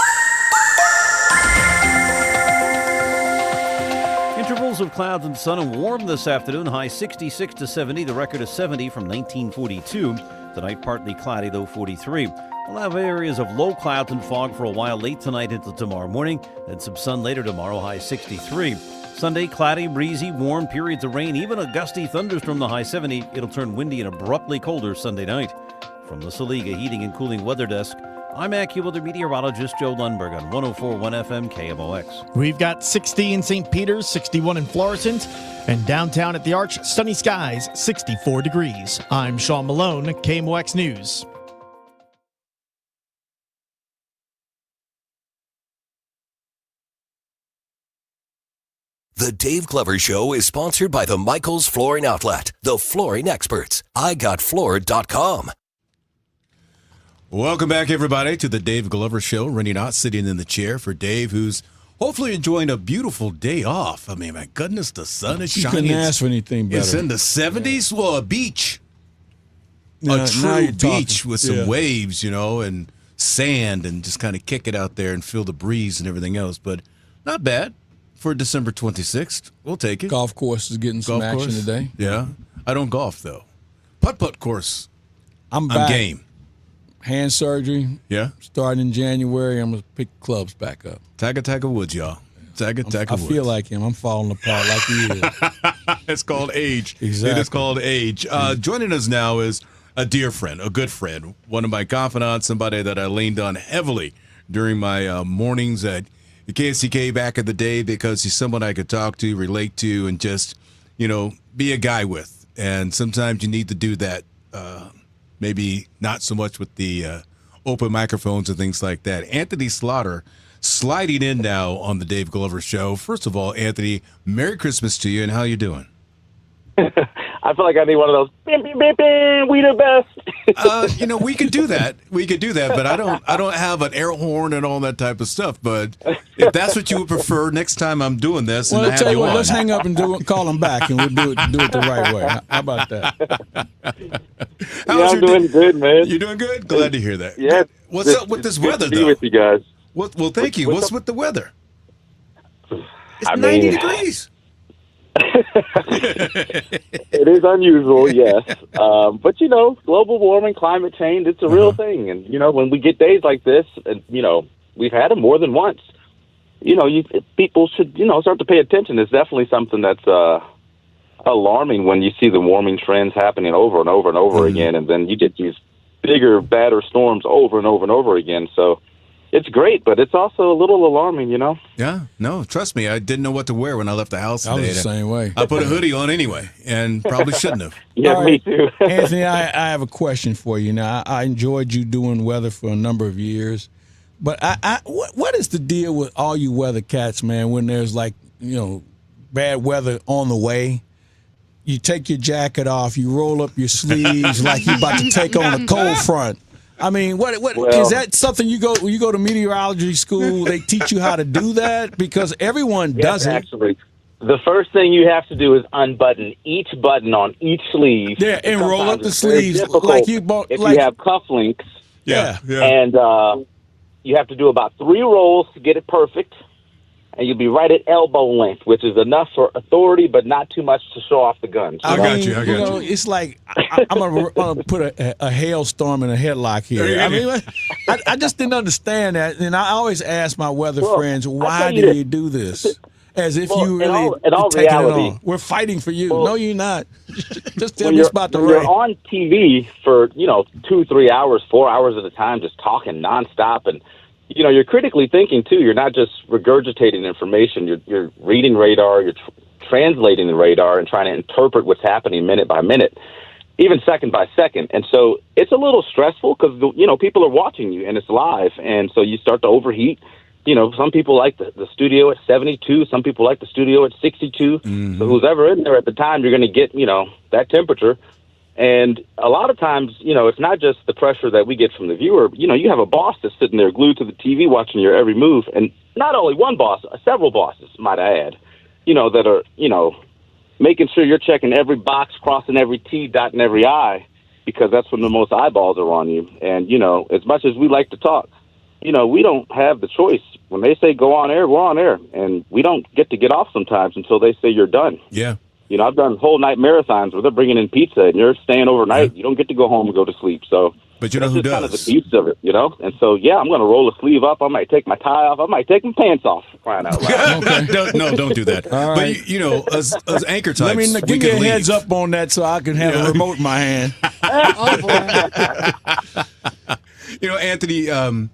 Intervals of clouds and sun and warm this afternoon. High 66 to 70. The record is 70 from 1942. Tonight partly cloudy, though 43. We'll have areas of low clouds and fog for a while late tonight into tomorrow morning. Then some sun later tomorrow, high 63. Sunday, cloudy, breezy, warm, periods of rain, even a gusty thunderstorm, the high 70. It'll turn windy and abruptly colder Sunday night. From the Saliga Heating and Cooling Weather Desk, I'm AccuWeather meteorologist Joe Lundberg on 104.1 FM KMOX. We've got 60 in St. Peter's, 61 in Florissant, and downtown at the Arch, sunny skies, 64 degrees. I'm Sean Malone, KMOX News. The Dave Glover Show is sponsored by the Michaels Flooring Outlet, the flooring experts. IGotFloored.com. Welcome back, everybody, to the Dave Glover Show. Rene Knott sitting in the chair for Dave, who's hopefully enjoying a beautiful day off. I mean, my goodness, the sun is shining. You couldn't ask for anything better. It's in the 70s. Yeah. Well, a beach. Now, a true beach with some waves, and sand, and just kind of kick it out there and feel the breeze and everything else. But not bad. For December 26th, we'll take it. Golf course is getting some action today. Yeah. I don't golf, though. Putt-putt course. I'm game. Hand surgery. Yeah. Starting in January, I'm going to pick clubs back up. Tiger Woods, y'all. Tiger Woods. I feel like him. I'm falling apart like he is. It's called age. Exactly. It is called age. Joining us now is a dear friend, a good friend, one of my confidants, somebody that I leaned on heavily during my mornings at the KSCK back in the day, because he's someone I could talk to, relate to, and just, be a guy with. And sometimes you need to do that, maybe not so much with the open microphones and things like that. Anthony Slaughter sliding in now on the Dave Glover Show. First of all, Anthony, Merry Christmas to you, and how you doing? I feel like I need one of those. Bim, bim, bim, bim, we the best. We could do that. But I don't have an air horn and all that type of stuff. But if that's what you would prefer, next time I'm doing this, well, and I have you on. Let's hang up and call him back, and we'll do it the right way. How about that? I'm doing good, man. You're doing good. Glad to hear that. Yeah. What's up with this weather, though? With you guys. Well, thank you. What's with the weather? It's 90 degrees. It is unusual, yes. But, global warming, climate change, it's a real thing. And, when we get days like this, and, we've had them more than once, people should, start to pay attention. It's definitely something that's alarming when you see the warming trends happening over and over and over again. And then you get these bigger, badder storms over and over and over again. So it's great, but it's also a little alarming, Yeah, no, trust me. I didn't know what to wear when I left the house today. I was the same way. I put a hoodie on anyway, and probably shouldn't have. Yeah, me too. Anthony, I have a question for you. Now, I enjoyed you doing weather for a number of years, but what is the deal with all you weather cats, man, when there's bad weather on the way? You take your jacket off, you roll up your sleeves like you're about to take on a cold front. I mean, what is that something you go to meteorology school? They teach you how to do that, because everyone does it. Actually, the first thing you have to do is unbutton each button on each sleeve. Yeah, and roll up the sleeves like you bought. If you have cufflinks. Yeah. And you have to do about 3 rolls to get it perfect, and you'll be right at elbow length, which is enough for authority, but not too much to show off the gun. I got you. It's like I'm gonna put a hailstorm in a headlock here. I mean, I just didn't understand that, and I always ask my weather friends, why do you do this? As if you really in all taking reality, it on. We're fighting for you. No, you're not. Just tell me it's about the rain. You're on TV for 2, 3 hours, 4 hours at a time, just talking nonstop, and you're critically thinking too. You're not just regurgitating information. You're reading radar. You're translating the radar and trying to interpret what's happening minute by minute, even second by second. And so it's a little stressful because people are watching you and it's live, and so you start to overheat. Some people like the studio at 72. Some people like the studio at 62. Mm-hmm. So who's ever in there at the time, you're going to get that temperature. And a lot of times, it's not just the pressure that we get from the viewer. You have a boss that's sitting there glued to the TV watching your every move. And not only one boss, several bosses, might I add, that are, making sure you're checking every box, crossing every T, dotting every I, because that's when the most eyeballs are on you. And, as much as we like to talk, we don't have the choice. When they say go on air, we're on air. And we don't get off sometimes until they say you're done. Yeah. I've done whole night marathons where they're bringing in pizza and you're staying overnight. Yeah. You don't get to go home and go to sleep. So, but you know who does? Kind of the beast of it, And so, I'm going to roll a sleeve up. I might take my tie off. I might take my pants off. Crying out loud. Don't do that. All right. But as anchor types, let me give me a heads up on that so I can have a remote in my hand. Anthony,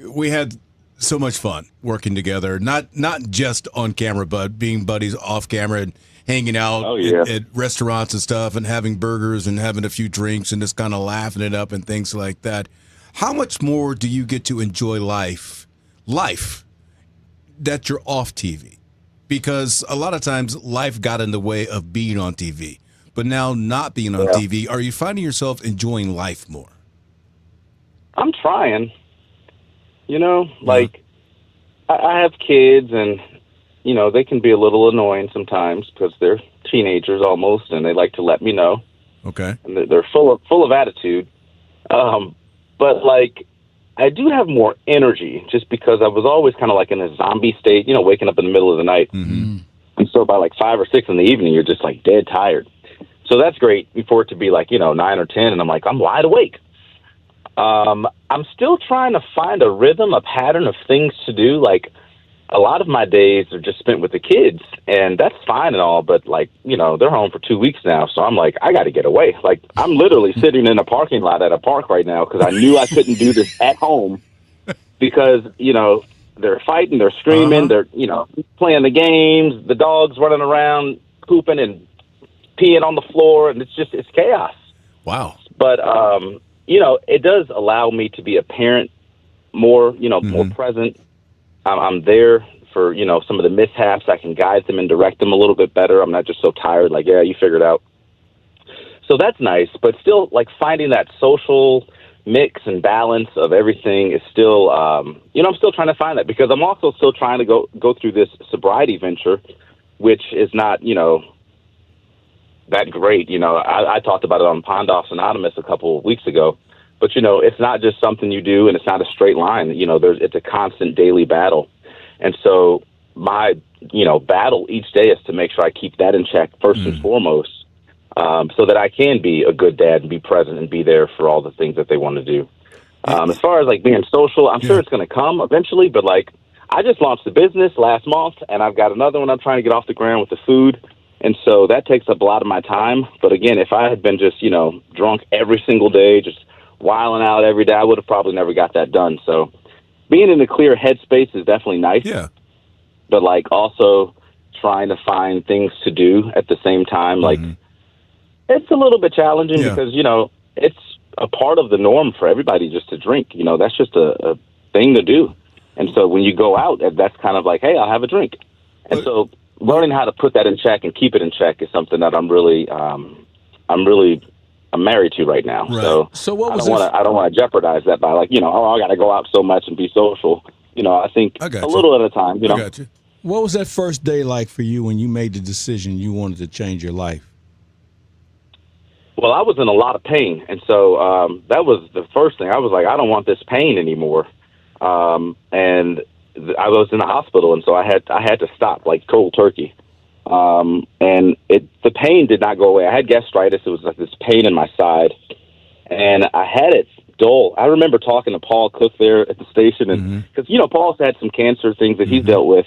we had so much fun working together. Not just on camera, but being buddies off camera and hanging out at restaurants and stuff and having burgers and having a few drinks and just kind of laughing it up and things like that. How much more do you get to enjoy life that you're off TV? Because a lot of times life got in the way of being on TV. But now not being on TV, are you finding yourself enjoying life more? I'm trying. I have kids and, they can be a little annoying sometimes because they're teenagers almost and they like to let me know. Okay. And they're full of attitude. But I do have more energy just because I was always kind of like in a zombie state, waking up in the middle of the night. Mm-hmm. And so by 5 or 6 in the evening, you're just dead tired. So that's great before it to be 9 or 10. And I'm wide awake. I'm still trying to find a rhythm, a pattern of things to do. A lot of my days are just spent with the kids, and that's fine and all, but they're home for 2 weeks now, so I'm I got to get away. I'm literally sitting in a parking lot at a park right now because I knew I couldn't do this at home because, they're fighting, they're screaming, they're, playing the games, the dog's running around, pooping and peeing on the floor, and it's chaos. Wow. But, it does allow me to be a parent more, more present. I'm there for, some of the mishaps. I can guide them and direct them a little bit better. I'm not just so tired, you figured it out. So that's nice, but still, finding that social mix and balance of everything is still, I'm still trying to find that because I'm also still trying to go through this sobriety venture, which is not, that great. I talked about it on Pond Offs Anonymous a couple of weeks ago. But, it's not just something you do and it's not a straight line. It's a constant daily battle. And so my, battle each day is to make sure I keep that in check first and foremost so that I can be a good dad and be present and be there for all the things that they want to do. As far as being social, I'm sure it's going to come eventually. But I just launched the business last month and I've got another one I'm trying to get off the ground with the food. And so that takes up a lot of my time. But again, if I had been just, drunk every single day, just wilding out every day, I would have probably never got that done. So being in a clear headspace is definitely nice. Yeah. But also trying to find things to do at the same time, it's a little bit challenging because, it's a part of the norm for everybody just to drink. That's just a thing to do. And so when you go out, that's kind of hey, I'll have a drink. And so learning how to put that in check and keep it in check is something that I'm married to right now. Right. So what was I don't want to jeopardize that by I got to go out and be so social. I think a little at a time, I got you. What was that first day like for you when you made the decision you wanted to change your life? Well, I was in a lot of pain. And so that was the first thing. I was I don't want this pain anymore. And I was in the hospital. And so I had to stop cold turkey. And the pain did not go away. I had gastritis. It was this pain in my side, and I had it dull. I remember talking to Paul Cook there at the station, and because Paul's had some cancer things that he's dealt with,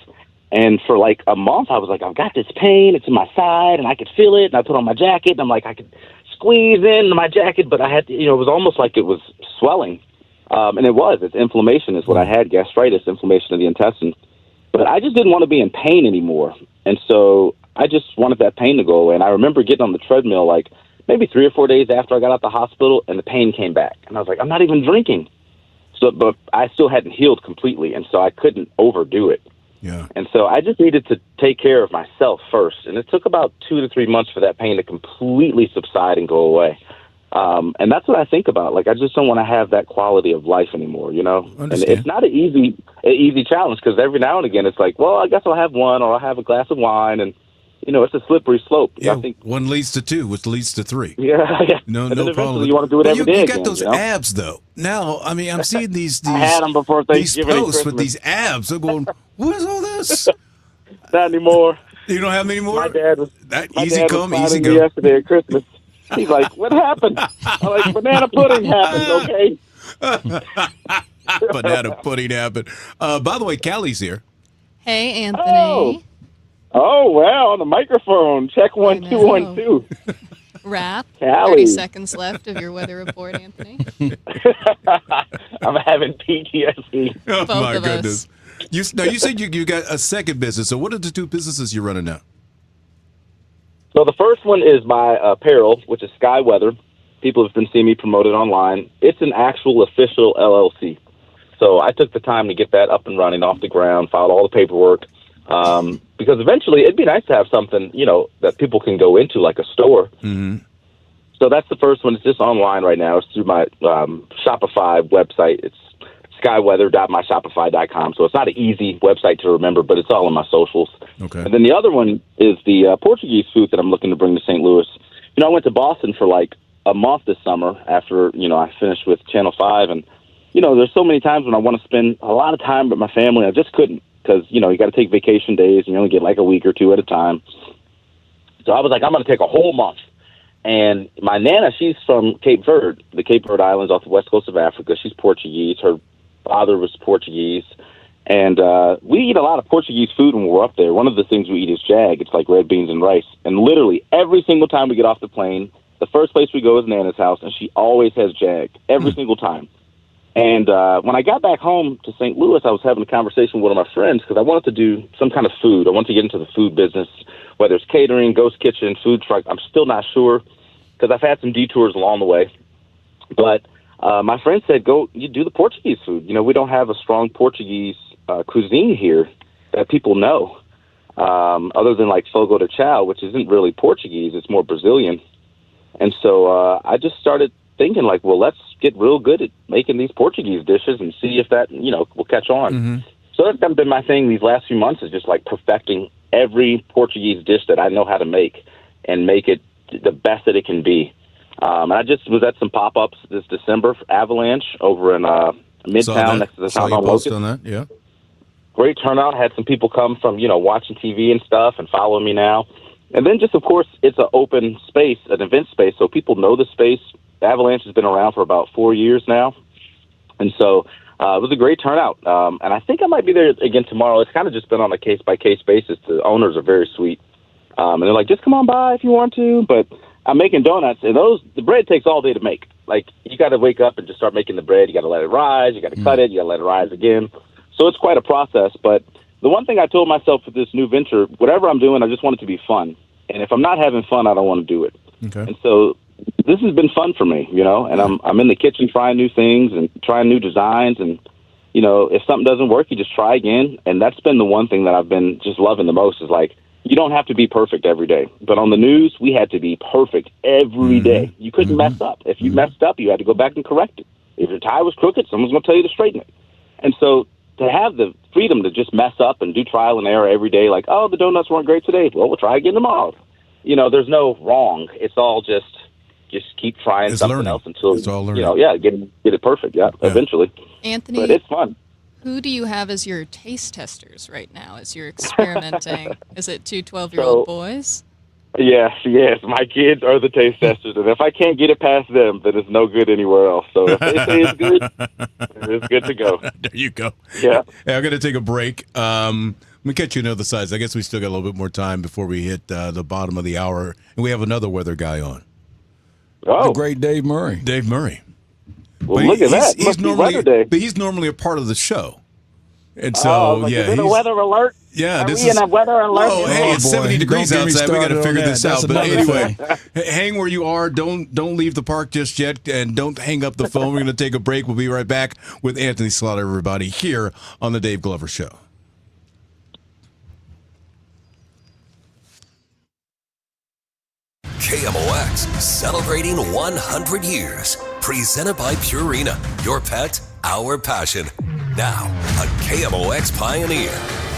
and for a month I was I've got this pain. It's in my side, and I could feel it. And I put on my jacket, and I'm I could squeeze in my jacket, but I had to, it was almost it was swelling, and it's inflammation is what I had. Gastritis, inflammation of the intestines. But I just didn't want to be in pain anymore. And so I just wanted that pain to go away. And I remember getting on the treadmill maybe 3 or 4 days after I got out of the hospital, and the pain came back. And I was I'm not even drinking. So, but I still hadn't healed completely, and so I couldn't overdo it. Yeah. And so I just needed to take care of myself first. And it took about 2 to 3 months for that pain to completely subside and go away. And that's what I think about. I just don't want to have that quality of life anymore, And it's not an easy challenge because every now and again it's well, I guess I'll have one or I'll have a glass of wine. And, it's a slippery slope. Yeah, I think one leads to two, which leads to three. Yeah. No, and then no eventually problem. you want to do it But every day you again. got those abs, though. Now, I mean, I'm seeing these I had them before these Thanksgiving and posts with Christmas. these abs. I'm going, what is all this? Not anymore. You don't have any more? My dad was easy come, easy finding go. me yesterday at Christmas. He's like, "What happened?" I'm like, "Banana pudding happened." Okay. Banana pudding happened. By the way, Callie's here. Hey, Anthony. Oh wow! On the microphone. Check 1 2 1 2. Wrap. Callie. 30 seconds left of your weather report, Anthony. I'm having PTSD. Oh Both my of goodness! us. You said you got a second business. So what are the two businesses you're running now? So the first one is my apparel, which is Sky Weather. People have been seeing me promoted online. It's an actual official LLC. So I took the time to get that up and running off the ground, filed all the paperwork, because eventually it'd be nice to have something, that people can go into, like a store. Mm-hmm. So that's the first one. It's just online right now. It's through my Shopify website. It's skyweather.myshopify.com. So it's not an easy website to remember, but it's all in my socials. Okay. And then the other one is the Portuguese food that I'm looking to bring to St. Louis. I went to Boston for like a month this summer after, I finished with Channel 5. And, there's so many times when I want to spend a lot of time with my family. I just couldn't because, you got to take vacation days and you only get like a week or two at a time. So I was like, I'm going to take a whole month. And my Nana, she's from Cape Verde, the Cape Verde Islands off the west coast of Africa. She's Portuguese. Her father was Portuguese. And we eat a lot of Portuguese food when we're up there. One of the things we eat is jag. It's like red beans and rice. And literally every single time we get off the plane, the first place we go is Nana's house, and she always has jag every single time. And when I got back home to St. Louis, I was having a conversation with one of my friends because I wanted to do some kind of food. I wanted to get into the food business, whether it's catering, ghost kitchen, food truck. I'm still not sure because I've had some detours along the way. But my friend said, you do the Portuguese food. We don't have a strong Portuguese cuisine here that people know, other than like fogo de chao, which isn't really Portuguese. It's more Brazilian. And so I just started thinking like, well, let's get real good at making these Portuguese dishes and see if that, will catch on. Mm-hmm. So that's been my thing these last few months is just like perfecting every Portuguese dish that I know how to make and make it the best that it can be. And I just was at some pop-ups this December for Avalanche over in Midtown next to the town on Locust. On that, yeah. Great turnout. Had some people come from, watching TV and stuff and following me now. And then just, of course, it's an open space, an event space, so people know the space. Avalanche has been around for about 4 years now. And so it was a great turnout. And I think I might be there again tomorrow. It's kind of just been on a case-by-case basis. The owners are very sweet. And they're like, just come on by if you want to. But I'm making donuts, and the bread takes all day to make. Like, you got to wake up and just start making the bread. You got to let it rise. You got to cut it. You got to let it rise again. So it's quite a process. But the one thing I told myself with this new venture, whatever I'm doing, I just want it to be fun. And if I'm not having fun, I don't want to do it. Okay. And so this has been fun for me, and I'm in the kitchen trying new things and trying new designs. And, if something doesn't work, you just try again. And that's been the one thing that I've been just loving the most is like, you don't have to be perfect every day. But on the news, we had to be perfect every day. You couldn't mess up. If you messed up, you had to go back and correct it. If your tie was crooked, someone's going to tell you to straighten it. And so to have the freedom to just mess up and do trial and error every day, like, oh, the donuts weren't great today. Well, we'll try again tomorrow. There's no wrong. It's all just keep trying something else until, it's all learning. Get it perfect, eventually. Anthony, but it's fun. Who do you have as your taste testers right now as you're experimenting? Is it two 12-year-old boys? Yes. My kids are the taste testers, and if I can't get it past them, then it's no good anywhere else. So if they say it's good, it's good to go. There you go. Yeah. Hey, I'm going to take a break. Let me catch you another size. I guess we still got a little bit more time before we hit the bottom of the hour, and we have another weather guy on. Oh, the great Dave Murray. Dave Murray. Well, look at that. He's normally a part of the show. And so, is it a weather alert? Yeah, Are we in a weather alert? Oh, hey, it's 70 degrees outside. We got to figure this out. But anyway, hang where you are. Don't leave the park just yet, and don't hang up the phone. We're going to take a break. We'll be right back with Anthony Slaughter, everybody, here on the Dave Glover Show. KMOX, celebrating 100 years. Presented by Purina, your pet, our passion. Now, a KMOX pioneer.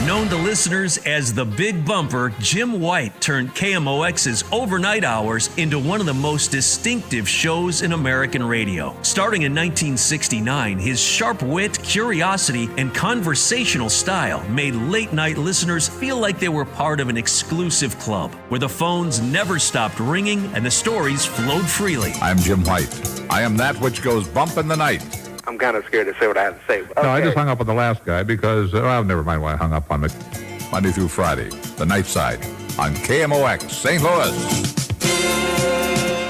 Known to listeners as the Big Bumper, Jim White turned KMOX's overnight hours into one of the most distinctive shows in American radio. Starting in 1969, his sharp wit, curiosity, and conversational style made late-night listeners feel like they were part of an exclusive club, where the phones never stopped ringing and the stories flowed freely. I'm Jim White. I am that which goes bump in the night. I'm kind of scared to say what I have to say. No, I just hung up on the last guy because, well, never mind why I hung up on it. Monday through Friday, the night side, on KMOX, St. Louis.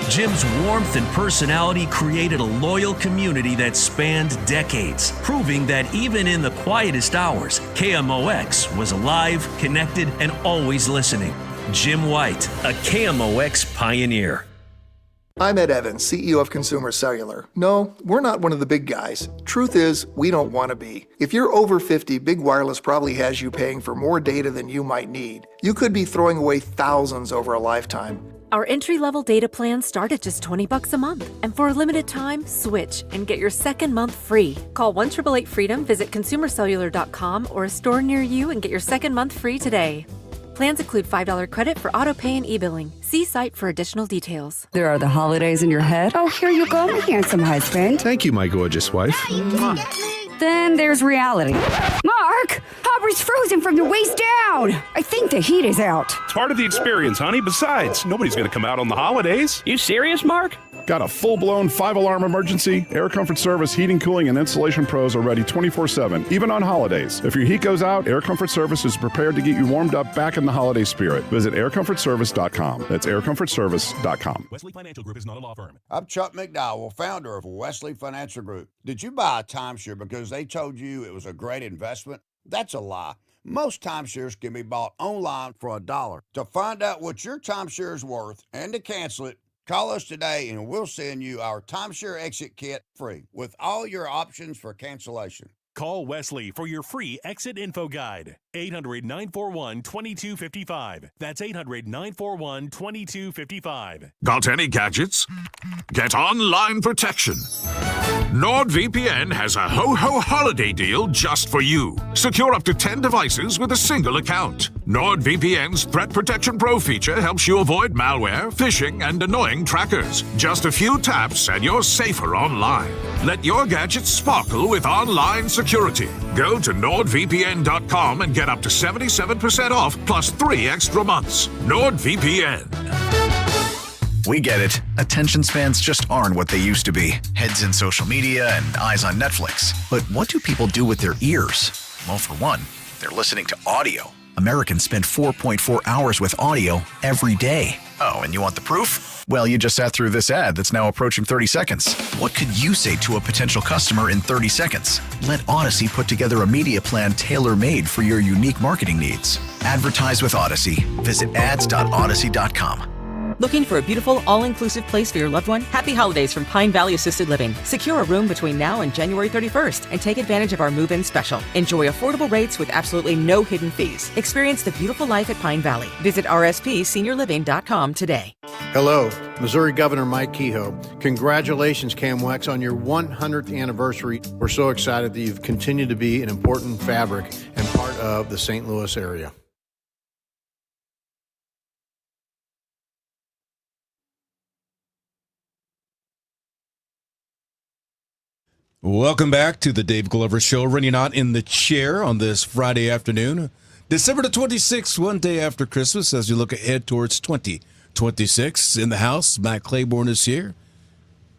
Jim's warmth and personality created a loyal community that spanned decades, proving that even in the quietest hours, KMOX was alive, connected, and always listening. Jim White, a KMOX pioneer. I'm Ed Evans, CEO of Consumer Cellular. No, we're not one of the big guys. Truth is, we don't want to be. If you're over 50, Big Wireless probably has you paying for more data than you might need. You could be throwing away thousands over a lifetime. Our entry-level data plans start at just $20 a month. And for a limited time, switch and get your second month free. Call 1-888-FREEDOM, visit consumercellular.com or a store near you and get your second month free today. Plans include $5 credit for auto pay and e-billing. See site for additional details. There are the holidays in your head. Oh, here you go, my handsome husband. Thank you, my gorgeous wife. Then there's reality. Mark, Aubrey's frozen from the waist down. I think the heat is out. It's part of the experience, honey. Besides, nobody's going to come out on the holidays. You serious, Mark? Got a full-blown 5-alarm emergency. Air Comfort Service heating, cooling, and installation pros are ready 24/7, even on holidays. If your heat goes out, Air Comfort Service is prepared to get you warmed up back in the holiday spirit. Visit aircomfortservice.com. That's aircomfortservice.com. Wesley Financial Group is not a law firm. I'm Chuck McDowell, founder of Wesley Financial Group. Did you buy a timeshare because they told you it was a great investment? That's a lie. Most timeshares can be bought online for $1. To find out what your timeshare is worth and to cancel it, call us today and we'll send you our timeshare exit kit free with all your options for cancellation. Call Wesley for your free exit info guide. 800-941-2255. That's 800-941-2255. Got any gadgets? Get online protection. NordVPN has a ho-ho holiday deal just for you. Secure up to 10 devices with a single account. NordVPN's Threat Protection Pro feature helps you avoid malware, phishing, and annoying trackers. Just a few taps and you're safer online. Let your gadgets sparkle with online security. Go to NordVPN.com and get up to 77% off plus 3 extra months. NordVPN. We get it. Attention spans just aren't what they used to be. Heads in social media and eyes on Netflix. But what do people do with their ears? Well, for one, they're listening to audio. Americans spend 4.4 hours with audio every day. Oh, and you want the proof? Well, you just sat through this ad that's now approaching 30 seconds. What could you say to a potential customer in 30 seconds? Let Odyssey put together a media plan tailor-made for your unique marketing needs. Advertise with Odyssey. Visit ads.odyssey.com. Looking for a beautiful, all-inclusive place for your loved one? Happy holidays from Pine Valley Assisted Living. Secure a room between now and January 31st and take advantage of our move-in special. Enjoy affordable rates with absolutely no hidden fees. Experience the beautiful life at Pine Valley. Visit rspseniorliving.com today. Hello, Missouri Governor Mike Kehoe. Congratulations, KMOX, on your 100th anniversary. We're so excited that you've continued to be an important fabric and part of the St. Louis area. Welcome back to the Dave Glover Show. Rene Knott in the chair on this Friday afternoon, December the 26th, one day after Christmas, as you look ahead towards 2026. In the house, Matt Claiborne is here,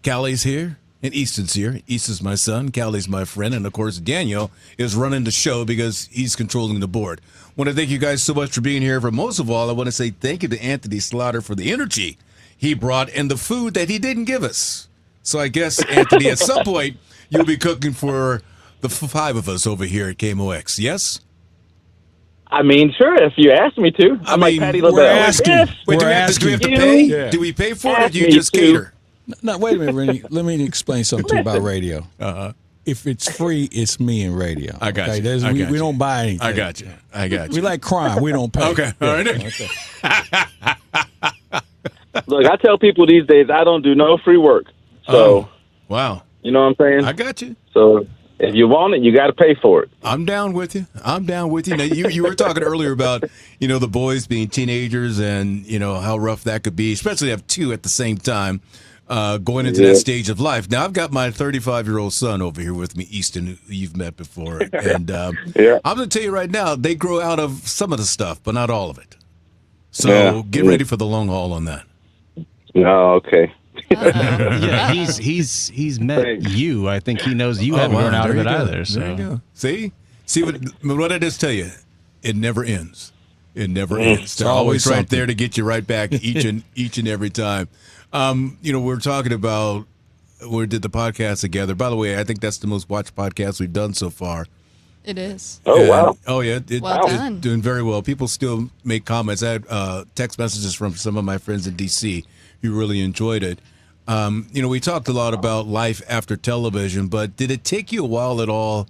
Callie's here, and Easton's here. Easton's my son, Callie's my friend, and of course Daniel is running the show because he's controlling the board. I want to thank you guys so much for being here. But most of all, I want to say thank you to Anthony Slaughter for the energy he brought and the food that he didn't give us. So I guess, Anthony, at some point, you'll be cooking for the 5 of us over here at KMOX, yes? I mean, sure, if you ask me to. I'm like Patty LaBelle. We're asking. Wait, do we have to pay? Yeah. Do we pay for it, or do you just cater? No, wait a minute, Rennie. Let me explain something about radio. If it's free, it's me and radio. I got you. We don't buy anything. I got you. We like crime. We don't pay. Okay. All right. Okay. Look, I tell people these days I don't do no free work. So, wow. You know what I'm saying? I got you. So, If you want it, you got to pay for it. I'm down with you. Now, you were talking earlier about, the boys being teenagers and, how rough that could be, especially have two at the same time going into that stage of life. Now, I've got my 35-year-old son over here with me, Easton, who you've met before. And I'm going to tell you right now, they grow out of some of the stuff, but not all of it. So get ready for the long haul on that. No, okay. Yeah, he's met you. I think he knows you haven't grown out of it either. So. There you go. See what I just tell you. It never ends. It never ends. They're always right there to get you right back each and every time. We're talking about we did the podcast together. By the way, I think that's the most watched podcast we've done so far. It is. Oh, wow. Oh, yeah. Well done. It's doing very well. People still make comments. I had text messages from some of my friends in D.C. who really enjoyed it. We talked a lot about life after television, but did it take you a while at all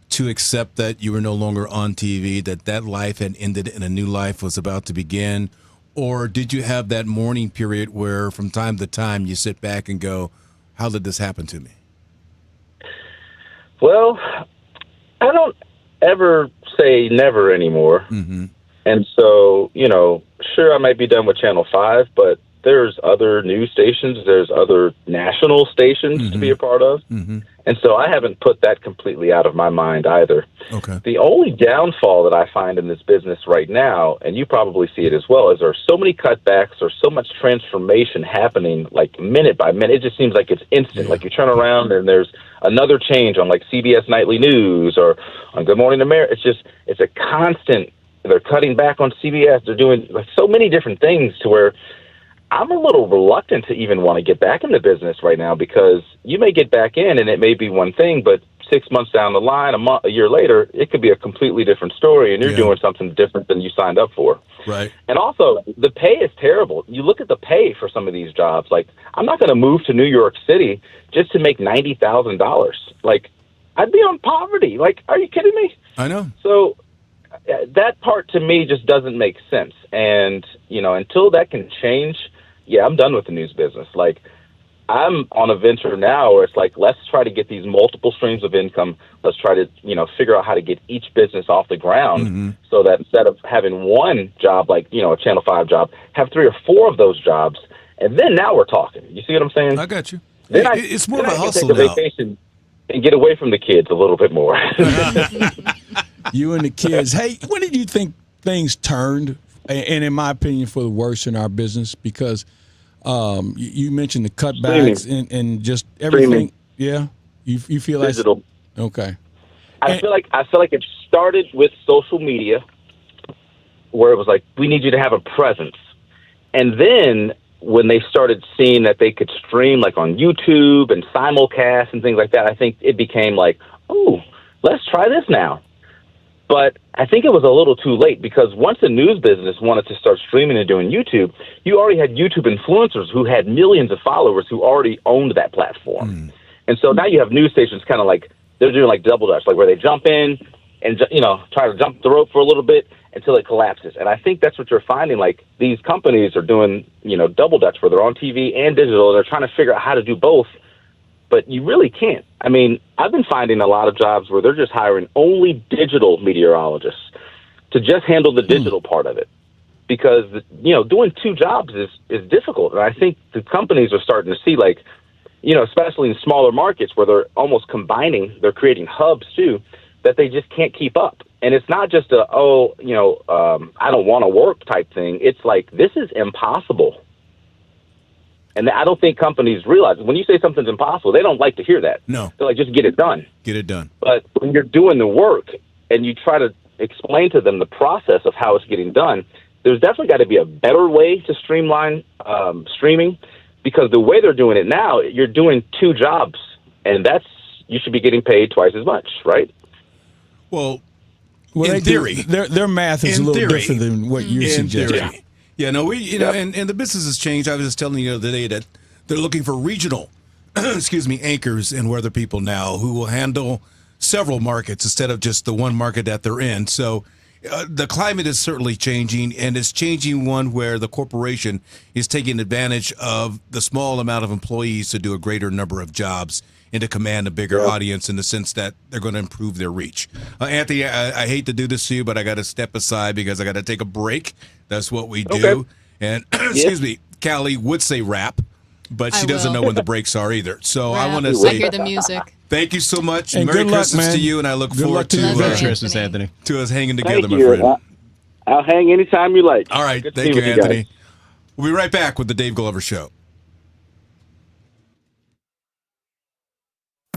to accept that you were no longer on TV, that life had ended and a new life was about to begin? Or did you have that mourning period where from time to time you sit back and go, how did this happen to me? Well, I don't ever say never anymore. Mm-hmm. And so, sure, I might be done with Channel 5, but there's other news stations, there's other national stations to be a part of. Mm-hmm. And so I haven't put that completely out of my mind either. Okay. The only downfall that I find in this business right now, and you probably see it as well, is there are so many cutbacks or so much transformation happening like minute by minute. It just seems like it's instant. Like you turn around and there's another change on like CBS Nightly News or on Good Morning America. It's a constant. They're cutting back on CBS. They're doing like so many different things to where I'm a little reluctant to even want to get back in the business right now, because you may get back in and it may be one thing, but 6 months down the line, a year later, it could be a completely different story, and you're doing something different than you signed up for. Right. And also, the pay is terrible. You look at the pay for some of these jobs. Like, I'm not going to move to New York City just to make $90,000. Like, I'd be on poverty. Like, are you kidding me? I know. So that part to me just doesn't make sense. And, until that can change, I'm done with the news business. Like, I'm on a venture now where it's like, let's try to get these multiple streams of income. Let's try to, figure out how to get each business off the ground so that instead of having one job, like, a Channel 5 job, have 3 or 4 of those jobs. And then now we're talking. You see what I'm saying? I got you. Then it's more of a hustle take a now. Vacation and get away from the kids a little bit more. You and the kids. Hey, when did you think things turned, and in my opinion, for the worse in our business? Because you mentioned the cutbacks and just everything. Streaming. Yeah, you feel like digital. Okay. I feel like it started with social media, where it was like, we need you to have a presence, and then when they started seeing that they could stream like on YouTube and simulcast and things like that, I think it became like, oh, let's try this now. But I think it was a little too late, because once the news business wanted to start streaming and doing YouTube, you already had YouTube influencers who had millions of followers who already owned that platform. And so now you have news stations kind of like, they're doing like double dutch, like where they jump in and, try to jump the rope for a little bit until it collapses. And I think that's what you're finding. Like, these companies are doing, double dutch, where they're on TV and digital. They're trying to figure out how to do both. But you really can't. I mean, I've been finding a lot of jobs where they're just hiring only digital meteorologists to just handle the digital part of it. Because, doing 2 jobs is difficult. And I think the companies are starting to see, like, especially in smaller markets where they're almost combining, they're creating hubs too, that they just can't keep up. And it's not just I don't want to work type thing. It's like, this is impossible. And I don't think companies realize, when you say something's impossible, they don't like to hear that. No. They're like, just get it done. Get it done. But when you're doing the work and you try to explain to them the process of how it's getting done, there's definitely got to be a better way to streamline streaming, because the way they're doing it now, you're doing 2 jobs, and you should be getting paid twice as much, right? Well, in theory. Their math is a little different than what you suggest. Yeah, no, and the business has changed. I was just telling you the other day that they're looking for regional, anchors and weather people now who will handle several markets instead of just the one market that they're in. So the climate is certainly changing, and it's changing one where the corporation is taking advantage of the small amount of employees to do a greater number of jobs. and to command a bigger audience in the sense that they're going to improve their reach. Anthony, I hate to do this to you, but I got to step aside because I got to take a break. That's what we do. Okay. And excuse me, Callie would say rap, but she doesn't know when the breaks are either. So I want to I say hear the music. thank you so much. And Merry good luck, Christmas man. to you, and I look Good forward luck to to you, Merry Christmas, Anthony. to us hanging together, Thank my you. friend. I'll hang anytime you like. All right. Good to Thank be you, with you guys. Anthony. We'll be right back with the Dave Glover Show.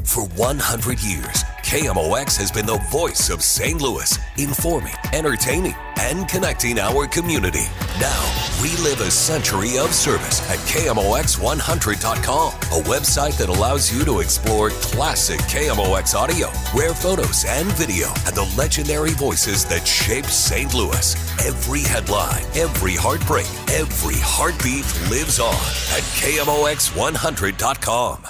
For 100 years, KMOX has been the voice of St. Louis, informing, entertaining, and connecting our community. Now, relive a century of service at KMOX100.com, a website that allows you to explore classic KMOX audio, rare photos and video, and the legendary voices that shaped St. Louis. Every headline, every heartbreak, every heartbeat lives on at KMOX100.com.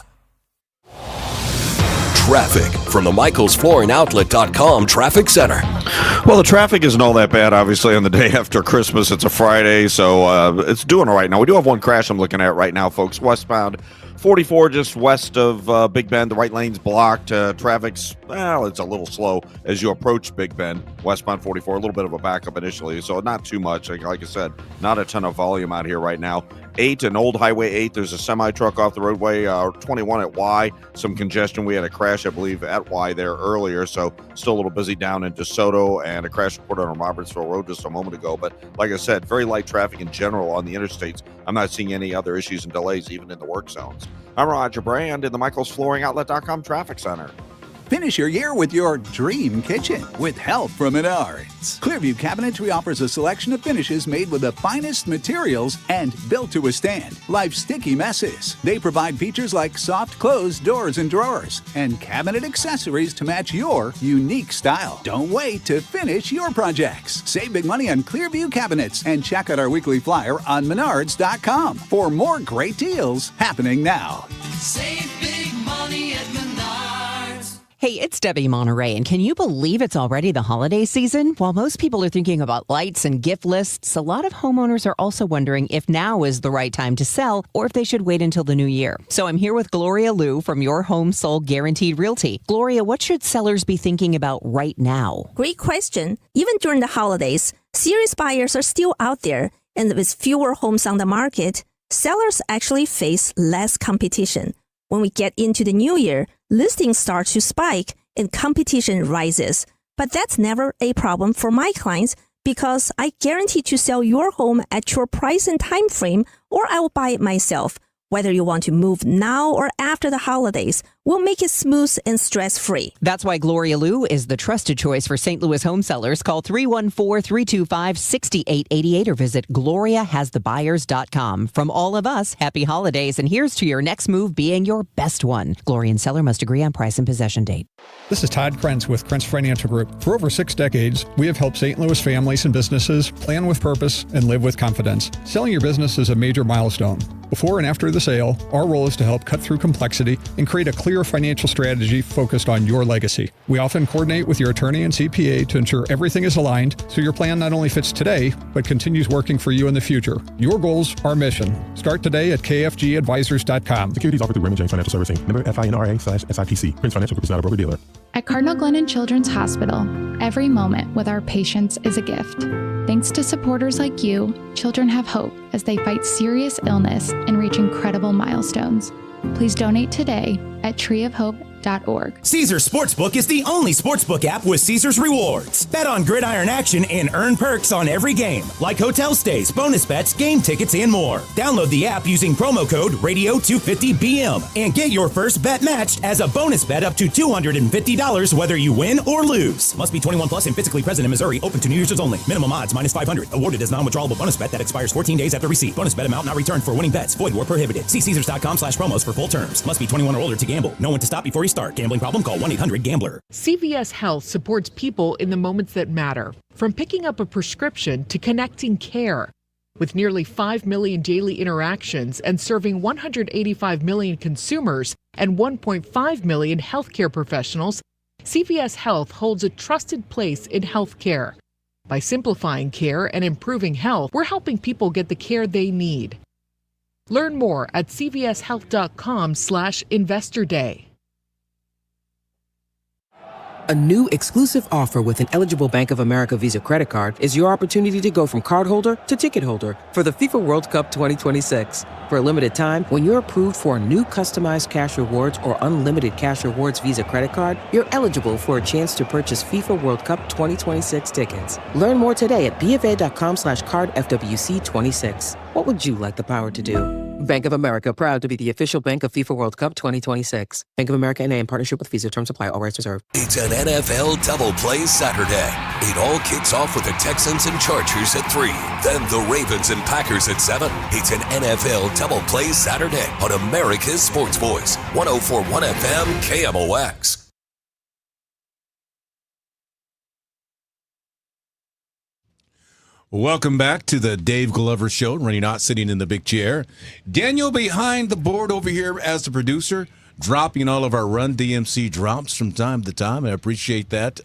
Traffic from the MichaelsFlooringOutlet.com Traffic Center. Well, the traffic isn't all that bad, obviously, on the day after Christmas. It's a Friday, so it's doing all right now. We do have one crash I'm looking at right now, folks. Westbound 44, just west of Big Bend. The right lane's blocked. Traffic's, well, it's a little slow as you approach Big Bend. Westbound 44, a little bit of a backup initially, so not too much. Like I said, not a ton of volume out here right now. 8 and Old Highway 8, there's a semi-truck off the roadway. 21 at Y, some congestion. We had a crash, I believe, at Y there earlier, so still a little busy down in DeSoto, and a crash reported on Robertsville Road just a moment ago. But like I said, very light traffic in general on the interstates. I'm not seeing any other issues and delays, even in the work zones. I'm Roger Brand in the MichaelsFlooringOutlet.com Traffic Center. Finish your year with your dream kitchen with help from Menards. Clearview Cabinetry offers a selection of finishes made with the finest materials and built to withstand life's sticky messes. They provide features like soft close doors and drawers and cabinet accessories to match your unique style. Don't wait to finish your projects. Save big money on Clearview Cabinets and check out our weekly flyer on Menards.com for more great deals happening now. Save big money at Menards. Hey, it's Debbie Monterey, and can you believe it's already the holiday season? While most people are thinking about lights and gift lists, a lot of homeowners are also wondering if now is the right time to sell or if they should wait until the new year. So I'm here with Gloria Liu from Your Home Sold Guaranteed Realty. Gloria, what should sellers be thinking about right now? Great question. Even during the holidays, serious buyers are still out there, and with fewer homes on the market, sellers actually face less competition. When we get into the new year, listings start to spike and competition rises. But that's never a problem for my clients because I guarantee to sell your home at your price and time frame, or I will buy it myself. Whether you want to move now or after the holidays, we'll make it smooth and stress-free. That's why Gloria Liu is the trusted choice for St. Louis home sellers. Call 314-325-6888 or visit GloriaHasTheBuyers.com. From all of us, happy holidays, and here's to your next move being your best one. Gloria and seller must agree on price and possession date. This is Todd Krentz with Krentz Financial Group. For over 6 decades, we have helped St. Louis families and businesses plan with purpose and live with confidence. Selling your business is a major milestone. Before and after the sale, our role is to help cut through complexity and create a clear financial strategy focused on your legacy. We often coordinate with your attorney and CPA to ensure everything is aligned so your plan not only fits today, but continues working for you in the future. Your goals, our mission. Start today at kfgadvisors.com. Securities offered through Raymond James Financial Servicing. Member FINRA/SIPC. Prince Financial Group is not a broker-dealer. At Cardinal Glennon Children's Hospital, every moment with our patients is a gift. Thanks to supporters like you, children have hope as they fight serious illness and reach incredible milestones. Please donate today at treeofhope.org. Caesars Sportsbook is the only sportsbook app with Caesars Rewards. Bet on gridiron action and earn perks on every game, like hotel stays, bonus bets, game tickets, and more. Download the app using promo code Radio250BM and get your first bet matched as a bonus bet up to $250 whether you win or lose. Must be 21 plus and physically present in Missouri. Open to new users only. Minimum odds -500. Awarded as non-withdrawable bonus bet that expires 14 days after receipt. Bonus bet amount not returned for winning bets. Void where prohibited. See Caesars.com/promos for full terms. Must be 21 or older to gamble. Know when to stop before you start. Gambling problem? Call 1-800-GAMBLER. CVS Health supports people in the moments that matter, from picking up a prescription to connecting care. With nearly 5 million daily interactions and serving 185 million consumers and 1.5 million healthcare professionals, CVS Health holds a trusted place in healthcare. By simplifying care and improving health, we're helping people get the care they need. Learn more at cvshealth.com/investorday. A new exclusive offer with an eligible Bank of America Visa credit card is your opportunity to go from cardholder to ticket holder for the FIFA World Cup 2026. For a limited time, when you're approved for a new customized cash rewards or unlimited cash rewards Visa credit card, you're eligible for a chance to purchase FIFA World Cup 2026 tickets. Learn more today at bfa.com/cardfwc26. What would you like the power to do? Bank of America, proud to be the official bank of FIFA World Cup 2026. Bank of America N.A. in partnership with Visa. Terms apply. All rights reserved. It's an NFL double play Saturday. It all kicks off with the Texans and Chargers at 3. Then the Ravens and Packers at 7. It's an NFL double play Saturday on America's Sports Voice. 104.1 FM KMOX. Welcome back to the Dave Glover Show. Rene Knott sitting in the big chair. Daniel behind the board over here as the producer, dropping all of our Run DMC drops from time to time. I appreciate that.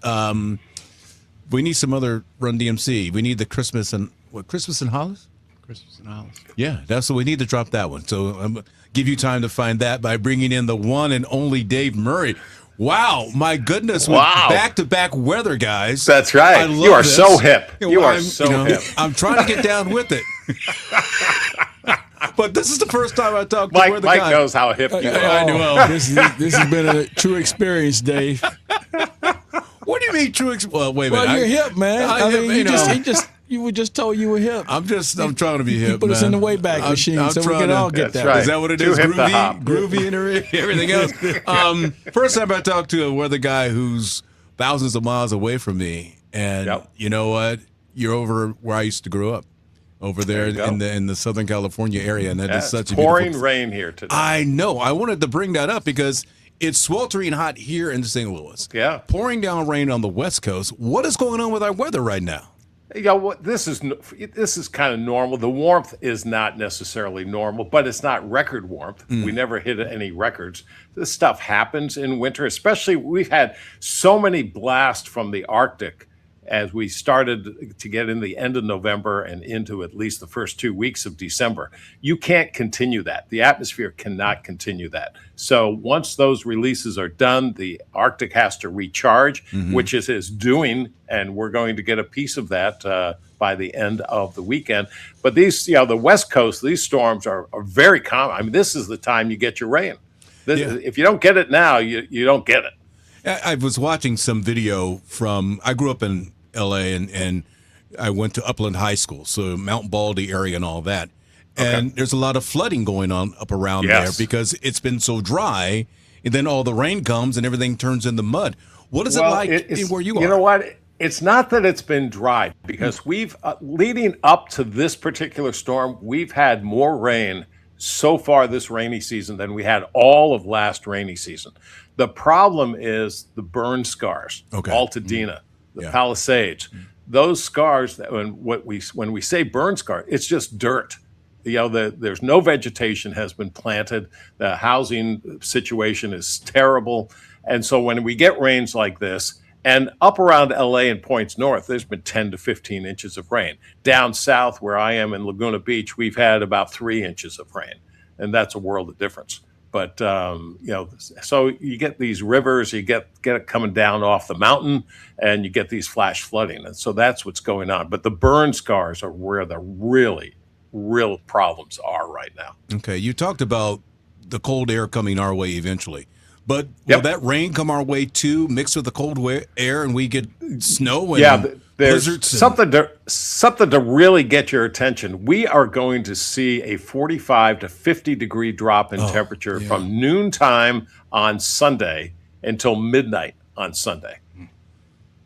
We need some other Run DMC. We need the Christmas and Hollis? Christmas and Hollis. Yeah, that's what we need to drop that one. So I'm going to give you time to find that by bringing in the one and only Dave Murray. Wow, my goodness. Wow. Back-to-back weather, guys. That's right. I love You are this. so hip. You are I'm, so hip. I'm trying to get down with it. But this is the first time I talked to Mike guy. knows how hip you are. I know. This has been a true experience, Dave. What do you mean true experience? Well, wait a minute. Well, you're hip, man. I mean, hip, you were just told you were hip. I'm trying to be hip. You put us in the Wayback Machine, so we can all get that. Right. Is that what it Too is? hip to hop. Groovy and everything else. First time I talked to a weather guy who's thousands of miles away from me, and you know what? You're over where I used to grow up, over there in the Southern California area, and that is such a pouring beautiful rain here today. I know. I wanted to bring that up because it's sweltering hot here in St. Louis. Yeah, pouring down rain on the West Coast. What is going on with our weather right now? This is kind of normal. The warmth is not necessarily normal, but it's not record warmth. We never hit any records. This stuff happens in winter, especially we've had so many blasts from the Arctic as we started to get in the end of November and into at least the first 2 weeks of December. You can't continue that. The atmosphere cannot continue that. So once those releases are done, the Arctic has to recharge, which it is doing, and we're going to get a piece of that by the end of the weekend. But these, the West Coast, these storms are very common. I mean, this is the time you get your rain. If you don't get it now, you don't get it. I was watching some video from, I grew up in L.A. and I went to Upland High School, so Mount Baldy area and all that. And there's a lot of flooding going on up around there because it's been so dry, and then all the rain comes and everything turns into mud. What is it like where you are? You know what? It's not that it's been dry, because we've, leading up to this particular storm, we've had more rain so far this rainy season than we had all of last rainy season. The problem is the burn scars, Altadena, the Palisades. Those scars, when we say burn scar, it's just dirt. There's no vegetation has been planted. The housing situation is terrible. And so when we get rains like this, and up around LA and points north, there's been 10 to 15 inches of rain. Down south where I am in Laguna Beach, we've had about 3 inches of rain. And that's a world of difference. But, so you get these rivers, you get it coming down off the mountain, and you get these flash flooding. And so that's what's going on. But the burn scars are where the real problems are right now. Okay, you talked about the cold air coming our way eventually. But will that rain come our way too, mixed with the cold air, and we get snow and there's something to really get your attention. We are going to see a 45 to 50 degree drop in temperature from noontime on Sunday until midnight on Sunday.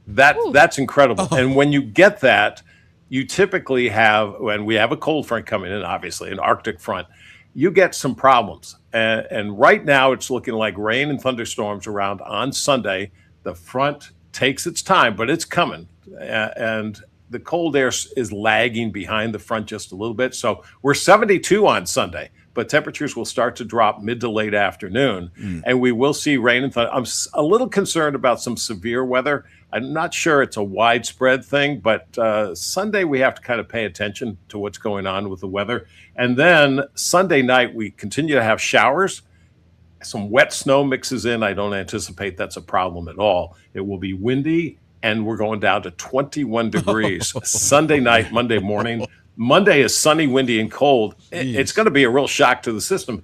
That's incredible. And when you get that, you typically have, when we have a cold front coming in, obviously, an Arctic front, you get some problems. And right now it's looking like rain and thunderstorms around on Sunday. The front takes its time, but it's coming. And the cold air is lagging behind the front just a little bit. So we're 72 on Sunday, but temperatures will start to drop mid to late afternoon. And we will see rain and thunder. I'm a little concerned about some severe weather. I'm not sure it's a widespread thing, but Sunday we have to kind of pay attention to what's going on with the weather. And then Sunday night we continue to have showers. some wet snow mixes in. I don't anticipate that's a problem at all. It will be windy, and we're going down to 21 degrees Sunday night, Monday morning. Monday is sunny, windy, and cold. It's going to be a real shock to the system.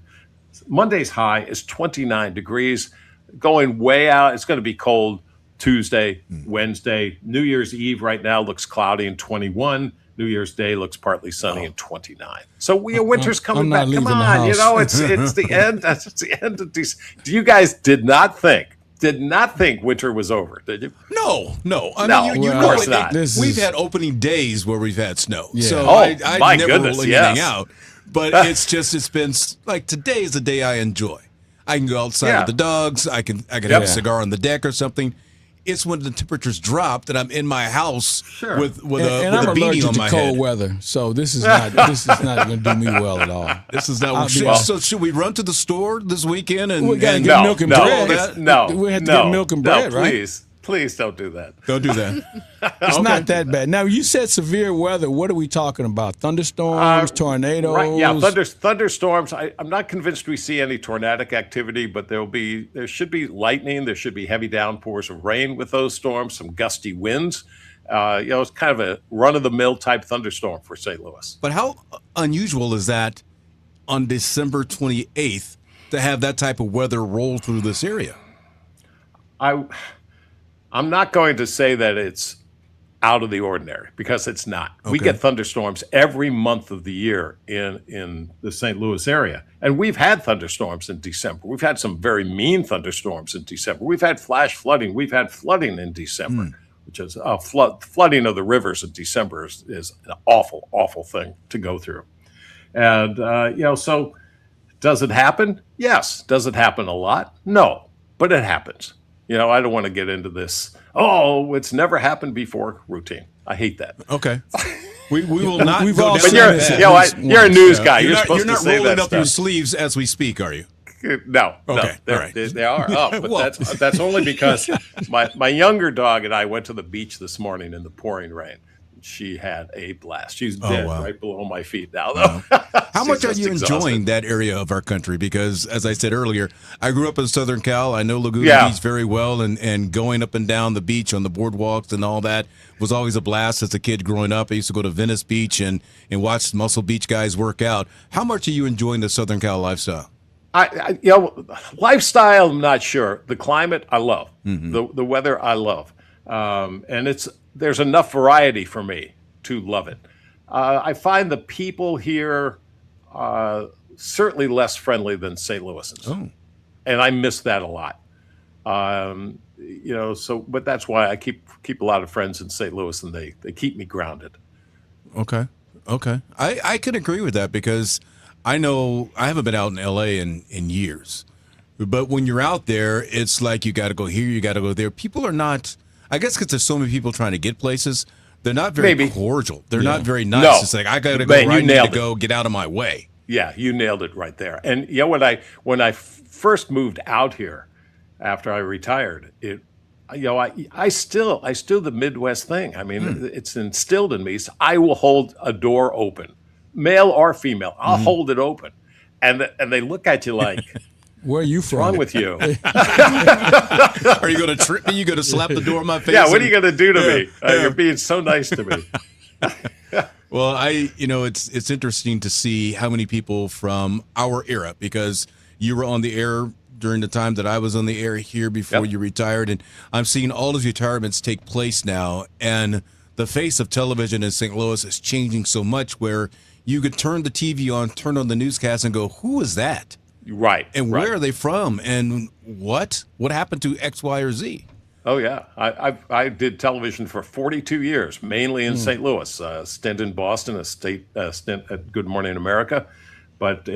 Monday's high is 29 degrees. Going way out, it's going to be cold Tuesday, Wednesday. New Year's Eve right now looks cloudy and 21. New Year's Day looks partly sunny and 29. So winter's coming back. Come on, it's the end. That's the end of December. You guys did not think winter was over, did you? No. I mean, of course not. We've had opening days where we've had snow. Yeah. So my never goodness, rule yes. anything out. But it's been like today is the day I enjoy. I can go outside with the dogs. I can have a cigar on the deck or something. It's when the temperatures drop that I'm in my house with I'm a beanie on to my cold head. weather, so this is not going to do me well at all. This is not. So should we run to the store this weekend and we got to get milk and bread? We have to get milk and bread, right? Please don't do that. Don't do that. It's not that bad. Now, you said severe weather. What are we talking about? Thunderstorms, tornadoes? Right, yeah, thunderstorms. I'm not convinced we see any tornadic activity, but there should be lightning. There should be heavy downpours of rain with those storms, some gusty winds. It's kind of a run-of-the-mill type thunderstorm for St. Louis. But how unusual is that on December 28th to have that type of weather roll through this area? I'm not going to say that it's out of the ordinary because it's not. Okay. We get thunderstorms every month of the year in the St. Louis area. And we've had thunderstorms in December. We've had some very mean thunderstorms in December. We've had flash flooding. We've had flooding in December, which is flooding of the rivers in December is an awful, awful thing to go through. And, so does it happen? Yes. Does it happen a lot? No, but it happens. I don't want to get into this, it's never happened before routine. I hate that. Okay. We will not We've go all down seen that this. path. You're a news guy. You're You're not say rolling that up your stuff. sleeves as we speak, are you? No. Okay. No. All right. They are up, but that's only because my younger dog and I went to the beach this morning in the pouring rain. She had a blast. She's dead right below my feet now, though. How much are you enjoying that area of our country? Because, as I said earlier, I grew up in Southern Cal. I know Laguna Beach very well, and going up and down the beach on the boardwalks and all that was always a blast as a kid growing up. I used to go to Venice Beach and watch Muscle Beach guys work out. How much are you enjoying the Southern Cal lifestyle? Lifestyle, I'm not sure. The climate, I love. The weather, I love. And there's enough variety for me to love it. I find the people here certainly less friendly than St. Louisans. Oh. And I miss that a lot. But that's why I keep a lot of friends in St. Louis, and they keep me grounded. Okay. I can agree with that because I know I haven't been out in L.A. in years. But when you're out there, it's like you got to go here, you got to go there. People are not, I guess because there's so many people trying to get places, they're not very cordial. They're not very nice. No. It's like, I got to go right now to go get out of my way. Yeah, you nailed it right there. And when I first moved out here after I retired, I still the Midwest thing. I mean, it's instilled in me. So I will hold a door open, male or female. I'll hold it open, and they look at you like, "Where are you from? What's wrong with you? Are you going to trip me? You going to slap the door in my face? Yeah. What are you going to do to me? You're being so nice to me." Well, it's interesting to see how many people from our era, because you were on the air during the time that I was on the air here before you retired, and I'm seeing all those retirements take place now, and the face of television in St. Louis is changing so much where you could turn the TV on, turn on the newscast, and go, "Who is that?" Right. And where are they from? And what happened to X, Y, or Z? Oh, yeah. I did television for 42 years, mainly in St. Louis, a stint in Boston, a stint at Good Morning America. But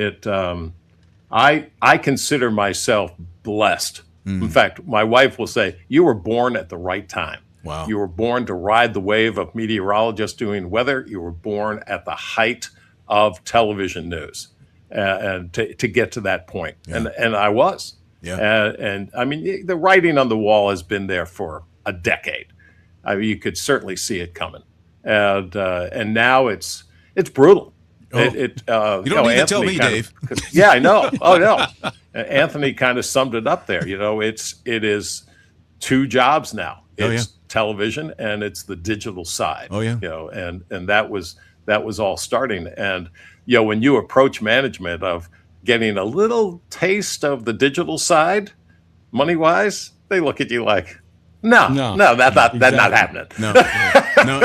I consider myself blessed. In fact, my wife will say, "You were born at the right time." Wow. You were born to ride the wave of meteorologists doing weather. You were born at the height of television news. And to get to that point. And I was. Yeah. And I mean, the writing on the wall has been there for a decade. I mean, you could certainly see it coming. And now it's brutal. You don't need to tell me, Dave. Yeah, I know. Oh, no. Anthony kind of summed it up there. It is two jobs now. It's television and it's the digital side. Oh, yeah. And that was all starting. And, when you approach management of getting a little taste of the digital side, money-wise, they look at you like, no, that's not happening. No,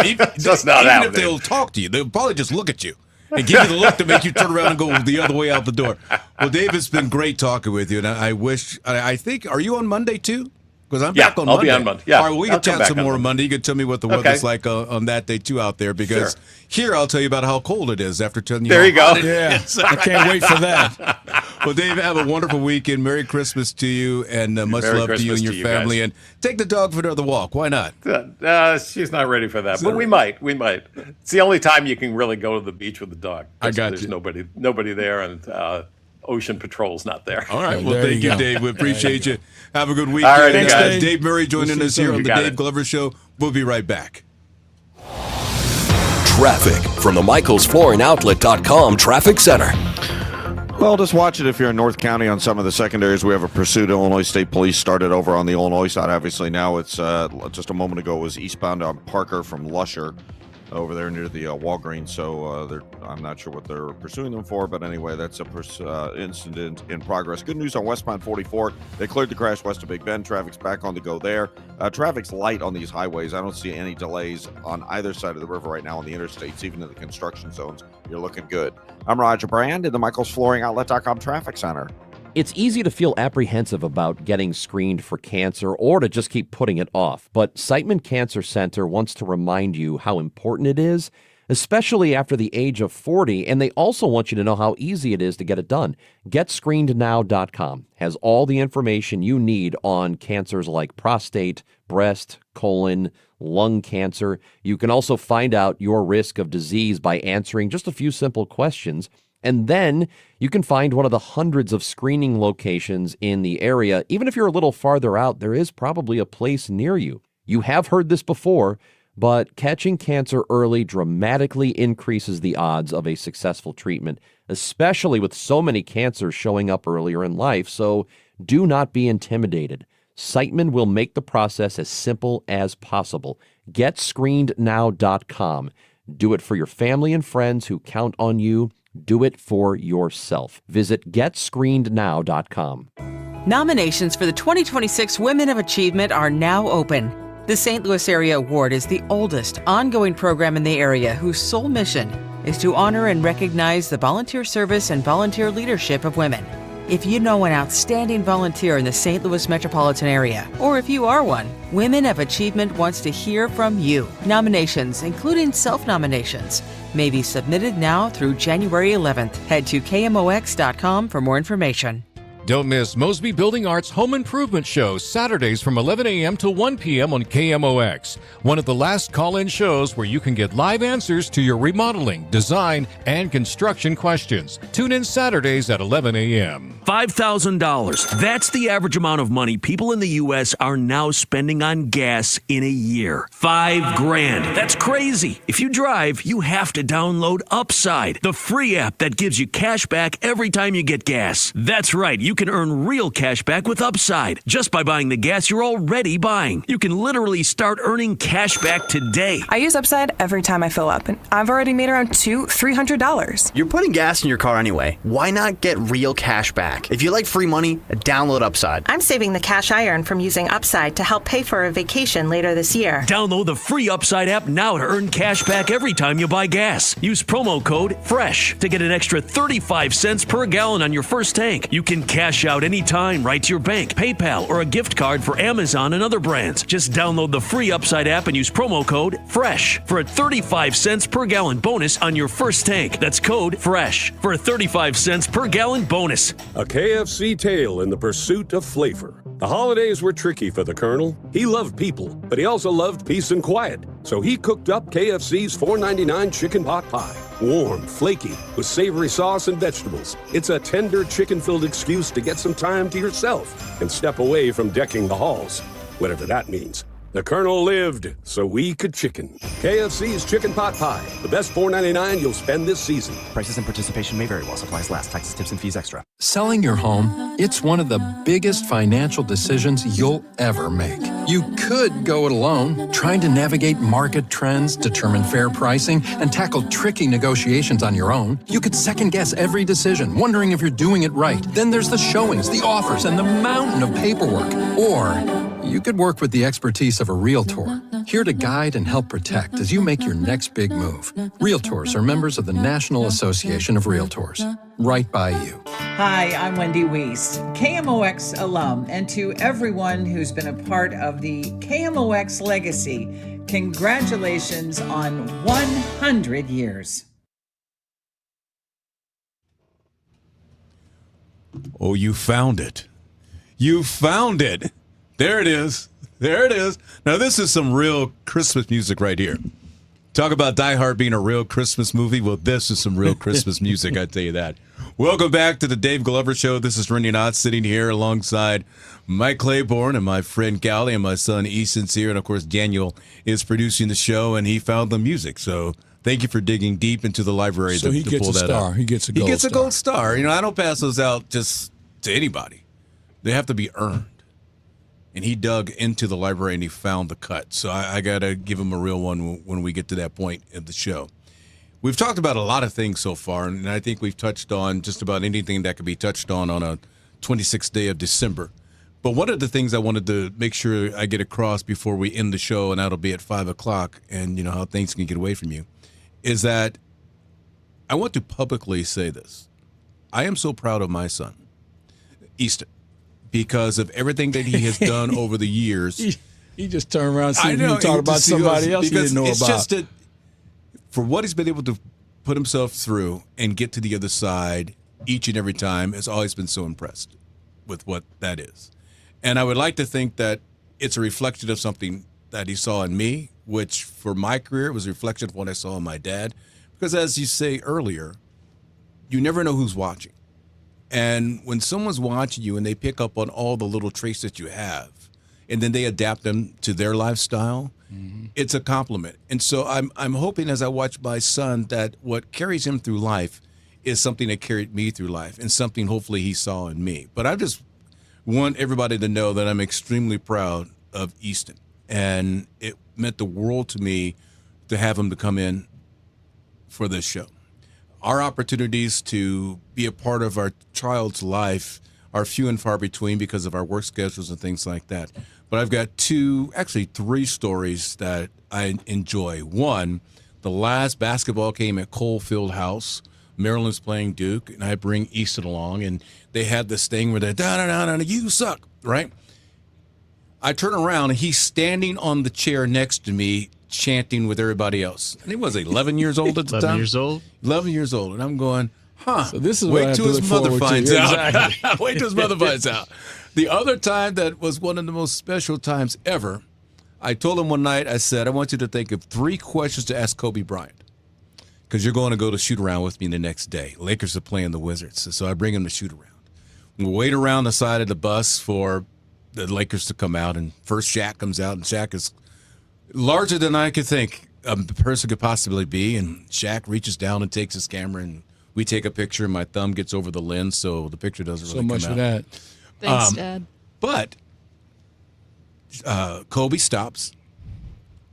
even if they'll talk to you, they'll probably just look at you and give you the look to make you turn around and go the other way out the door. Well, Dave, it's been great talking with you, and I think, are you on Monday too? Because I'm back on Monday. I'll be on Monday. Yeah, all right, well, we can chat some more on Monday. You can tell me what the weather's like on that day too out there, because here I'll tell you about how cold it is after telling you. There you go. Yeah, I can't wait for that. Well, Dave, have a wonderful weekend. Merry Christmas to you, and much love to you and your family. And take the dog for another walk. Why not? She's not ready for that, but we might. It's the only time you can really go to the beach with the dog. I got There's you. nobody there, and Ocean Patrol's not there. All right. Well, thank you, Dave. We appreciate you. Have a good weekend. All right, guys. Dave Murray joining us here on the Dave Glover Show. We'll be right back. Traffic from the MichaelsFlooringOutlet.com Traffic Center. Well, just watch it if you're in North County on some of the secondaries. We have a pursuit. Illinois State Police started over on the Illinois side. Obviously, now it's just a moment ago it was eastbound on Parker from Lusher over there near the Walgreens. So I'm not sure what they're pursuing them for, but anyway, that's a incident in progress. Good news on westbound 44. They cleared the crash west of Big Bend. Traffic's back on the go there. Traffic's light on these highways. I don't see any delays on either side of the river right now on the interstates, even in the construction zones. You're looking good. I'm Roger Brand in the MichaelsFlooringOutlet.com Traffic Center. It's easy to feel apprehensive about getting screened for cancer or to just keep putting it off. But Siteman Cancer Center wants to remind you how important it is, especially after the age of 40. And they also want you to know how easy it is to get it done. GetScreenedNow.com has all the information you need on cancers like prostate, breast, colon, lung cancer. You can also find out your risk of disease by answering just a few simple questions. And then you can find one of the hundreds of screening locations in the area. Even if you're a little farther out, there is probably a place near you. You have heard this before, but catching cancer early dramatically increases the odds of a successful treatment, especially with so many cancers showing up earlier in life. So do not be intimidated. Siteman will make the process as simple as possible. GetScreenedNow.com. Do it for your family and friends who count on you. Do it for yourself. Visit GetScreenedNow.com. Nominations for the 2026 Women of Achievement are now open. The St. Louis Area Award is the oldest ongoing program in the area whose sole mission is to honor and recognize the volunteer service and volunteer leadership of women. If you know an outstanding volunteer in the St. Louis metropolitan area, or if you are one, Women of Achievement wants to hear from you. Nominations, including self-nominations, may be submitted now through January 11th. Head to KMOX.com for more information. Don't miss Mosby Building Arts Home Improvement Show, Saturdays from 11 a.m. to 1 p.m. on KMOX. One of the last call-in shows where you can get live answers to your remodeling, design, and construction questions. Tune in Saturdays at 11 a.m. $5,000. That's the average amount of money people in the U.S. are now spending on gas in a year. $5,000. That's crazy. If you drive, you have to download Upside, the free app that gives you cash back every time you get gas. That's right. You can earn real cash back with Upside just by buying the gas you're already buying. You can literally start earning cash back today. I use Upside every time I fill up, and I've already made around $200-$300. You're putting gas in your car anyway. Why not get real cash back? If you like free money, download Upside. I'm saving the cash I earn from using Upside to help pay for a vacation later this year. Download the free Upside app now to earn cash back every time you buy gas. Use promo code FRESH to get an extra 35 cents per gallon on your first tank. You can cash out anytime right to your bank, PayPal, or a gift card for Amazon and other brands. Just download the free Upside app and use promo code FRESH for a 35 cents per gallon bonus on your first tank. That's code FRESH for a 35 cents per gallon bonus. A KFC tale in the pursuit of flavor. The holidays were tricky for the Colonel. He loved people, but he also loved peace and quiet. So he cooked up KFC's $4.99 chicken pot pie. Warm, flaky, with savory sauce and vegetables. It's a tender chicken-filled excuse to get some time to yourself and step away from decking the halls, whatever that means. The Colonel lived so we could chicken. KFC's Chicken Pot Pie. The best $4.99 you'll spend this season. Prices and participation may vary while supplies last. Taxes, tips, and fees extra. Selling your home, it's one of the biggest financial decisions you'll ever make. You could go it alone, trying to navigate market trends, determine fair pricing, and tackle tricky negotiations on your own. You could second-guess every decision, wondering if you're doing it right. Then there's the showings, the offers, and the mountain of paperwork. Or you could work with the expertise of a Realtor, here to guide and help protect as you make your next big move. Realtors are members of the National Association of Realtors. Right by you. Hi, I'm Wendy Weiss, KMOX alum, and to everyone who's been a part of the KMOX legacy, congratulations on 100 years. Oh, you found it. You found it. There it is. There it is. Now, this is some real Christmas music right here. Talk about Die Hard being a real Christmas movie. Well, this is some real Christmas music, I tell you that. Welcome back to the Dave Glover Show. This is Rene Knott sitting here alongside Mike Claiborne and my friend Callie and my son Easton's here. And, of course, Daniel is producing the show, and he found the music. So thank you for digging deep into the library to pull that up. So he gets a star. He gets a gold star. He gets a gold star. You know, I don't pass those out just to anybody. They have to be earned. And he dug into the library and he found the cut. So I got to give him a real one when we get to that point in the show. We've talked about a lot of things so far, and I think we've touched on just about anything that could be touched on a 26th day of December. But one of the things I wanted to make sure I get across before we end the show, and that'll be at 5 o'clock, and you know how things can get away from you, is that I want to publicly say this. I am so proud of my son, Easton, because of everything that he has done over the years. He just turned around and said you talk about somebody else he didn't know it's about. Just that for what he's been able to put himself through and get to the other side each and every time, has always been so impressed with what that is. And I would like to think that it's a reflection of something that he saw in me, which for my career was a reflection of what I saw in my dad. Because as you say earlier, you never know who's watching. And when someone's watching you and they pick up on all the little traits that you have, and then they adapt them to their lifestyle, it's a compliment. And so I'm hoping as I watch my son that what carries him through life is something that carried me through life and something hopefully he saw in me. But I just want everybody to know that I'm extremely proud of Easton. And it meant the world to me to have him to come in for this show. Our opportunities to be a part of our child's life are few and far between because of our work schedules and things like that. But I've got three stories that I enjoy. One, the last basketball game at Cole Fieldhouse. Maryland's playing Duke, and I bring Easton along, and they had this thing where they're, da-da-da-da, you suck, right? I turn around, and he's standing on the chair next to me, chanting with everybody else. And he was 11 years old at the 11 time. 11 years old. And I'm going, So this is wait till his mother finds out. Exactly. Wait till his mother finds out. The other time that was one of the most special times ever, I told him one night, I said, I want you to think of 3 questions to ask Kobe Bryant. Because you're going to go to shoot around with me the next day. Lakers are playing the Wizards. So I bring him to shoot around. We wait around the side of the bus for the Lakers to come out. And first Shaq comes out. And Shaq is larger than I could think a person could possibly be. And Shaq reaches down and takes his camera. And we take a picture. And my thumb gets over the lens. So the picture doesn't really come out. So much for that. Thanks, Dad. But Kobe stops.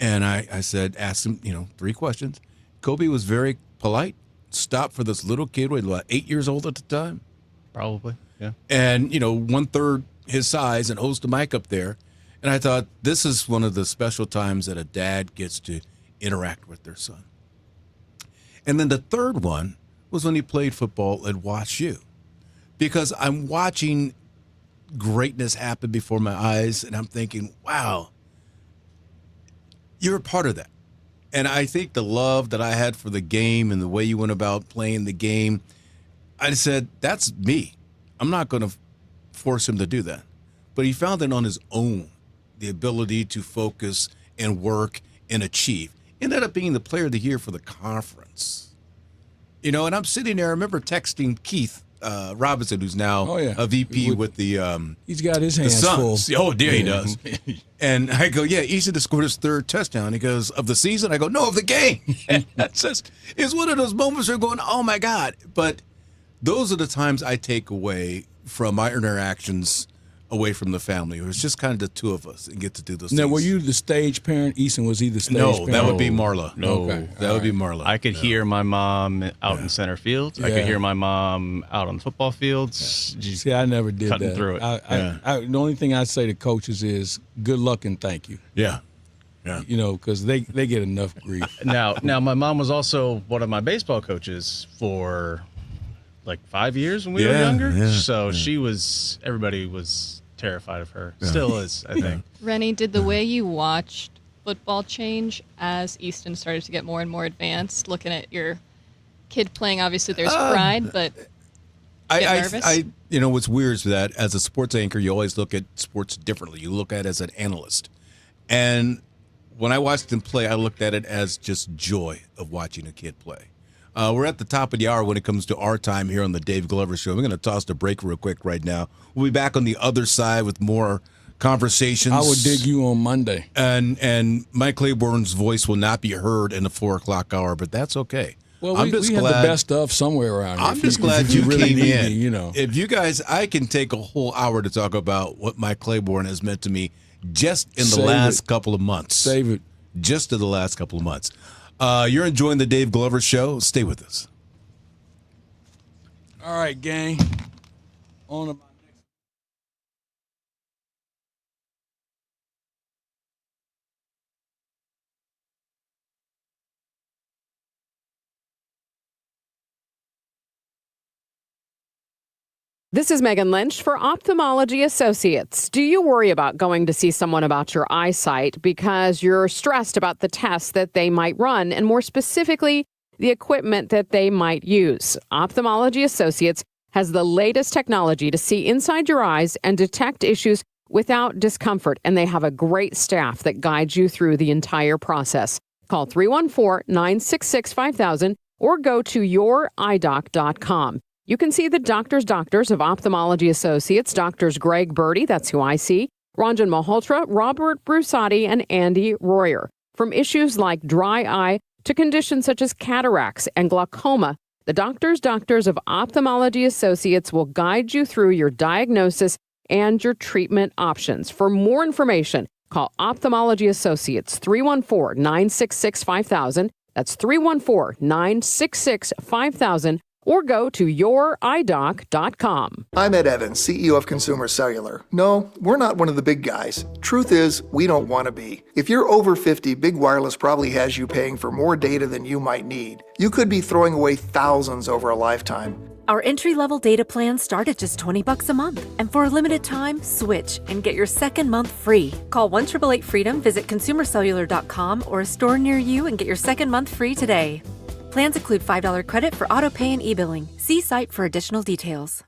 And I said, ask him, 3 questions. Kobe was very polite, stopped for this little kid, what, 8 years old at the time? Probably, yeah. And, 1/3 his size and holds the mic up there. And I thought, this is one of the special times that a dad gets to interact with their son. And then the third one was when he played football at WashU. Because I'm watching greatness happen before my eyes, and I'm thinking, wow, you're a part of that. And I think the love that I had for the game and the way you went about playing the game, I said, that's me. I'm not going to force him to do that. But he found it on his own, the ability to focus and work and achieve. Ended up being the player of the year for the conference. And I'm sitting there, I remember texting Keith Robinson, who's now a VP with the he's got his the hands full. Suns. Oh, dear, he does. And I go, yeah, Easton has scored his third touchdown. He goes, of the season? I go, no, of the game. And that's just, it's one of those moments where you're going, oh, my God. But those are the times I take away from my interactions away from the family. It was just kind of the two of us and get to do those Now, things. were you the stage parent? Easton, was he the stage No, parent? that would be Marla. No, Okay. That would be Marla. I could hear my mom out in center field. I Yeah. could hear my mom out on the football fields. See, I never did cutting that. through it. The only thing I say to coaches is good luck and thank you. Yeah. Yeah. You know, because they get enough grief. Now, my mom was also one of my baseball coaches for like 5 years when we were younger. So everybody was terrified of her. Still is, I think. Rene, did the way you watched football change as Easton started to get more and more advanced? Looking at your kid playing, obviously there's pride, but get nervous? You know, what's weird is that as a sports anchor, you always look at sports differently. You look at it as an analyst. And when I watched him play, I looked at it as just joy of watching a kid play. We're at the top of the hour when it comes to our time here on the Dave Glover Show. We're going to toss the break real quick right now. We'll be back on the other side with more conversations. I will dig you on Monday. And Mike Claiborne's voice will not be heard in the 4 o'clock hour, but that's okay. Well, we have the best of somewhere around here. I'm just glad you really came need in. me, you know. If you guys, I can take a whole hour to talk about what Mike Claiborne has meant to me just in the last couple of months. Save it. Just in the last couple of months. You're enjoying the Dave Glover Show. Stay with us. All right, gang. On to This is Megan Lynch for Ophthalmology Associates. Do you worry about going to see someone about your eyesight because you're stressed about the tests that they might run and more specifically, the equipment that they might use? Ophthalmology Associates has the latest technology to see inside your eyes and detect issues without discomfort, and they have a great staff that guides you through the entire process. Call 314-966-5000 or go to youridoc.com. You can see the doctors of Ophthalmology Associates, Doctors Greg Birdie, that's who I see, Ranjan Malhotra, Robert Brusati, and Andy Royer. From issues like dry eye to conditions such as cataracts and glaucoma, the doctors of Ophthalmology Associates will guide you through your diagnosis and your treatment options. For more information, call Ophthalmology Associates 314-966-5000. That's 314-966-5000. Or go to youridoc.com. I'm Ed Evans, CEO of Consumer Cellular. No, we're not one of the big guys. Truth is, we don't want to be. If you're over 50, Big Wireless probably has you paying for more data than you might need. You could be throwing away thousands over a lifetime. Our entry-level data plans start at just $20 a month. And for a limited time, switch and get your second month free. Call 1-888-FREEDOM, visit consumercellular.com or a store near you and get your second month free today. Plans include $5 credit for auto pay and e-billing. See site for additional details.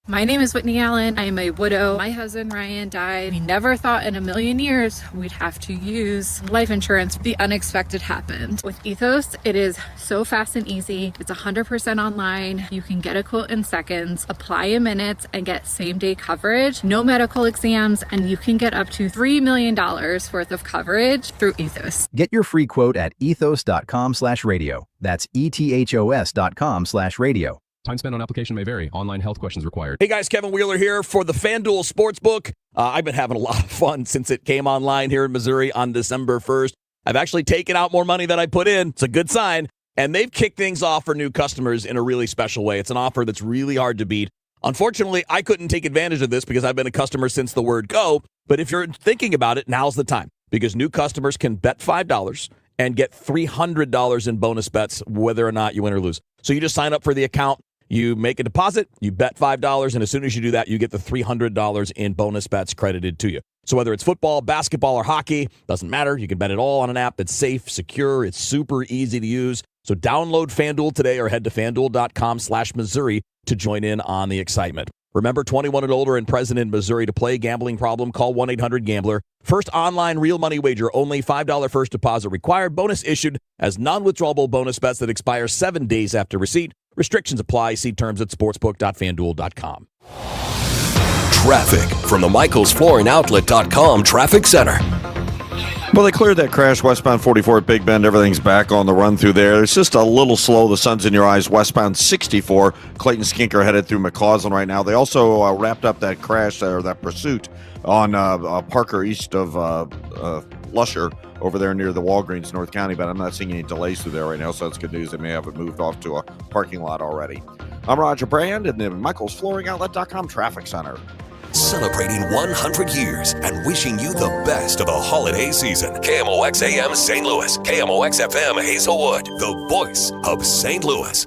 My name is Whitney Allen. I am a widow. My husband Ryan died. We never thought in a million years we'd have to use life insurance. The unexpected happened. With Ethos, it is so fast and easy. It's 100% online. You can get a quote in seconds, apply in minutes, and get same-day coverage. No medical exams, and you can get up to $3 million worth of coverage through Ethos. Get your free quote at ethos.com/radio. That's ethos.com/radio. Time spent on application may vary. Online health questions required. Hey guys, Kevin Wheeler here for the FanDuel Sportsbook. I've been having a lot of fun since it came online here in Missouri on December 1st. I've actually taken out more money than I put in. It's a good sign. And they've kicked things off for new customers in a really special way. It's an offer that's really hard to beat. Unfortunately, I couldn't take advantage of this because I've been a customer since the word go. But if you're thinking about it, now's the time. Because new customers can bet $5 and get $300 in bonus bets whether or not you win or lose. So you just sign up for the account. You make a deposit, you bet $5, and as soon as you do that, you get the $300 in bonus bets credited to you. So whether it's football, basketball, or hockey, doesn't matter. You can bet it all on an app that's safe, secure, it's super easy to use. So download FanDuel today or head to FanDuel.com/Missouri to join in on the excitement. Remember, 21 and older and present in Missouri. To play gambling problem, call 1-800-GAMBLER. First online real money wager, only $5 first deposit required. Bonus issued as non-withdrawable bonus bets that expire 7 days after receipt. Restrictions apply. See terms at sportsbook.fanduel.com. Traffic from the michaelsflooringoutlet.com traffic center. Well, they cleared that crash westbound 44 at Big Bend. Everything's back on the run through there. It's just a little slow. The sun's in your eyes. Westbound 64. Clayton Skinker headed through McCausland right now. They also wrapped up that crash or that pursuit on Parker east of Lusher over there near the Walgreens, North County. But I'm not seeing any delays through there right now, so that's good news. They may have it moved off to a parking lot already. I'm Roger Brand in the michaelsflooringoutlet.com traffic center. Celebrating 100 years and wishing you the best of the holiday season. KMOX AM St. Louis, KMOX FM Hazelwood, the voice of St. Louis.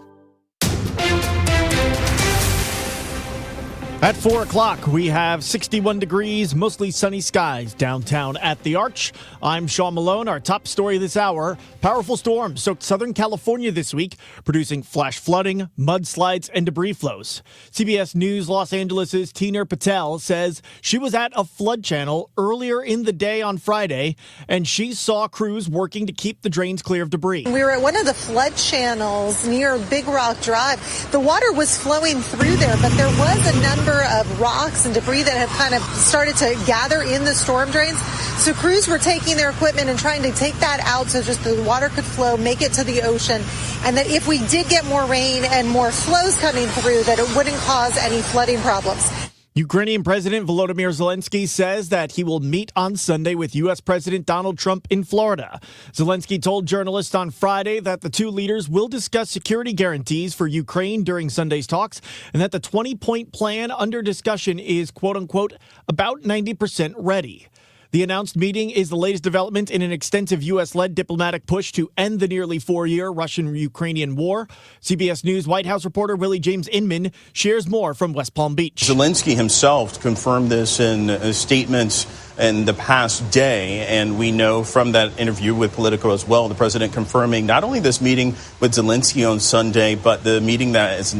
At 4 o'clock, we have 61 degrees, mostly sunny skies downtown at the Arch. I'm Sean Malone. Our top story this hour, powerful storms soaked Southern California this week, producing flash flooding, mudslides, and debris flows. CBS News Los Angeles' Tina Patel says she was at a flood channel earlier in the day on Friday, and she saw crews working to keep the drains clear of debris. We were at one of the flood channels near Big Rock Drive. The water was flowing through there, but there was a number of rocks and debris that have kind of started to gather in the storm drains. So crews were taking their equipment and trying to take that out so just the water could flow, make it to the ocean, and that if we did get more rain and more flows coming through, that it wouldn't cause any flooding problems. Ukrainian President Volodymyr Zelensky says that he will meet on Sunday with U.S. President Donald Trump in Florida. Zelensky told journalists on Friday that the two leaders will discuss security guarantees for Ukraine during Sunday's talks, and that the 20-point plan under discussion is, quote-unquote, about 90% ready. The announced meeting is the latest development in an extensive U.S.-led diplomatic push to end the nearly 4-year Russian-Ukrainian war. CBS News White House reporter Willie James Inman shares more from West Palm Beach. Zelensky himself confirmed this in statements in the past day, and we know from that interview with Politico as well, the president confirming not only this meeting with Zelensky on Sunday, but the meeting that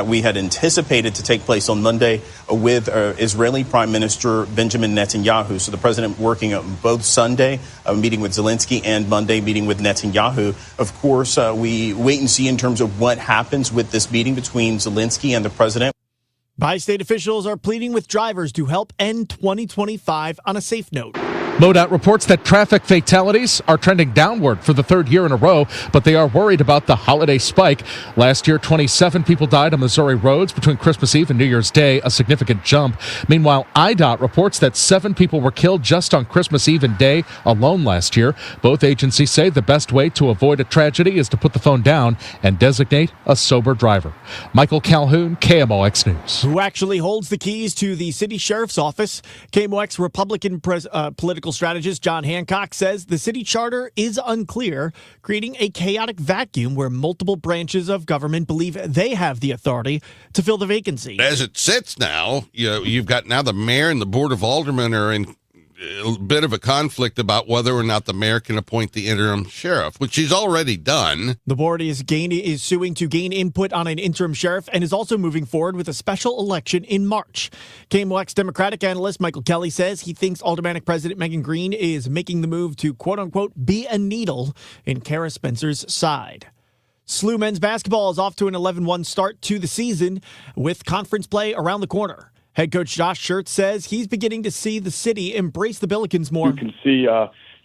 we had anticipated to take place on Monday with Israeli Prime Minister Benjamin Netanyahu. So the president working both Sunday, meeting with Zelensky, and Monday, meeting with Netanyahu. Of course, we wait and see in terms of what happens with this meeting between Zelensky and the president. Bi-state officials are pleading with drivers to help end 2025 on a safe note. MoDOT reports that traffic fatalities are trending downward for the third year in a row, but they are worried about the holiday spike. Last year, 27 people died on Missouri roads between Christmas Eve and New Year's Day, a significant jump. Meanwhile, IDOT reports that 7 people were killed just on Christmas Eve and Day alone last year. Both agencies say the best way to avoid a tragedy is to put the phone down and designate a sober driver. Michael Calhoun, KMOX News. Who actually holds the keys to the city sheriff's office? KMOX Republican political strategist John Hancock says the city charter is unclear, creating a chaotic vacuum where multiple branches of government believe they have the authority to fill the vacancy. As it sits now, you've got now the mayor and the board of aldermen are in a bit of a conflict about whether or not the mayor can appoint the interim sheriff, which he's already done. The board is suing to gain input on an interim sheriff and is also moving forward with a special election in March. KMOX Democratic analyst Michael Kelly says he thinks Aldermanic President Megan Green is making the move to, quote-unquote, be a needle in Kara Spencer's side. SLU men's basketball is off to an 11-1 start to the season with conference play around the corner. Head coach Josh Schertz says he's beginning to see the city embrace the Billikens more. You can see,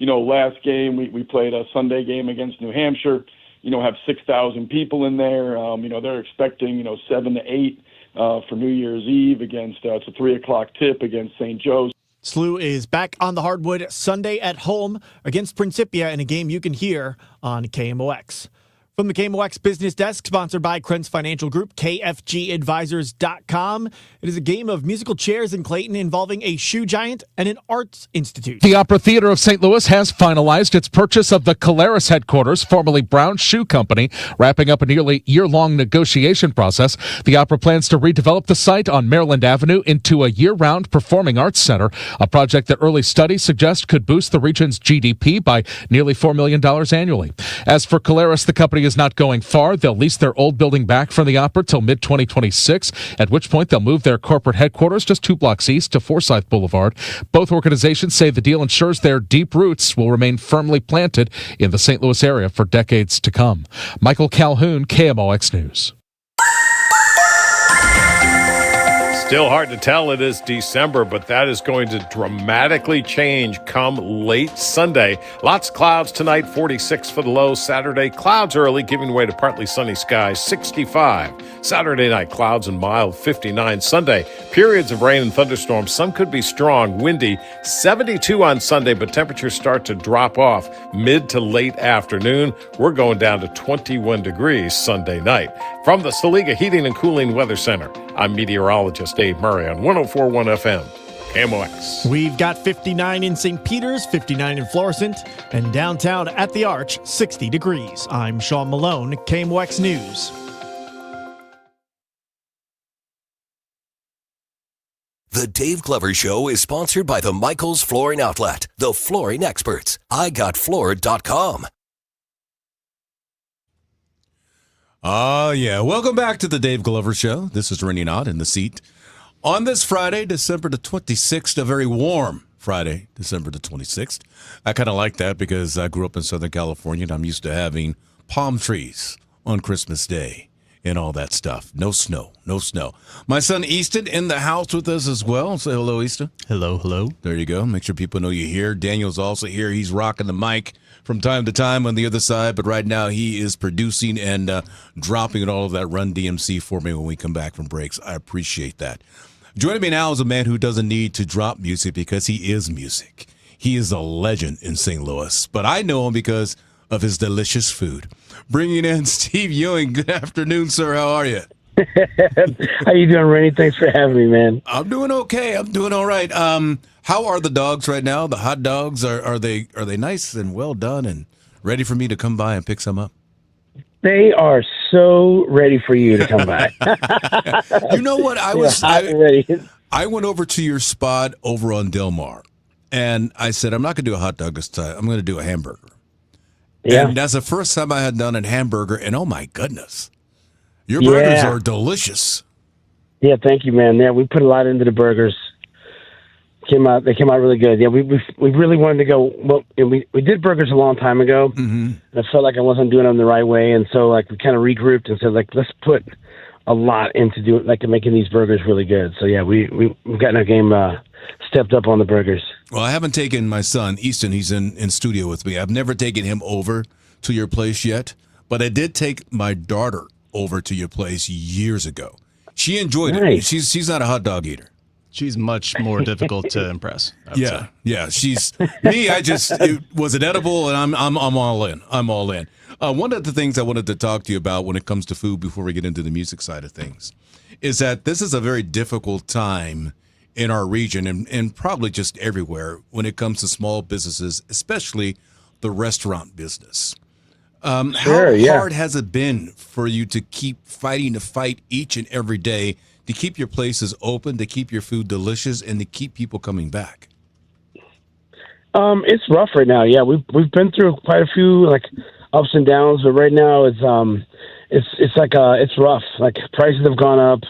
last game we played a Sunday game against New Hampshire. Have 6,000 people in there. They're expecting 7 to 8 for New Year's Eve against it's a 3:00 tip against St. Joe's. SLU is back on the hardwood Sunday at home against Principia in a game you can hear on KMOX. From the KMOX Business Desk, sponsored by Krentz Financial Group, KFGadvisors.com. It is a game of musical chairs in Clayton involving a shoe giant and an arts institute. The Opera Theater of St. Louis has finalized its purchase of the Caleres headquarters, formerly Brown Shoe Company, wrapping up a nearly year-long negotiation process. The Opera plans to redevelop the site on Maryland Avenue into a year-round performing arts center, a project that early studies suggest could boost the region's GDP by nearly $4 million annually. As for Caleres, the company is not going far. They'll lease their old building back from the Opera till mid-2026, at which point they'll move their corporate headquarters just 2 blocks east to Forsyth Boulevard. Both organizations say the deal ensures their deep roots will remain firmly planted in the St. Louis area for decades to come. Michael Calhoun, KMOX News. Still hard to tell. It is December, but that is going to dramatically change come late Sunday. Lots of clouds tonight, 46 for the low. Saturday, clouds early, giving way to partly sunny skies, 65. Saturday night, clouds and mild, 59. Sunday, periods of rain and thunderstorms. Some could be strong, windy, 72 on Sunday, but temperatures start to drop off mid to late afternoon. We're going down to 21 degrees Sunday night. From the Saliga Heating and Cooling Weather Center, I'm meteorologist Dave Murray on 104.1 FM, KMOX. We've got 59 in St. Peters, 59 in Florissant, and downtown at the Arch, 60 degrees. I'm Sean Malone, KMOX News. The Dave Glover Show is sponsored by the Michaels Flooring Outlet, the flooring experts. IGotFloored.com. Yeah. Welcome back to the Dave Glover Show. This is Rene Knott in the seat. On this Friday, December the 26th, a very warm Friday, December the 26th. I kind of like that because I grew up in Southern California and I'm used to having palm trees on Christmas Day and all that stuff. No snow, no snow. My son Easton in the house with us as well. Say hello, Easton. Hello, hello. There you go. Make sure people know you're here. Daniel's also here. He's rocking the mic from time to time on the other side, but right now he is producing and dropping all of that Run DMC for me when we come back from breaks. I appreciate that. Joining me now is a man who doesn't need to drop music because he is music. He is a legend in St. Louis, but I know him because of his delicious food. Bringing in Steve Ewing. Good afternoon, sir. How are you? How you doing, Rennie? Thanks for having me, man. I'm doing okay. I'm doing all right. How are the dogs right now? The hot dogs, are they nice and well done and ready for me to come by and pick some up? They are so ready for you to come by. You know what? I went over to your spot over on Del Mar, and I said, I'm not going to do a hot dog this time. I'm going to do a hamburger. Yeah. And that's the first time I had done a hamburger, and oh my goodness, your burgers are delicious. Yeah, thank you, man. Yeah, we put a lot into the burgers. They came out really good. Yeah, we really wanted to go. Well, we did burgers a long time ago. Mm-hmm. And I felt like I wasn't doing them the right way, and so we kind of regrouped and said let's put a lot into making these burgers really good. So yeah, we've gotten our game stepped up on the burgers. Well, I haven't taken my son Easton. He's in studio with me. I've never taken him over to your place yet, but I did take my daughter over to your place years ago. She enjoyed it. She's not a hot dog eater. She's much more difficult to impress. Yeah. She's me. Was it edible? And I'm all in. I'm all in. One of the things I wanted to talk to you about when it comes to food before we get into the music side of things is that this is a very difficult time in our region and probably just everywhere when it comes to small businesses, especially the restaurant business. How hard has it been for you to keep fighting the fight each and every day to keep your places open, to keep your food delicious, and to keep people coming back? It's rough right now. Yeah, we've been through quite a few ups and downs, but right now it's rough. Like prices have gone up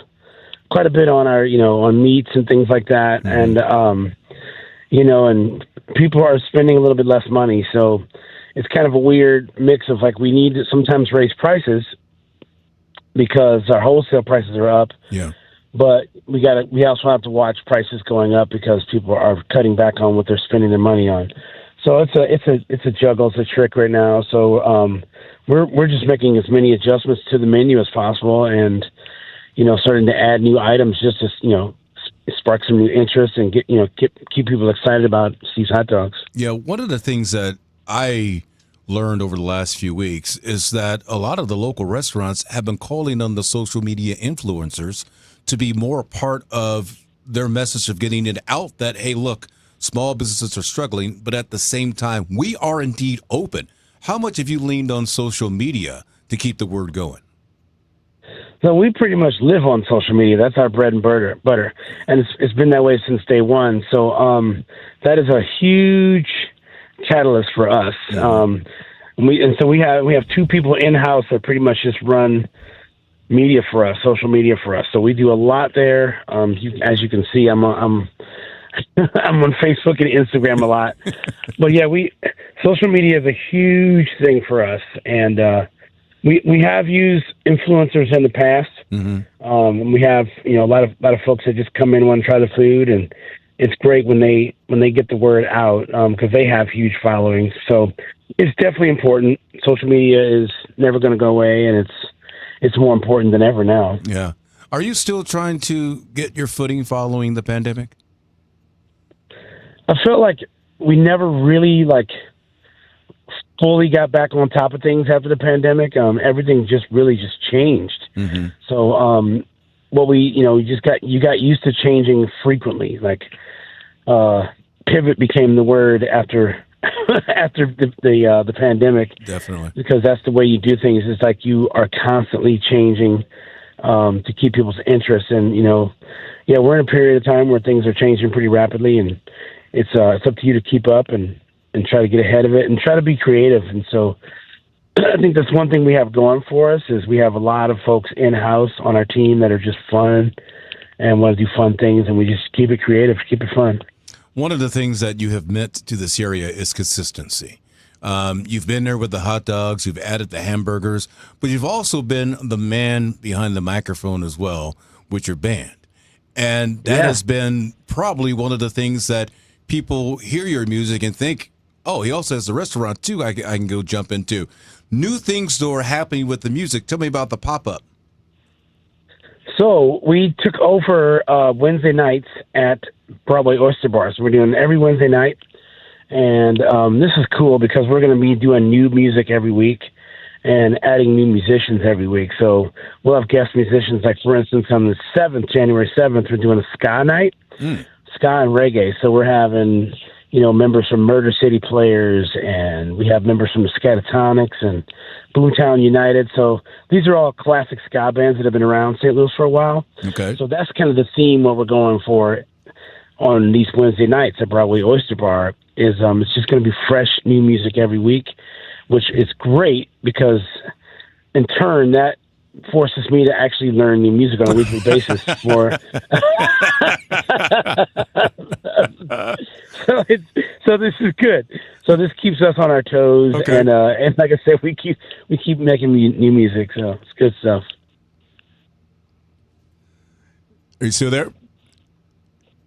quite a bit on our on meats and things like that, and and people are spending a little bit less money, so it's kind of a weird mix of we need to sometimes raise prices because our wholesale prices are up. Yeah. But we also have to watch prices going up because people are cutting back on what they're spending their money on. So it's a juggle, it's a trick right now. So we're just making as many adjustments to the menu as possible, and starting to add new items just to spark some new interest and keep people excited about these hot dogs. Yeah, one of the things that I learned over the last few weeks is that a lot of the local restaurants have been calling on the social media influencers to be more a part of their message of getting it out that, hey, look, small businesses are struggling, but at the same time, we are indeed open. How much have you leaned on social media to keep the word going? So we pretty much live on social media. That's our bread and butter. And it's been that way since day one. So that is a huge catalyst for us. So we have two people in-house that pretty much just run media for us, social media for us. So we do a lot there. As you can see, I'm on Facebook and Instagram a lot. But yeah, social media is a huge thing for us, and We have used influencers in the past. And we have, a lot of folks that just come in and want to try the food, and it's great when they get the word out, because they have huge followings. So it's definitely important. Social media is never going to go away, and it's more important than ever now. Yeah. Are you still trying to get your footing following the pandemic? I felt like we never really fully got back on top of things after the pandemic. Everything just changed. So what you got used to changing frequently. Pivot became the word after the pandemic. Definitely. Because that's the way you do things. It's like you are constantly changing to keep people's interest. And, we're in a period of time where things are changing pretty rapidly, and it's up to you to keep up and try to get ahead of it and try to be creative. And so I think that's one thing we have going for us is we have a lot of folks in-house on our team that are just fun and want to do fun things, and we just keep it creative, keep it fun. One of the things that you have meant to this area is consistency. You've been there with the hot dogs, you've added the hamburgers, but you've also been the man behind the microphone as well with your band. And that has been probably one of the things that people hear your music and think, oh, he also has a restaurant too I can go jump into. New things, though, are happening with the music. Tell me about the pop-up. So we took over Wednesday nights at Broadway Oyster Bar. So we're doing every Wednesday night. And this is cool because we're going to be doing new music every week and adding new musicians every week. So we'll have guest musicians. Like, for instance, on the 7th, January 7th, we're doing a ska night, ska and reggae. So we're having, members from Murder City Players, and we have members from the Scatatonics and Boomtown United. So these are all classic ska bands that have been around St. Louis for a while. Okay. So that's kind of the theme, what we're going for on these Wednesday nights at Broadway Oyster Bar is it's just going to be fresh new music every week, which is great because in turn that forces me to actually learn new music on a weekly basis for so this is good. So this keeps us on our toes, and like I said, we keep making new music, so it's good stuff. Are you still there?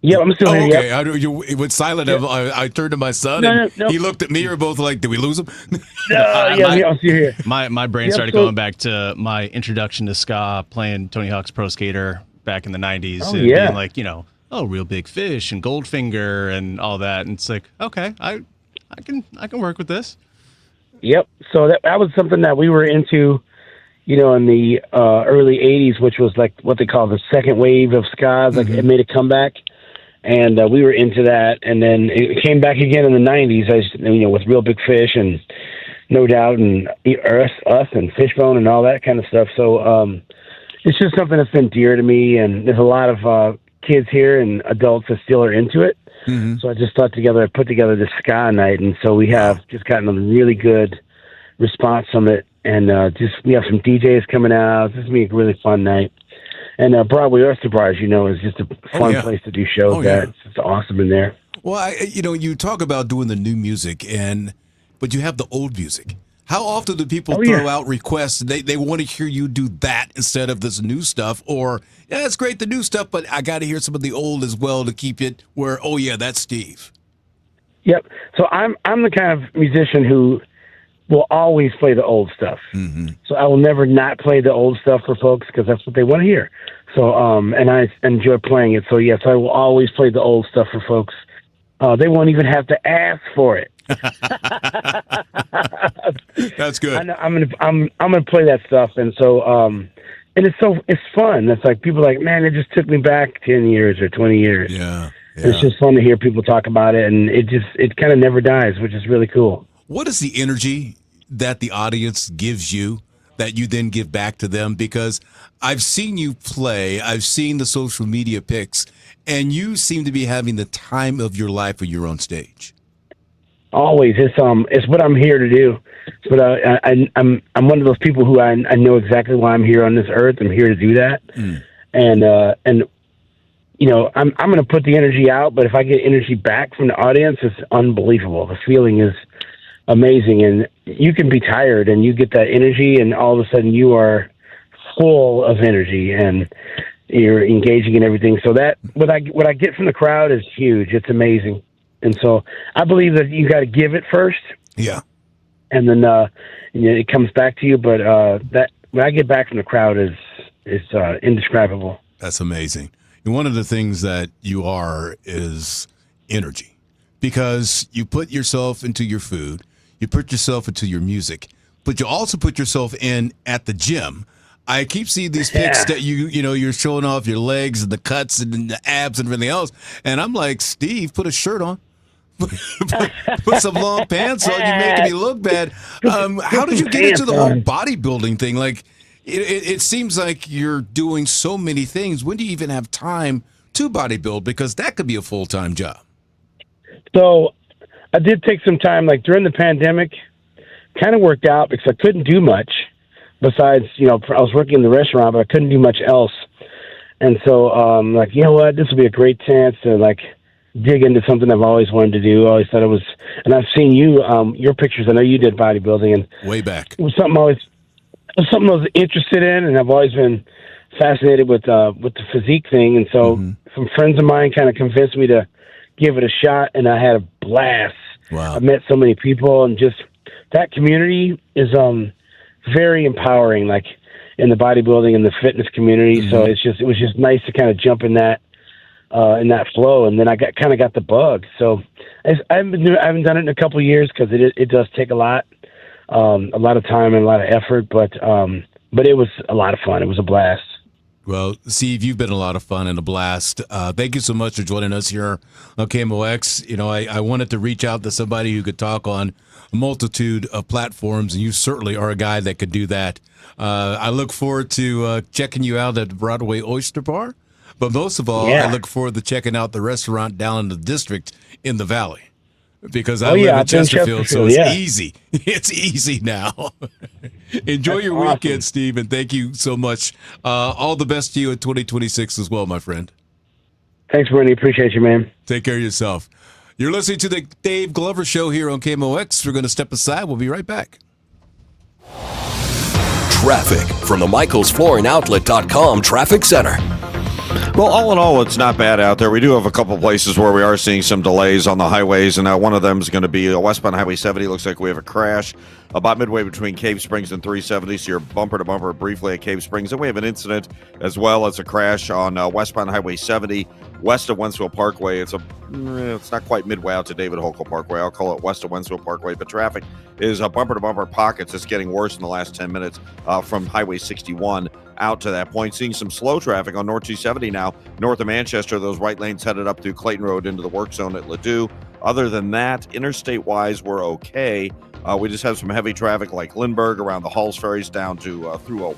Yeah, I'm still here. Okay, Yep. you went silent. I turned to my son, and he looked at me. We were both like, "Did we lose him?" I'm still here. My brain started going back to my introduction to ska, playing Tony Hawk's Pro Skater back in the '90s, and being like, Real Big Fish and Goldfinger and all that. And it's like, okay, I can work with this. Yep. So that was something that we were into, in the early '80s, which was like what they call the second wave of ska. Like it made a comeback. And we were into that, and then it came back again in the '90s, with Real Big Fish and No Doubt and Us and Fishbone and all that kind of stuff. So it's just something that's been dear to me, and there's a lot of kids here and adults that still are into it. So I just put together this ska night, and so we have just gotten a really good response from it, and we have some DJs coming out. This is going to be a really fun night. And Broadway Oyster Bar, as you know, is just a fun place to do shows at. It's just awesome in there. Well, you talk about doing the new music, but you have the old music. How often do people throw out requests? They want to hear you do that instead of this new stuff, or it's great the new stuff, but I got to hear some of the old as well to keep it where that's Steve. Yep. So I'm the kind of musician who will always play the old stuff. So I will never not play the old stuff for folks because that's what they want to hear. So, and I enjoy playing it. So yes, I will always play the old stuff for folks. They won't even have to ask for it. That's good. I'm gonna play that stuff, and so and it's fun. It's like people are like, man, it just took me back 10 years or 20 years. Yeah. It's just fun to hear people talk about it, and it kind of never dies, which is really cool. What is the energy that the audience gives you that you then give back to them? Because I've seen you play, I've seen the social media pics, and you seem to be having the time of your life when you're on stage. Always, it's what I'm here to do. But I'm one of those people who I know exactly why I'm here on this earth. I'm here to do that, and I'm going to put the energy out. But if I get energy back from the audience, it's unbelievable. The feeling is amazing. And you can be tired and you get that energy, and all of a sudden you are full of energy and you're engaging in everything. So that what I get from the crowd is huge. It's amazing. And so I believe that you got to give it first. Yeah. And then it comes back to you. But that what I get back from the crowd is indescribable. That's amazing. And one of the things that you are is energy, because you put yourself into your food, you put yourself into your music, but you also put yourself in at the gym. I keep seeing these pics that you're showing off your legs and the cuts and the abs and everything else, and I'm like, Steve, put a shirt on. Put some long pants on. You're making me look bad. How did you get into the whole bodybuilding thing? Like, it seems like you're doing so many things. When do you even have time to bodybuild? Because that could be a full-time job. So I did take some time, like during the pandemic, kind of worked out because I couldn't do much besides, I was working in the restaurant, but I couldn't do much else. And so, you know what, this would be a great chance to dig into something I've always wanted to do. I always thought it was, and I've seen your pictures. I know you did bodybuilding, and way back. It was something I was interested in, and I've always been fascinated with the physique thing. And so some friends of mine kind of convinced me to give it a shot, and I had a blast. Wow. I met so many people, and just that community is very empowering, like in the bodybuilding and the fitness community. So it was just nice to kind of jump in that flow, and then I got the bug. So I haven't done it in a couple of years because it does take a lot of time and a lot of effort, but it was a lot of fun. It was a blast. Well, Steve, you've been a lot of fun and a blast. Thank you so much for joining us here on KMOX. I wanted to reach out to somebody who could talk on a multitude of platforms, and you certainly are a guy that could do that. I look forward to checking you out at Broadway Oyster Bar. But most of all, I look forward to checking out the restaurant down in the district in the Valley, because I live in Chesterfield, so it's easy. It's easy now. Enjoy your weekend, Steve, and thank you so much. All the best to you in 2026 as well, my friend. Thanks, Bernie. Appreciate you, man. Take care of yourself. You're listening to the Dave Glover Show here on KMOX. We're going to step aside. We'll be right back. Traffic from the MichaelsFlooringOutlet.com Traffic Center. Well, all in all, it's not bad out there. We do have a couple places where we are seeing some delays on the highways, and one of them is going to be westbound Highway 70. Looks like we have a crash about midway between Cave Springs and 370, so you're bumper to bumper briefly at Cave Springs. And we have an incident as well as a crash on westbound Highway 70 west of Wentzville Parkway. It's not quite midway out to David Holcomb Parkway. I'll call it west of Wentzville Parkway, but traffic is bumper to bumper pockets. It's getting worse in the last 10 minutes from Highway 61 out to that point. Seeing some slow traffic on North 270 now, north of Manchester. Those right lanes headed up through Clayton Road into the work zone at Ladue. Other than that, interstate-wise, we're okay. We just have some heavy traffic like Lindbergh around the Halls Ferries down to through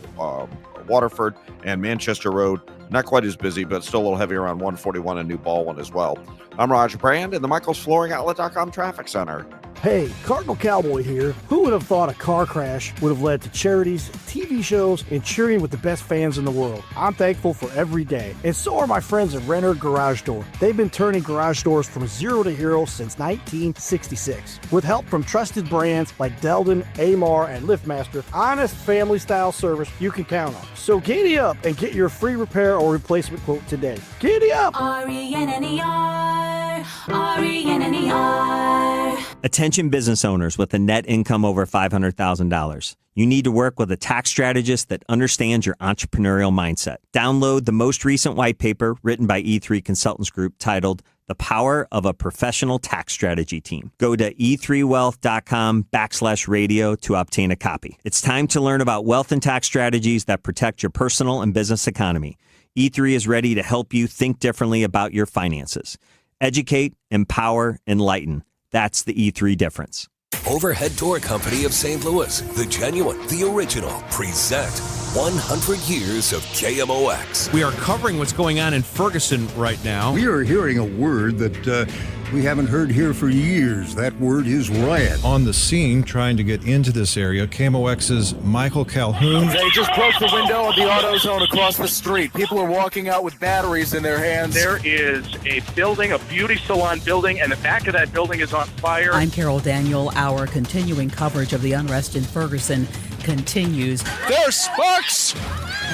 Waterford and Manchester Road. Not quite as busy, but still a little heavy around 141 and New Baldwin as well. I'm Roger Brand in the MichaelsFlooringOutlet.com Traffic Center. Hey, Cardinal Cowboy here. Who would have thought a car crash would have led to charities, TV shows, and cheering with the best fans in the world? I'm thankful for every day. And so are my friends at Renner Garage Door. They've been turning garage doors from zero to hero since 1966. With help from trusted brands like Delden, Amar, and LiftMaster, honest family-style service you can count on. So giddy up and get your free repair or replacement quote today. Giddy up! RENNER, RENNER. Attention business owners with a net income over $500,000. You need to work with a tax strategist that understands your entrepreneurial mindset. Download the most recent white paper written by E3 Consultants Group titled The Power of a Professional Tax Strategy Team. Go to e3wealth.com/radio to obtain a copy. It's time to learn about wealth and tax strategies that protect your personal and business economy. E3 is ready to help you think differently about your finances. Educate, empower, enlighten. That's the E3 difference. Overhead Door Company of St. Louis, the genuine, the original, present 100 years of KMOX. We are covering what's going on in Ferguson right now. We are hearing a word that we haven't heard here for years. That word is riot. On the scene, trying to get into this area, KMOX's Michael Calhoun. They just broke the window of the AutoZone across the street. People are walking out with batteries in their hands. There is a building, a beauty salon building, and the back of that building is on fire. I'm Carol Daniel. Our continuing coverage of the unrest in Ferguson continues. There are sparks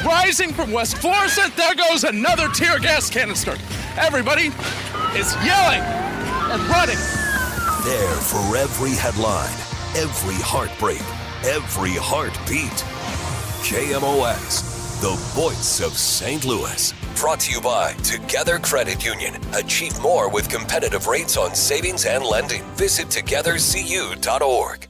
rising from West Florissant. There goes another tear gas canister. Everybody is yelling and running. There for every headline, every heartbreak, every heartbeat. KMOX, the voice of St. Louis. Brought to you by Together Credit Union. Achieve more with competitive rates on savings and lending. Visit togethercu.org.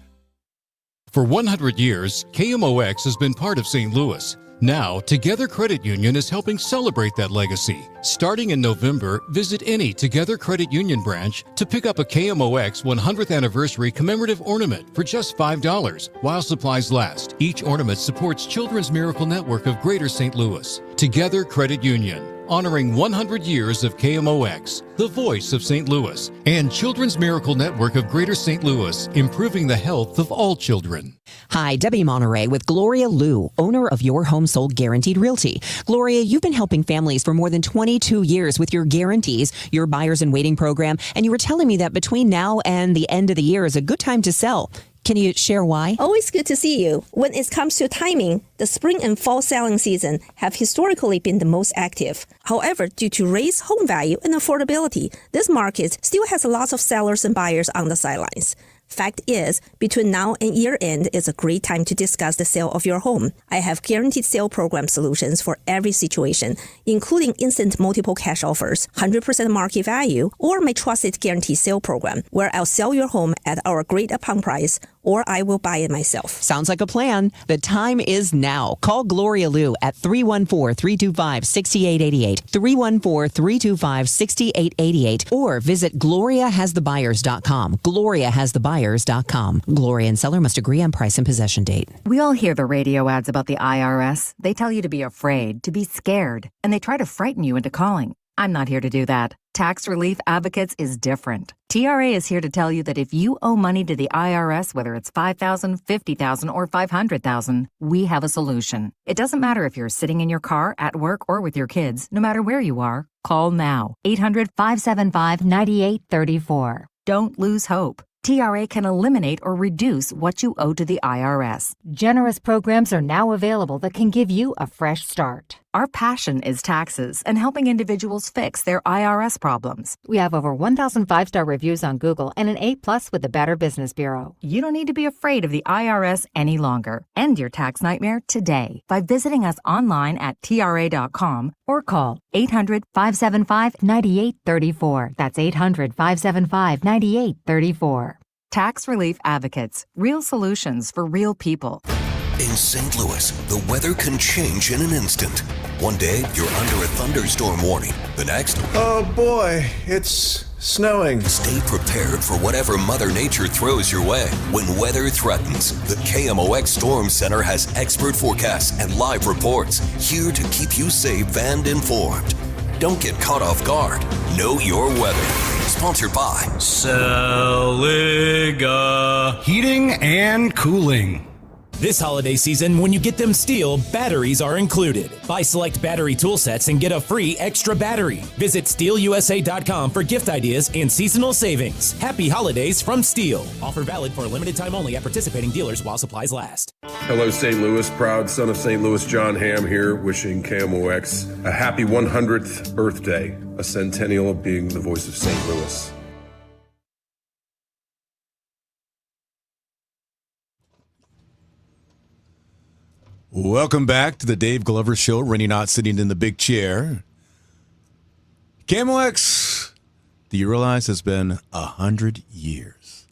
For 100 years, KMOX has been part of St. Louis. Now, Together Credit Union is helping celebrate that legacy. Starting in November, visit any Together Credit Union branch to pick up a KMOX 100th anniversary commemorative ornament for just $5 while supplies last. Each ornament supports Children's Miracle Network of Greater St. Louis. Together Credit Union, honoring 100 years of KMOX, the voice of St. Louis, and Children's Miracle Network of Greater St. Louis, improving the health of all children. Hi, Debbie Monterey with Gloria Liu, owner of Your Home Sold Guaranteed Realty. Gloria, you've been helping families for more than 22 years with your guarantees, your buyers in waiting program, and you were telling me that between now and the end of the year is a good time to sell. Can you share why? Always good to see you. When it comes to timing, the spring and fall selling season have historically been the most active. However, due to raised home value and affordability, this market still has lots of sellers and buyers on the sidelines. Fact is, between now and year end is a great time to discuss the sale of your home. I have guaranteed sale program solutions for every situation, including instant multiple cash offers, 100% market value, or my trusted guarantee sale program, where I'll sell your home at our agreed upon price, or I will buy it myself. Sounds like a plan. The time is now. Call Gloria Liu at 314-325-6888, 314-325-6888, or visit GloriaHasTheBuyers.com. GloriaHasTheBuyers.com. Gloria and seller must agree on price and possession date. We all hear the radio ads about the IRS. They tell you to be afraid, to be scared, and they try to frighten you into calling. I'm not here to do that. Tax Relief Advocates is different. TRA is here to tell you that if you owe money to the IRS, whether it's $5,000, $50,000, or $500,000, we have a solution. It doesn't matter if you're sitting in your car, at work, or with your kids. No matter where you are, call now. 800-575-9834. Don't lose hope. TRA can eliminate or reduce what you owe to the IRS. Generous programs are now available that can give you a fresh start. Our passion is taxes and helping individuals fix their IRS problems. We have over 1,000 5-star reviews on Google and an A+ with the Better Business Bureau. You don't need to be afraid of the IRS any longer. End your tax nightmare today by visiting us online at TRA.com or call 800-575-9834. That's 800-575-9834. Tax Relief Advocates. Real solutions for real people. In St. Louis, the weather can change in an instant. One day, you're under a thunderstorm warning. The next, oh boy, it's snowing. Stay prepared for whatever Mother Nature throws your way. When weather threatens, the KMOX Storm Center has expert forecasts and live reports here to keep you safe and informed. Don't get caught off guard. Know your weather. Sponsored by Celica Heating and Cooling. This holiday season, when you get them STIHL, batteries are included. Buy select battery tool sets and get a free extra battery. Visit STIHLUSA.com for gift ideas and seasonal savings. Happy holidays from STIHL. Offer valid for a limited time only at participating dealers while supplies last. Hello, St. Louis. Proud son of St. Louis, John Hamm here, wishing KMOX a happy 100th birthday, a centennial of being the voice of St. Louis. Welcome back to the Dave Glover Show. Rene Knott sitting in the big chair. KMOX, do you realize it's been 100 years?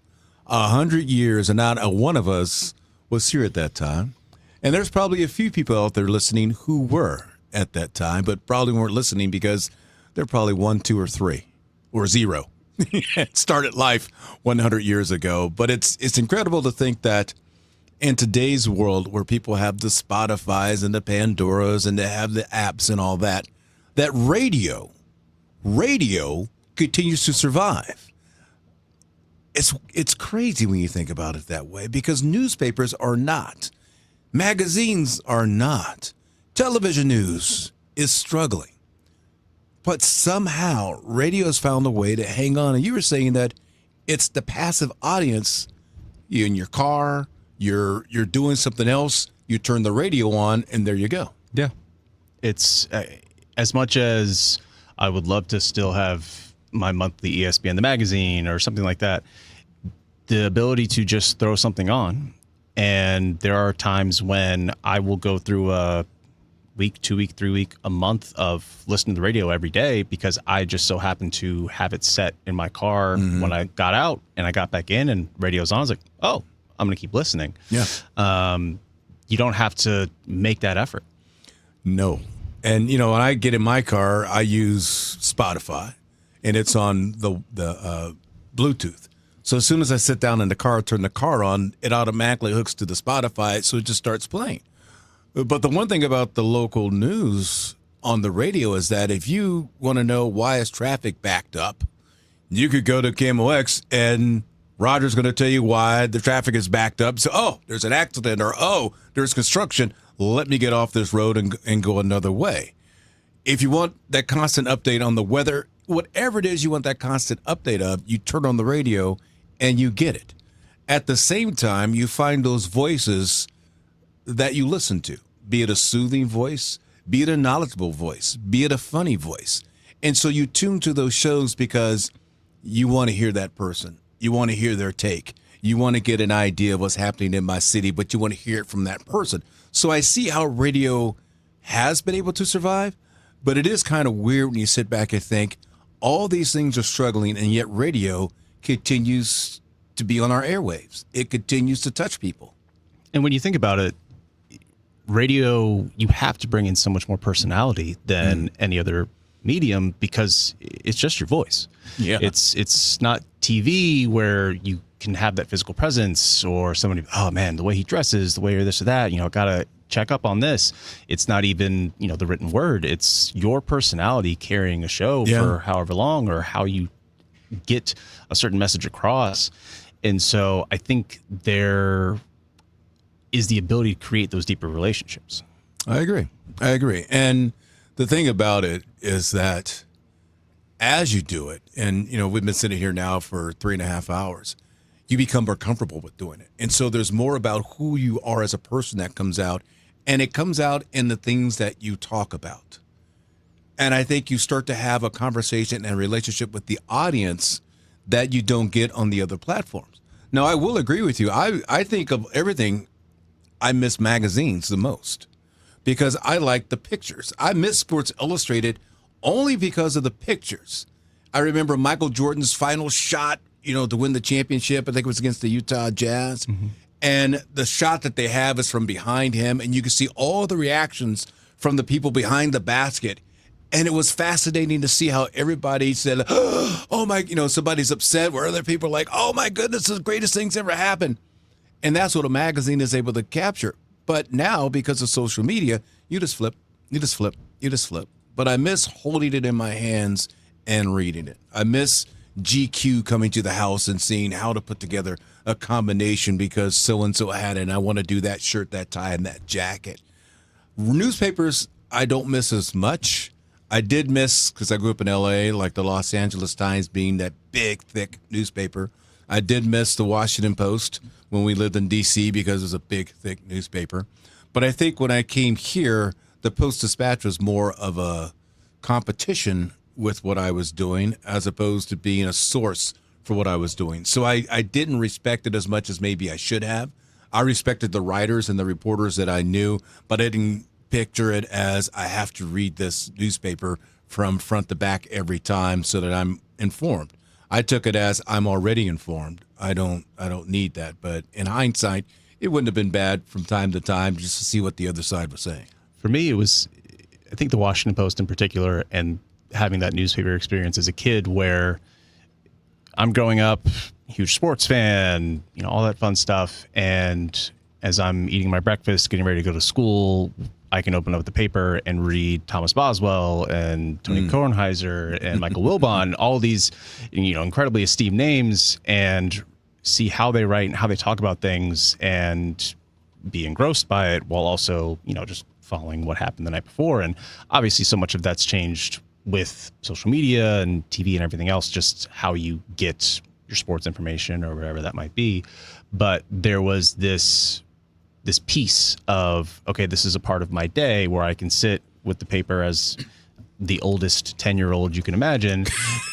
100 years, and not a one of us was here at that time. And there's probably a few people out there listening who were at that time, but probably weren't listening because they're probably 1, 2, or 3, or 0. Started life 100 years ago. But it's incredible to think that in today's world where people have the Spotifys and the Pandoras and they have the apps and all that, that radio continues to survive. It's crazy when you think about it that way, because newspapers are not. Magazines are not. Television news is struggling. But somehow radio has found a way to hang on. And you were saying that it's the passive audience. You're in your car, you're doing something else, you turn the radio on, and there you go. Yeah. It's as much as I would love to still have my monthly ESPN the magazine or something like that, the ability to just throw something on. And there are times when I will go through a week, 2 week, 3 week, a month of listening to the radio every day because I just so happened to have it set in my car when I got out and I got back in and radio's on. I was like, oh, I'm going to keep listening. Yeah. You don't have to make that effort. No. And, when I get in my car, I use Spotify, and it's on the Bluetooth. So as soon as I sit down in the car, turn the car on, it automatically hooks to the Spotify, so it just starts playing. But the one thing about the local news on the radio is that if you want to know why is traffic backed up, you could go to KMOX and Roger's going to tell you why the traffic is backed up. So, oh, there's an accident, or, oh, there's construction. Let me get off this road and go another way. If you want that constant update on the weather, whatever it is you want that constant update of, you turn on the radio and you get it. At the same time, you find those voices that you listen to, be it a soothing voice, be it a knowledgeable voice, be it a funny voice. And so you tune to those shows because you want to hear that person. You want to hear their take. You want to get an idea of what's happening in my city, but you want to hear it from that person. So I see how radio has been able to survive, but it is kind of weird when you sit back and think all these things are struggling, and yet radio continues to be on our airwaves. It continues to touch people. And when you think about it, radio, you have to bring in so much more personality than any other medium because it's just your voice. Yeah. It's not TV where you can have that physical presence or somebody, oh man, the way he dresses, the way or this or that, gotta check up on this. It's not even, the written word. It's your personality carrying a show for however long or how you get a certain message across. And so I think there is the ability to create those deeper relationships. I agree. And the thing about it is that as you do it, and, we've been sitting here now for 3.5 hours, you become more comfortable with doing it. And so there's more about who you are as a person that comes out, and it comes out in the things that you talk about. And I think you start to have a conversation and relationship with the audience that you don't get on the other platforms. Now, I will agree with you. I think of everything, I miss magazines the most because I like the pictures. I miss Sports Illustrated only because of the pictures. I remember Michael Jordan's final shot, to win the championship. I think it was against the Utah Jazz. Mm-hmm. And the shot that they have is from behind him, and you can see all the reactions from the people behind the basket. And it was fascinating to see how everybody said, oh my, somebody's upset, where other people are like, oh my goodness, this is the greatest thing's ever happened. And that's what a magazine is able to capture. But now, because of social media, you just flip. But I miss holding it in my hands and reading it. I miss GQ coming to the house and seeing how to put together a combination because so-and-so had it, and I want to do that shirt, that tie, and that jacket. Newspapers, I don't miss as much. I did miss, because I grew up in L.A., like the Los Angeles Times being that big, thick newspaper. I did miss the Washington Post when we lived in D.C. because it was a big, thick newspaper. But I think when I came here, the Post-Dispatch was more of a competition with what I was doing as opposed to being a source for what I was doing. So I didn't respect it as much as maybe I should have. I respected the writers and the reporters that I knew, but I didn't picture it as I have to read this newspaper from front to back every time so that I'm informed. I took it as I'm already informed. I don't need that. But in hindsight, it wouldn't have been bad from time to time just to see what the other side was saying. For me, it was, I think the Washington Post in particular, and having that newspaper experience as a kid where I'm growing up, huge sports fan, all that fun stuff. And as I'm eating my breakfast, getting ready to go to school, I can open up the paper and read Thomas Boswell and Tony Kornheiser and Michael Wilbon, all these, incredibly esteemed names, and see how they write and how they talk about things and be engrossed by it while also, just following what happened the night before. And obviously so much of that's changed with social media and TV and everything else, just how you get your sports information or whatever that might be. But there was this piece of, okay, this is a part of my day where I can sit with the paper as the oldest 10-year-old you can imagine.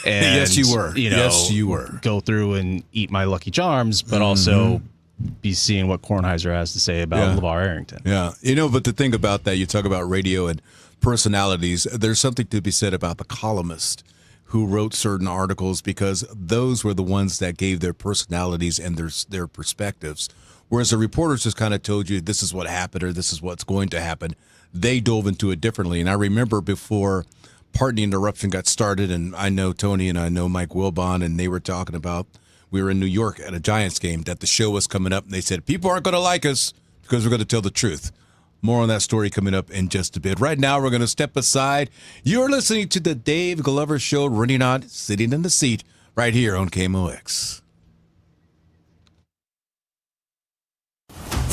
And, Yes, you were. Yes, you were. Go through and eat my Lucky Charms, but also be seeing what Kornheiser has to say about LeVar Arrington. Yeah. But the thing about that, you talk about radio and personalities, there's something to be said about the columnist who wrote certain articles, because those were the ones that gave their personalities and their perspectives. Whereas the reporters just kind of told you this is what happened or this is what's going to happen. They dove into it differently. And I remember before Pardon the Interruption got started, and I know Tony and I know Mike Wilbon, and they were talking about, we were in New York at a Giants game, that the show was coming up, and they said, people aren't going to like us because we're going to tell the truth. More on that story coming up in just a bit. Right now, we're going to step aside. You're listening to the Dave Glover Show. Rene Knott sitting in the seat right here on KMOX.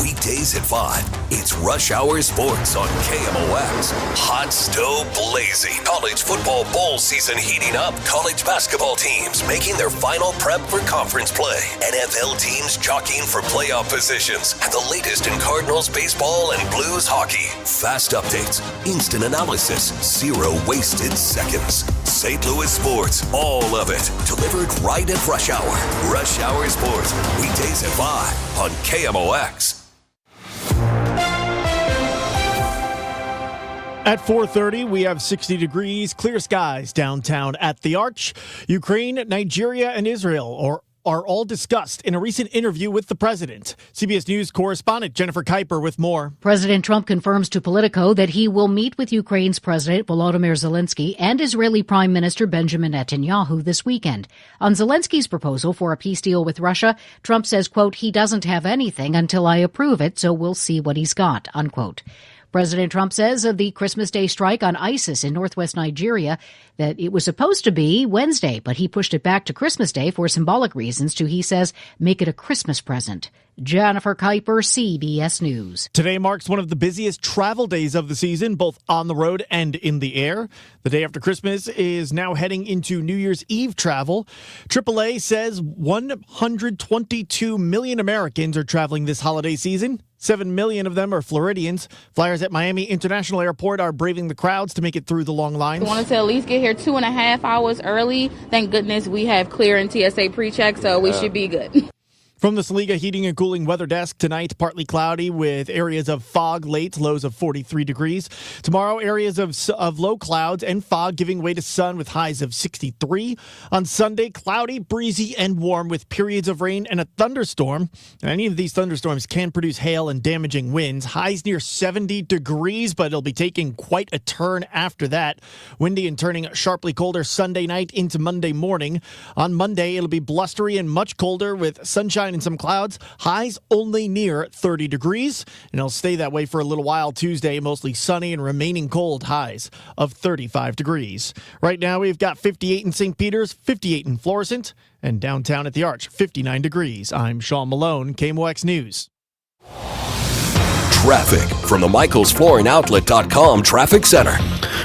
Weekdays at 5, it's Rush Hour Sports on KMOX. Hot stove blazing. College football bowl season heating up. College basketball teams making their final prep for conference play. NFL teams jockeying for playoff positions. And the latest in Cardinals baseball and Blues hockey. Fast updates, instant analysis, zero wasted seconds. St. Louis sports, all of it. Delivered right at Rush Hour. Rush Hour Sports, weekdays at 5 on KMOX. At 4:30, we have 60 degrees, clear skies downtown at the Arch. Ukraine, Nigeria, and Israel are all discussed in a recent interview with the president. CBS News correspondent Jennifer Kuiper with more. President Trump confirms to Politico that he will meet with Ukraine's President Volodymyr Zelensky and Israeli Prime Minister Benjamin Netanyahu this weekend. On Zelensky's proposal for a peace deal with Russia, Trump says, quote, he doesn't have anything until I approve it, so we'll see what he's got, unquote. President Trump says of the Christmas Day strike on ISIS in northwest Nigeria that it was supposed to be Wednesday, but he pushed it back to Christmas Day for symbolic reasons to, he says, make it a Christmas present. Jennifer Kuiper, CBS News. Today marks one of the busiest travel days of the season, both on the road and in the air. The day after Christmas is now heading into New Year's Eve travel. AAA says 122 million Americans are traveling this holiday season. 7 million of them are Floridians. Flyers at Miami International Airport are braving the crowds to make it through the long lines. We wanted to at least get here 2.5 hours early. Thank goodness we have clear and TSA pre-check, so we should be good. From the Saliga Heating and Cooling weather desk, tonight partly cloudy with areas of fog late, lows of 43 degrees. Tomorrow, areas of low clouds and fog giving way to sun with highs of 63. On Sunday, cloudy, breezy, and warm with periods of rain and a thunderstorm. And any of these thunderstorms can produce hail and damaging winds. Highs near 70 degrees, but it'll be taking quite a turn after that. Windy and turning sharply colder Sunday night into Monday morning. On Monday, it'll be blustery and much colder with sunshine and some clouds. Highs only near 30 degrees, and it'll stay that way for a little while. Tuesday, mostly sunny and remaining cold. Highs of 35 degrees. Right now, we've got 58 in St. Peter's, 58 in Florissant, and downtown at the Arch, 59 degrees. I'm Sean Malone, KMOX News. Traffic from the MichaelsFlooringOutlet.com Traffic Center.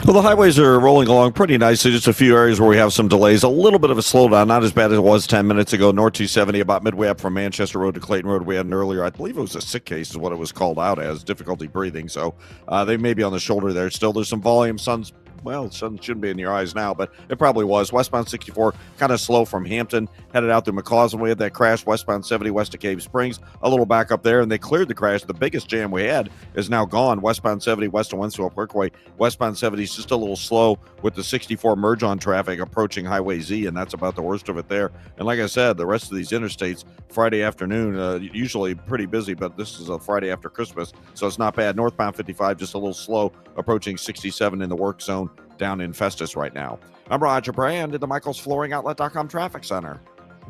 Well, the highways are rolling along pretty nicely. Just a few areas where we have some delays. A little bit of a slowdown, not as bad as it was 10 minutes ago. North 270 about midway up from Manchester Road to Clayton Road. We had an earlier, I believe it was a sick case is what it was called out as, difficulty breathing. So they may be on the shoulder there. Still, there's some volume. Sun shouldn't be in your eyes now, but it probably was. Westbound 64, kind of slow from Hampton, headed out through McCausland. We had that crash, westbound 70 west of Cave Springs, a little back up there, and they cleared the crash. The biggest jam we had is now gone. Westbound 70 west of Winslow Parkway. Westbound 70 is just a little slow with the 64 merge on traffic approaching Highway Z, and that's about the worst of it there. And like I said, the rest of these interstates, Friday afternoon, usually pretty busy, but this is a Friday after Christmas, so it's not bad. Northbound 55, just a little slow, approaching 67 in the work zone down in Festus right now. I'm Roger Brand at the MichaelsFlooringOutlet.com Traffic Center.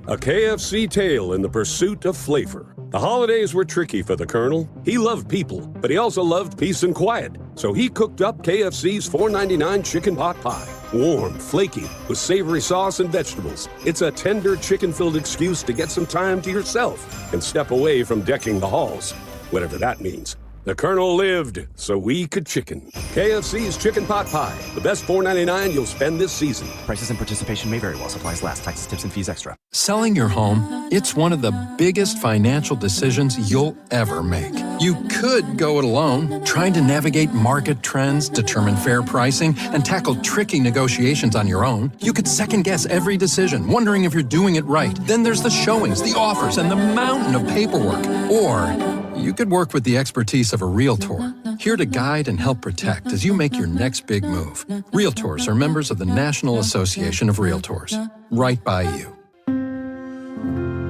A KFC tale in the pursuit of flavor. The holidays were tricky for the Colonel. He loved people, but he also loved peace and quiet. So he cooked up KFC's $4.99 chicken pot pie. Warm, flaky, with savory sauce and vegetables. It's a tender chicken-filled excuse to get some time to yourself and step away from decking the halls. Whatever that means. The Colonel lived so we could chicken. KFC's Chicken Pot Pie. The best $4.99 you'll spend this season. Prices and participation may vary while supplies last. Taxes, tips, and fees extra. Selling your home, it's one of the biggest financial decisions you'll ever make. You could go it alone, trying to navigate market trends, determine fair pricing, and tackle tricky negotiations on your own. You could second-guess every decision, wondering if you're doing it right. Then there's the showings, the offers, and the mountain of paperwork. Or you could work with the expertise of a realtor, here to guide and help protect as you make your next big move. Realtors are members of the National Association of Realtors. Right by you.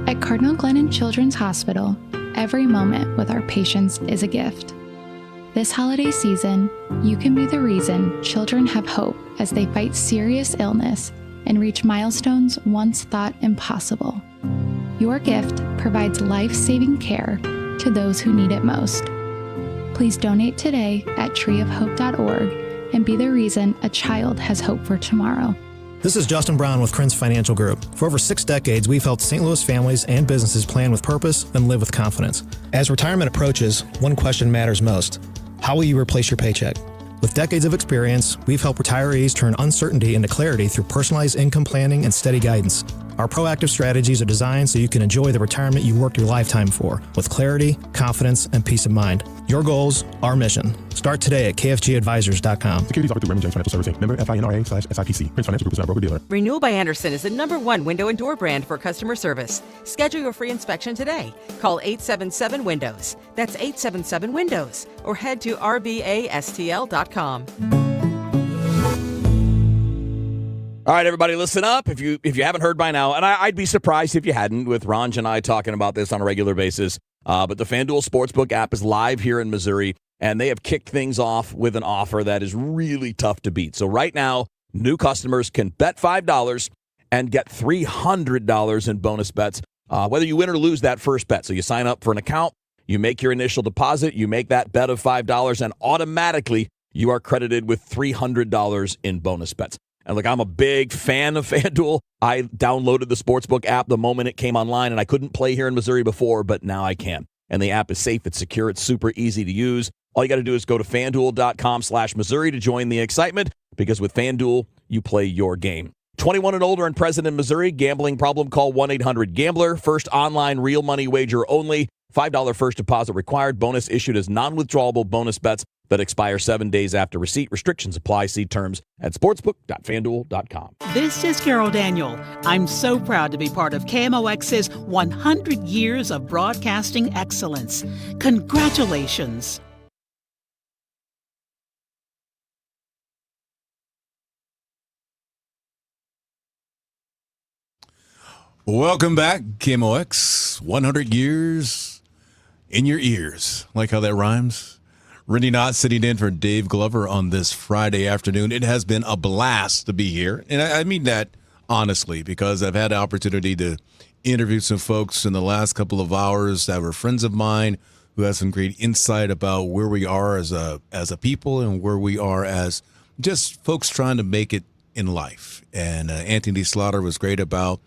At Cardinal Glennon Children's Hospital, every moment with our patients is a gift. This holiday season, you can be the reason children have hope as they fight serious illness and reach milestones once thought impossible. Your gift provides life-saving care to those who need it most. Please donate today at treeofhope.org and be the reason a child has hope for tomorrow. This is Justin Brown with Krinz Financial Group. For over 6 decades, we've helped St. Louis families and businesses plan with purpose and live with confidence. As retirement approaches, one question matters most. How will you replace your paycheck? With decades of experience, we've helped retirees turn uncertainty into clarity through personalized income planning and steady guidance. Our proactive strategies are designed so you can enjoy the retirement you worked your lifetime for, with clarity, confidence, and peace of mind. Your goals, our mission. Start today at kfgadvisors.com. Securities offered through Raymond James Financial Services. Member FINRA/SIPC. Krinz Financial Group is not a broker-dealer. Renewal by Andersen is the #1 window and door brand for customer service. Schedule your free inspection today. Call 877-WINDOWS. That's 877-WINDOWS. Or head to rbastl.com. All right, everybody, listen up. If you haven't heard by now, and I'd be surprised if you hadn't, with Ranj and I talking about this on a regular basis, but the FanDuel Sportsbook app is live here in Missouri, and they have kicked things off with an offer that is really tough to beat. So right now, new customers can bet $5 and get $300 in bonus bets, whether you win or lose that first bet. So you sign up for an account, you make your initial deposit, you make that bet of $5, and automatically you are credited with $300 in bonus bets. And look, I'm a big fan of FanDuel. I downloaded the Sportsbook app the moment it came online, and I couldn't play here in Missouri before, but now I can. And the app is safe, it's secure, it's super easy to use. All you got to do is go to FanDuel.com/Missouri to join the excitement, because with FanDuel, you play your game. 21 and older and present in Missouri. Gambling problem? Call 1-800-GAMBLER. First online real money wager only. $5 first deposit required. Bonus issued as non-withdrawable bonus bets that expire 7 days after receipt. Restrictions apply. See terms at sportsbook.fanduel.com. This is Carol Daniel. I'm so proud to be part of KMOX's 100 years of broadcasting excellence. Congratulations. Welcome back, KMOX. 100 years in your ears. Like how that rhymes? Rene Knott sitting in for Dave Glover on this Friday afternoon. It has been a blast to be here. And I mean that honestly, because I've had the opportunity to interview some folks in the last couple of hours that were friends of mine who have some great insight about where we are as a people and where we are as just folks trying to make it in life. And Anthony Slaughter was great about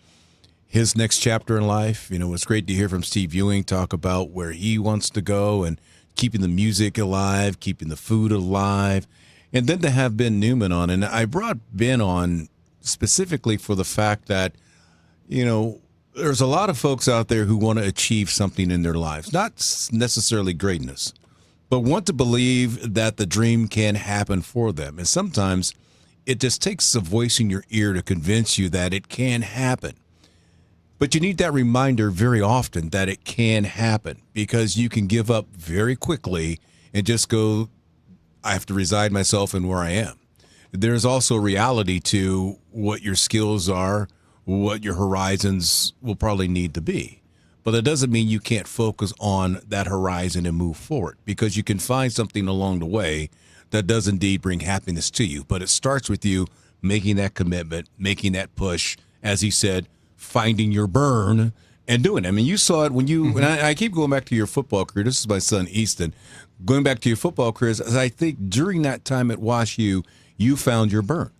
his next chapter in life. You know, it's great to hear from Steve Ewing talk about where he wants to go and keeping the music alive, keeping the food alive. And then to have Ben Newman on. And I brought Ben on specifically for the fact that, you know, there's a lot of folks out there who want to achieve something in their lives, not necessarily greatness, but want to believe that the dream can happen for them. And sometimes it just takes a voice in your ear to convince you that it can happen. But you need that reminder very often that it can happen, because you can give up very quickly and just go, I have to resign myself in where I am. There's also reality to what your skills are, what your horizons will probably need to be. But that doesn't mean you can't focus on that horizon and move forward, because you can find something along the way that does indeed bring happiness to you. But it starts with you making that commitment, making that push, as he said, finding your burn and doing it. I mean, you saw it when you, and I keep going back to your football career. This is my son, Easton. Going back to your football career, as I think during that time at Wash U, you found your burn.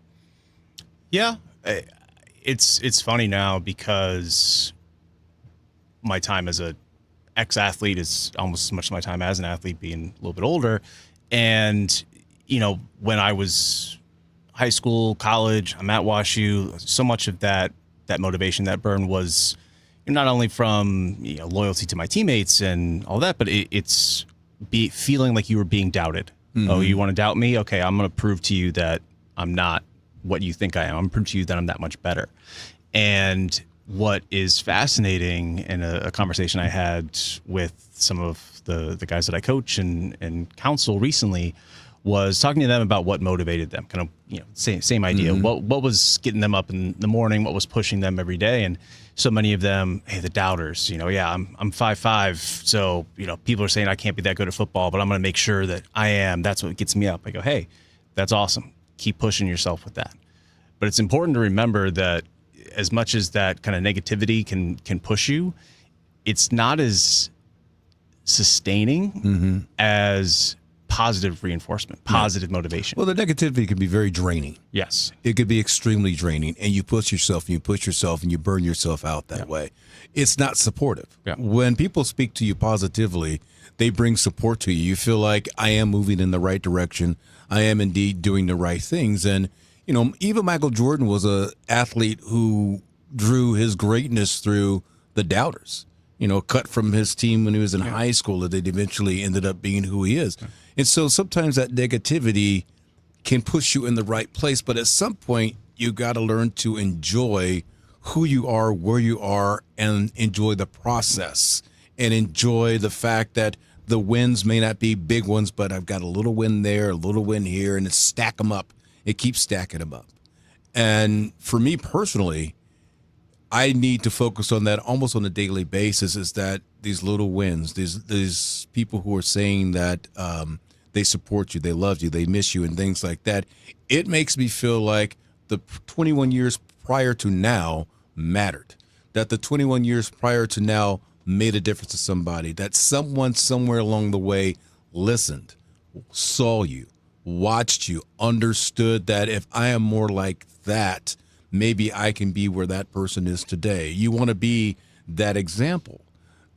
Yeah. It's funny now because my time as a ex-athlete is almost as much as my time as an athlete, being a little bit older. And, when I was high school, college, I'm at Wash U, so much of that motivation, that burn was not only from loyalty to my teammates and all that, but it's feeling like you were being doubted. Mm-hmm. Oh, you want to doubt me? Okay, I'm going to prove to you that I'm not what you think I am. I'm going to prove to you that I'm that much better. And what is fascinating in a conversation I had with some of the guys that I coach and counsel recently was talking to them about what motivated them. Kind of, same idea. Mm-hmm. What was getting them up in the morning? What was pushing them every day? And so many of them, hey, the doubters, I'm 5'5", so, people are saying I can't be that good at football, but I'm going to make sure that I am. That's what gets me up. I go, hey, that's awesome. Keep pushing yourself with that. But it's important to remember that as much as that kind of negativity can push you, it's not as sustaining as positive reinforcement, positive motivation. Well, the negativity can be very draining. Yes. It could be extremely draining, and you push yourself and you burn yourself out that way. It's not supportive. Yeah. When people speak to you positively, they bring support to you. You feel like I am moving in the right direction. I am indeed doing the right things. And, even Michael Jordan was an athlete who drew his greatness through the doubters. Cut from his team when he was in high school, that they eventually ended up being who he is. And so sometimes that negativity can push you in the right place, but at some point you got to learn to enjoy who you are, where you are, and enjoy the process and enjoy the fact that the wins may not be big ones, but I've got a little win there, a little win here, and stack them up. It keeps stacking them up. And for me personally, I need to focus on that almost on a daily basis, is that these little wins, these people who are saying that they support you, they love you, they miss you, and things like that. It makes me feel like the 21 years prior to now mattered, that the 21 years prior to now made a difference to somebody, that someone somewhere along the way listened, saw you, watched you, understood that if I am more like that, maybe I can be where that person is today. You want to be that example.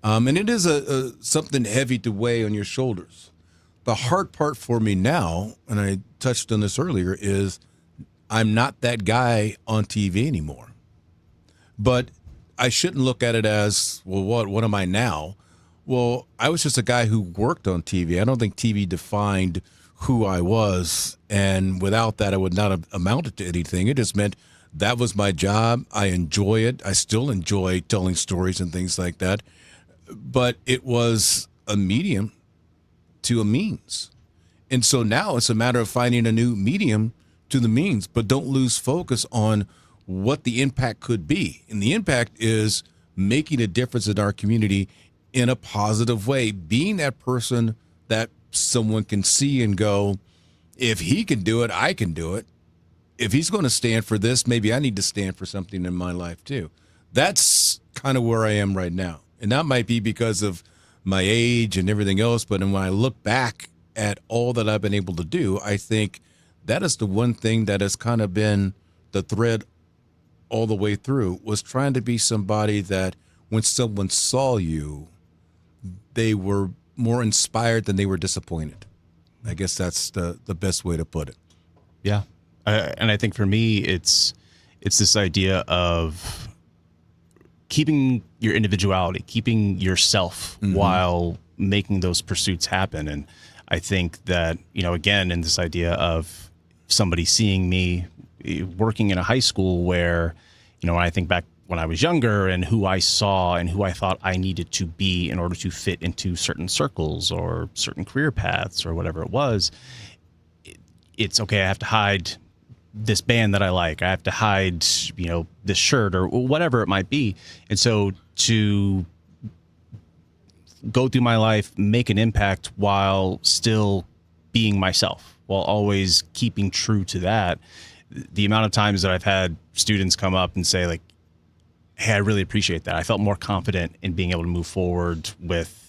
And it is something heavy to weigh on your shoulders. The hard part for me now, and I touched on this earlier, is I'm not that guy on TV anymore. But I shouldn't look at it as, well, what am I now? Well, I was just a guy who worked on TV. I don't think TV defined who I was, and without that, I would not have amounted to anything. It just meant that was my job. I enjoy it. I still enjoy telling stories and things like that. But it was a medium to a means. And so now it's a matter of finding a new medium to the means, but don't lose focus on what the impact could be. And the impact is making a difference in our community in a positive way, being that person that someone can see and go, if he can do it, I can do it. If he's going to stand for this, maybe I need to stand for something in my life too. That's kind of where I am right now. And that might be because of my age and everything else. But when I look back at all that I've been able to do, I think that is the one thing that has kind of been the thread all the way through, was trying to be somebody that when someone saw you, they were more inspired than they were disappointed. I guess that's the best way to put it. Yeah. And I think for me, it's this idea of keeping your individuality, keeping yourself while making those pursuits happen. And I think that, again, in this idea of somebody seeing me working in a high school where, when I think back when I was younger and who I saw and who I thought I needed to be in order to fit into certain circles or certain career paths or whatever it was, it's okay, I have to hide this band that I like. I have to hide, this shirt or whatever it might be. And so to go through my life, make an impact while still being myself, while always keeping true to that. The amount of times that I've had students come up and say, like, hey, I really appreciate that. I felt more confident in being able to move forward with,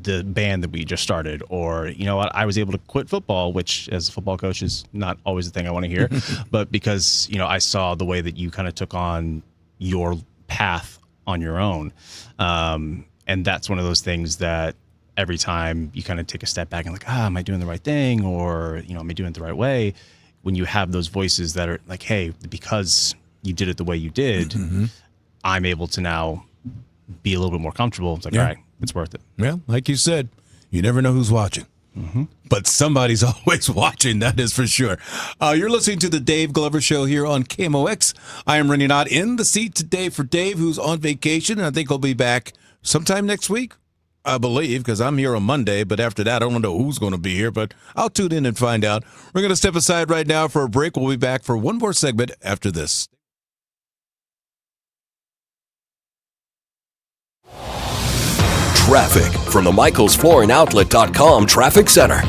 the band that we just started, or, what, I was able to quit football, which as a football coach is not always the thing I want to hear, but because, I saw the way that you kind of took on your path on your own. And that's one of those things that every time you kind of take a step back and like, am I doing the right thing? Or, am I doing it the right way? When you have those voices that are like, hey, because you did it the way you did, I'm able to now be a little bit more comfortable. It's like, all right, it's worth it. Well, like you said, you never know who's watching. But somebody's always watching, that is for sure. You're listening to the Dave Glover Show here on KMOX. I am Rene Knott in the seat today for Dave, who's on vacation, and I think he'll be back sometime next week, I believe, because I'm here on Monday. But after that, I don't know who's going to be here, but I'll tune in and find out. We're going to step aside right now for a break. We'll be back for one more segment after this. Traffic from the MichaelsFlooringOutlet.com Traffic Center.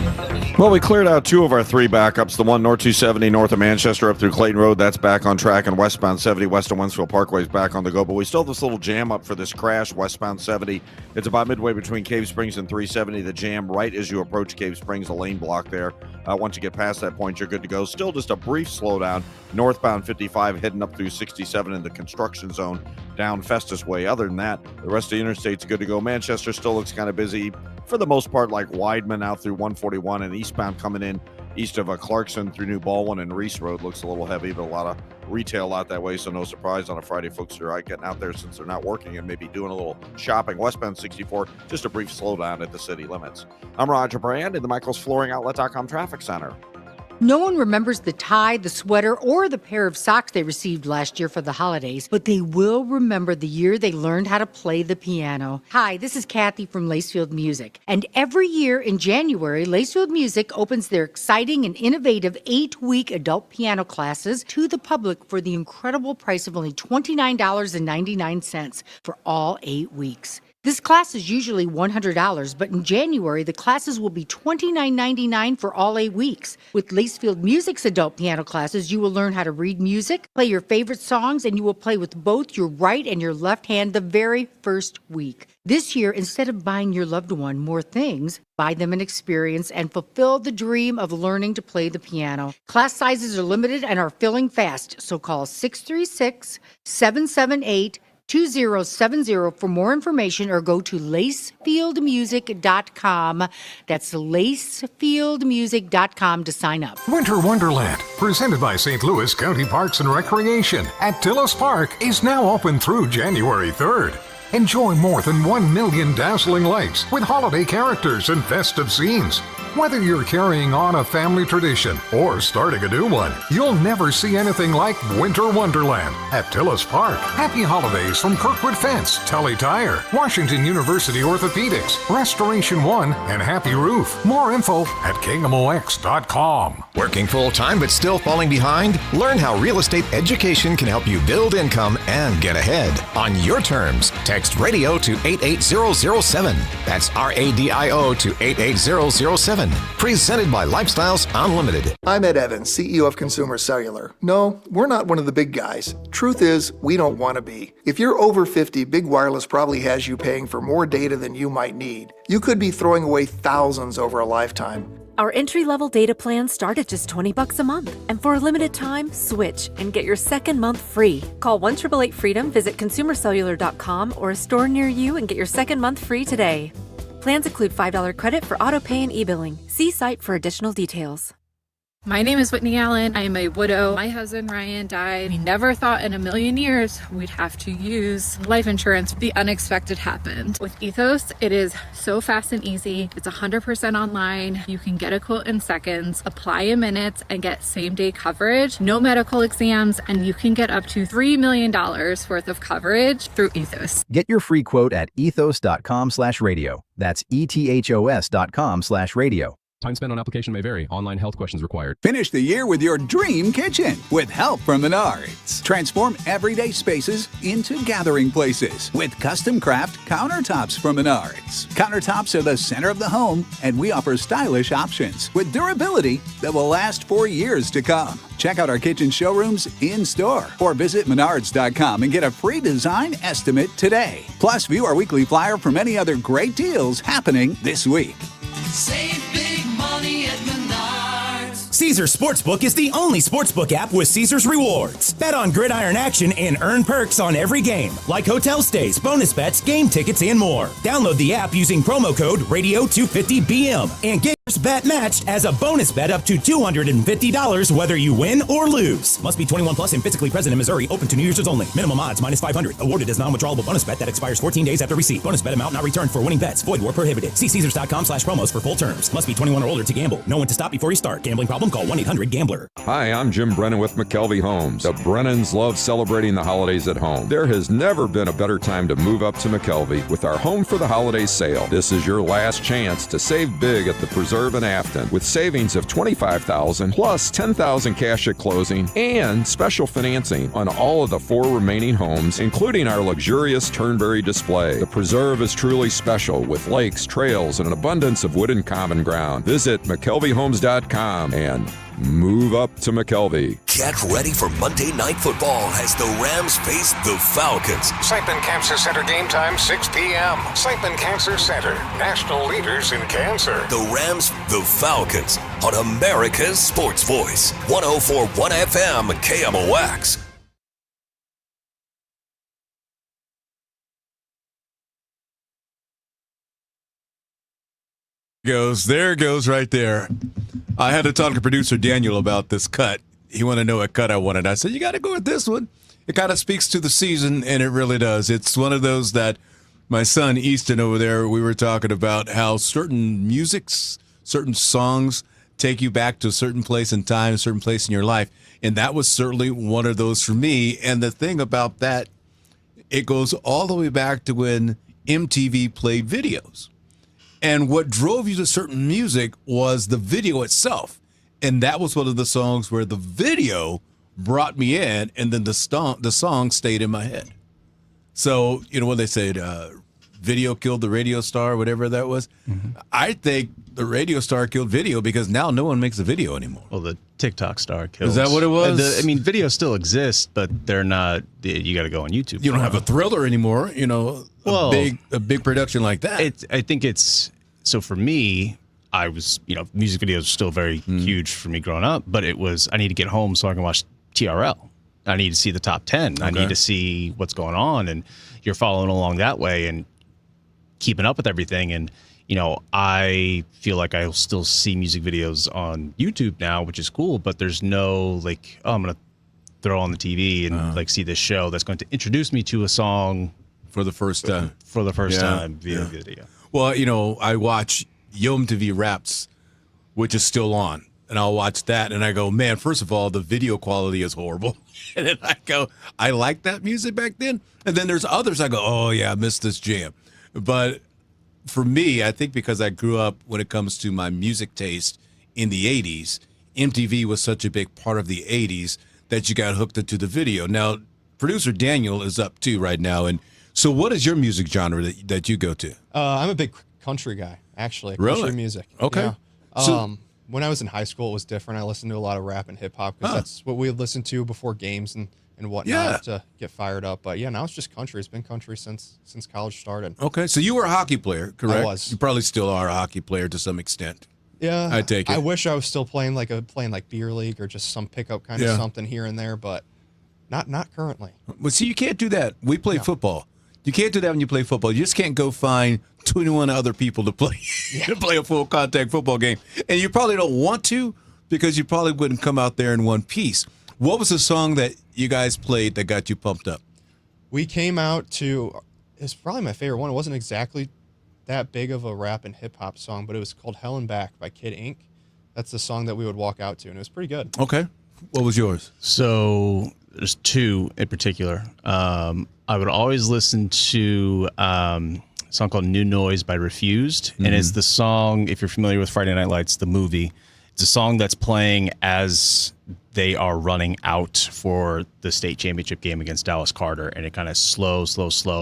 Well, we cleared out 2 of our 3 backups. The one north 270 north of Manchester up through Clayton Road, that's back on track, and westbound 70 west of Wensfield Parkway is back on the go. But we still have this little jam up for this crash, westbound 70. It's about midway between Cave Springs and 370. The jam right as you approach Cave Springs, a lane block there. Once you get past that point, you're good to go. Still just a brief slowdown. Northbound 55 heading up through 67 in the construction zone down Festus Way. Other than that, the rest of the interstate's good to go. Manchester still looks kind of busy for the most part, like Weidman out through 141, and eastbound coming in east of Clarkson through New Baldwin and Reese Road looks a little heavy, but a lot of retail out that way, so no surprise on a Friday. Folks are getting out there since they're not working and maybe doing a little shopping. Westbound 64, just a brief slowdown at the city limits. I'm Roger Brand in the MichaelsFlooringOutlet.com Traffic Center. No one remembers the tie, the sweater, or the pair of socks they received last year for the holidays, but they will remember the year they learned how to play the piano. Hi, this is Kathy from Lacefield Music. And every year in January, Lacefield Music opens their exciting and innovative 8-week adult piano classes to the public for the incredible price of only $29.99 for all 8 weeks. This class is usually $100, but in January, the classes will be $29.99 for all 8 weeks. With Lacefield Music's adult piano classes, you will learn how to read music, play your favorite songs, and you will play with both your right and your left hand the very first week. This year, instead of buying your loved one more things, buy them an experience and fulfill the dream of learning to play the piano. Class sizes are limited and are filling fast, so call 636-778-2070 for more information, or go to lacefieldmusic.com. That's lacefieldmusic.com to sign up. Winter Wonderland, presented by St. Louis County Parks and Recreation at Tillis Park, is now open through January 3rd. Enjoy more than 1 million dazzling lights with holiday characters and festive scenes. Whether you're carrying on a family tradition or starting a new one, you'll never see anything like Winter Wonderland at Tillis Park. Happy holidays from Kirkwood Fence, Tully Tire, Washington University Orthopedics, Restoration One, and Happy Roof. More info at KMOX.com. Working full-time but still falling behind? Learn how real estate education can help you build income and get ahead on your terms. Text RADIO to 88007. That's RADIO to 88007. Presented by Lifestyles Unlimited. I'm Ed Evans, CEO of Consumer Cellular. No, we're not one of the big guys. Truth is, we don't want to be. If you're over 50, Big Wireless probably has you paying for more data than you might need. You could be throwing away thousands over a lifetime. Our entry-level data plans start at just $20 a month. And for a limited time, switch and get your second month free. Call 1-888-FREEDOM, visit consumercellular.com or a store near you and get your second month free today. Plans include $5 credit for auto pay and e-billing. See site for additional details. My name is Whitney Allen. I am a widow. My husband Ryan died. We never thought in a million years we'd have to use life insurance. The unexpected happened. With Ethos, it is so fast and easy. It's 100% online. You can get a quote in seconds, apply in minutes, and get same-day coverage. No medical exams, and you can get up to $3 million worth of coverage through Ethos. Get your free quote at ethos.com/radio. That's ethos.com/radio. Time spent on application may vary. Online health questions required. Finish the year with your dream kitchen with help from Menards. Transform everyday spaces into gathering places with custom craft countertops from Menards. Countertops are the center of the home, and we offer stylish options with durability that will last for years to come. Check out our kitchen showrooms in-store or visit menards.com and get a free design estimate today. Plus, view our weekly flyer for many other great deals happening this week. Save big money at Menards. Caesars Sportsbook is the only sportsbook app with Caesars Rewards. Bet on gridiron action and earn perks on every game, like hotel stays, bonus bets, game tickets, and more. Download the app using promo code Radio250BM and get your bet matched as a bonus bet up to $250 whether you win or lose. Must be 21 plus and physically present in Missouri. Open to new users only. Minimum odds -500. Awarded as non-withdrawable bonus bet that expires 14 days after receipt. Bonus bet amount not returned for winning bets. Void where prohibited. See Caesars.com/promos for full terms. Must be 21 or older to gamble. Know when to stop before you start. Gambling problem? Call 1-800-GAMBLER. Hi, I'm Jim Brennan with McKelvey Homes. The Brennans love celebrating the holidays at home. There has never been a better time to move up to McKelvey with our Home for the Holidays sale. This is your last chance to save big at the Preserve in Afton with savings of $25,000 plus $10,000 cash at closing and special financing on all of the 4 remaining homes, including our luxurious Turnberry display. The Preserve is truly special with lakes, trails, and an abundance of wood and common ground. Visit McKelveyhomes.com and move up to McKelvey. Get ready for Monday Night Football as the Rams face the Falcons. Saipan Cancer Center game time, 6 p.m. Saipan Cancer Center, national leaders in cancer. The Rams, the Falcons, on America's Sports Voice, 104.1 FM KMOX. There goes right there. I had to talk to producer Daniel about this cut. He wanted to know what cut I wanted. I said, you got to go with this one. It kind of speaks to the season, and it really does. It's one of those that my son Easton over there, we were talking about how certain musics, certain songs take you back to a certain place in time, a certain place in your life. And that was certainly one of those for me. And the thing about that, it goes all the way back to when MTV played videos. And what drove you to certain music was the video itself. And that was one of the songs where the video brought me in, and then the song stayed in my head. So, you know what they said, video killed the radio star, whatever that was. Mm-hmm. I think the radio star killed video because now no one makes a video anymore. Well, the TikTok star killed. Is that what it was? Videos still exist, but they're not. You got to go on YouTube. You don't have a Thriller anymore, you know. Well, a big production like that. I think it's so for me. I was, music videos were still very huge for me growing up, but it was I need to get home so I can watch TRL. I need to see the top 10. Okay. I need to see what's going on, and you're following along that way and keeping up with everything. And I feel like I'll still see music videos on YouTube now, which is cool. But there's no I'm gonna throw on the TV and see this show that's going to introduce me to a song for the first time. Time via video. Well, I watch Yom TV Raps, which is still on, and I'll watch that, and I go, man, first of all, the video quality is horrible. And then I go, I like that music back then. And then there's others I go, oh, yeah, I missed this jam. But for me, I think because I grew up when it comes to my music taste in the 80s, MTV was such a big part of the 80s that you got hooked into the video. Now, producer Daniel is up too right now. And so what is your music genre that you go to? I'm a big country guy, actually. Really? Country music. Okay. Yeah. When I was in high school, it was different. I listened to a lot of rap and hip hop because that's what we would listen to before games and whatnot to get fired up. But yeah, now it's just country. It's been country since college started. Okay, so you were a hockey player, correct? I was. You probably still are a hockey player to some extent. Yeah, I take it. I wish I was still playing like beer league or just some pickup kind of something here and there, but not currently. Well, see, you can't do that. We play football. You can't do that when you play football. You just can't go find 21 other people to play to play a full contact football game. And you probably don't want to because you probably wouldn't come out there in one piece. What was the song that you guys played that got you pumped up? We came out to, it's probably my favorite one. It wasn't exactly that big of a rap and hip hop song, but it was called Hell and Back by Kid Ink. That's the song that we would walk out to, and it was pretty good. Okay. What was yours? So there's two in particular. I would always listen to song called New Noise by Refused. And it's the song, if you're familiar with Friday Night Lights, the movie, it's a song that's playing as they are running out for the state championship game against Dallas Carter. And it kind of slow,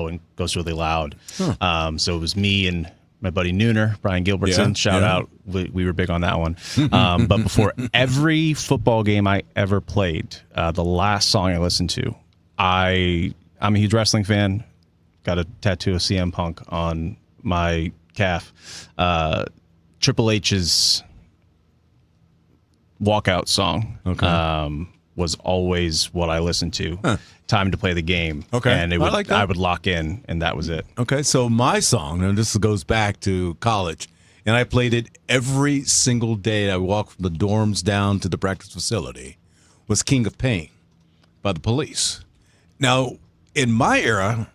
and goes really loud. So it was me and my buddy Nooner, Brian Gilbertson, shout out. We were big on that one. But before every football game I ever played, the last song I listened to, I'm a huge wrestling fan. Got a tattoo of CM Punk on my calf. Triple H's walkout song was always what I listened to. Time to play the game. Okay. And I would lock in, and that was it. Okay, so my song, and this goes back to college, and I played it every single day I walked from the dorms down to the practice facility, was King of Pain by the Police. Now, in my era,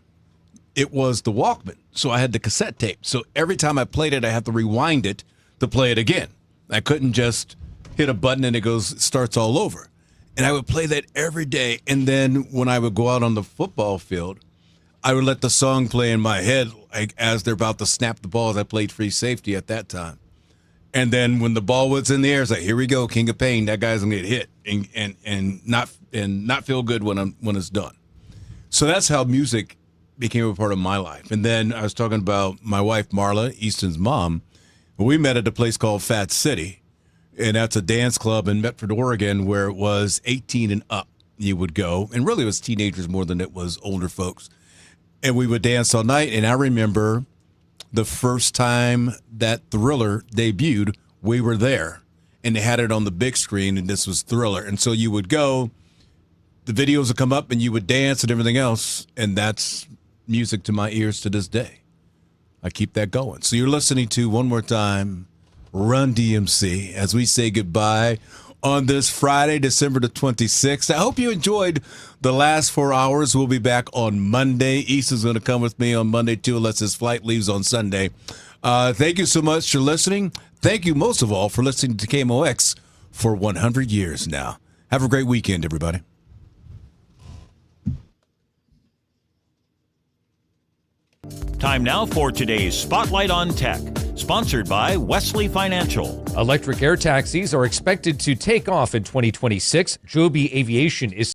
it was the Walkman, so I had the cassette tape. So every time I played it, I had to rewind it to play it again. I couldn't just hit a button and it starts all over. And I would play that every day. And then when I would go out on the football field, I would let the song play in my head as they're about to snap the ball, as I played free safety at that time. And then when the ball was in the air, it's like, here we go, King of Pain. That guy's gonna get hit and not feel good when it's done. So that's how music became a part of my life. And then I was talking about my wife, Marla, Easton's mom. We met at a place called Fat City. And that's a dance club in Medford, Oregon, where it was 18 and up you would go. And really it was teenagers more than it was older folks. And we would dance all night. And I remember the first time that Thriller debuted, we were there. And they had it on the big screen, and this was Thriller. And so you would go, the videos would come up, and you would dance and everything else. And that's music to my ears to this day. I keep that going. So you're listening to, one more time, Run DMC, as we say goodbye on this Friday, December the 26th. I hope you enjoyed the last 4 hours. We'll be back on Monday. Easton's going to come with me on Monday, too, unless his flight leaves on Sunday. Thank you so much for listening. Thank you, most of all, for listening to KMOX for 100 years now. Have a great weekend, everybody. Time now for today's Spotlight on Tech, sponsored by Wesley Financial. Electric air taxis are expected to take off in 2026. Joby Aviation is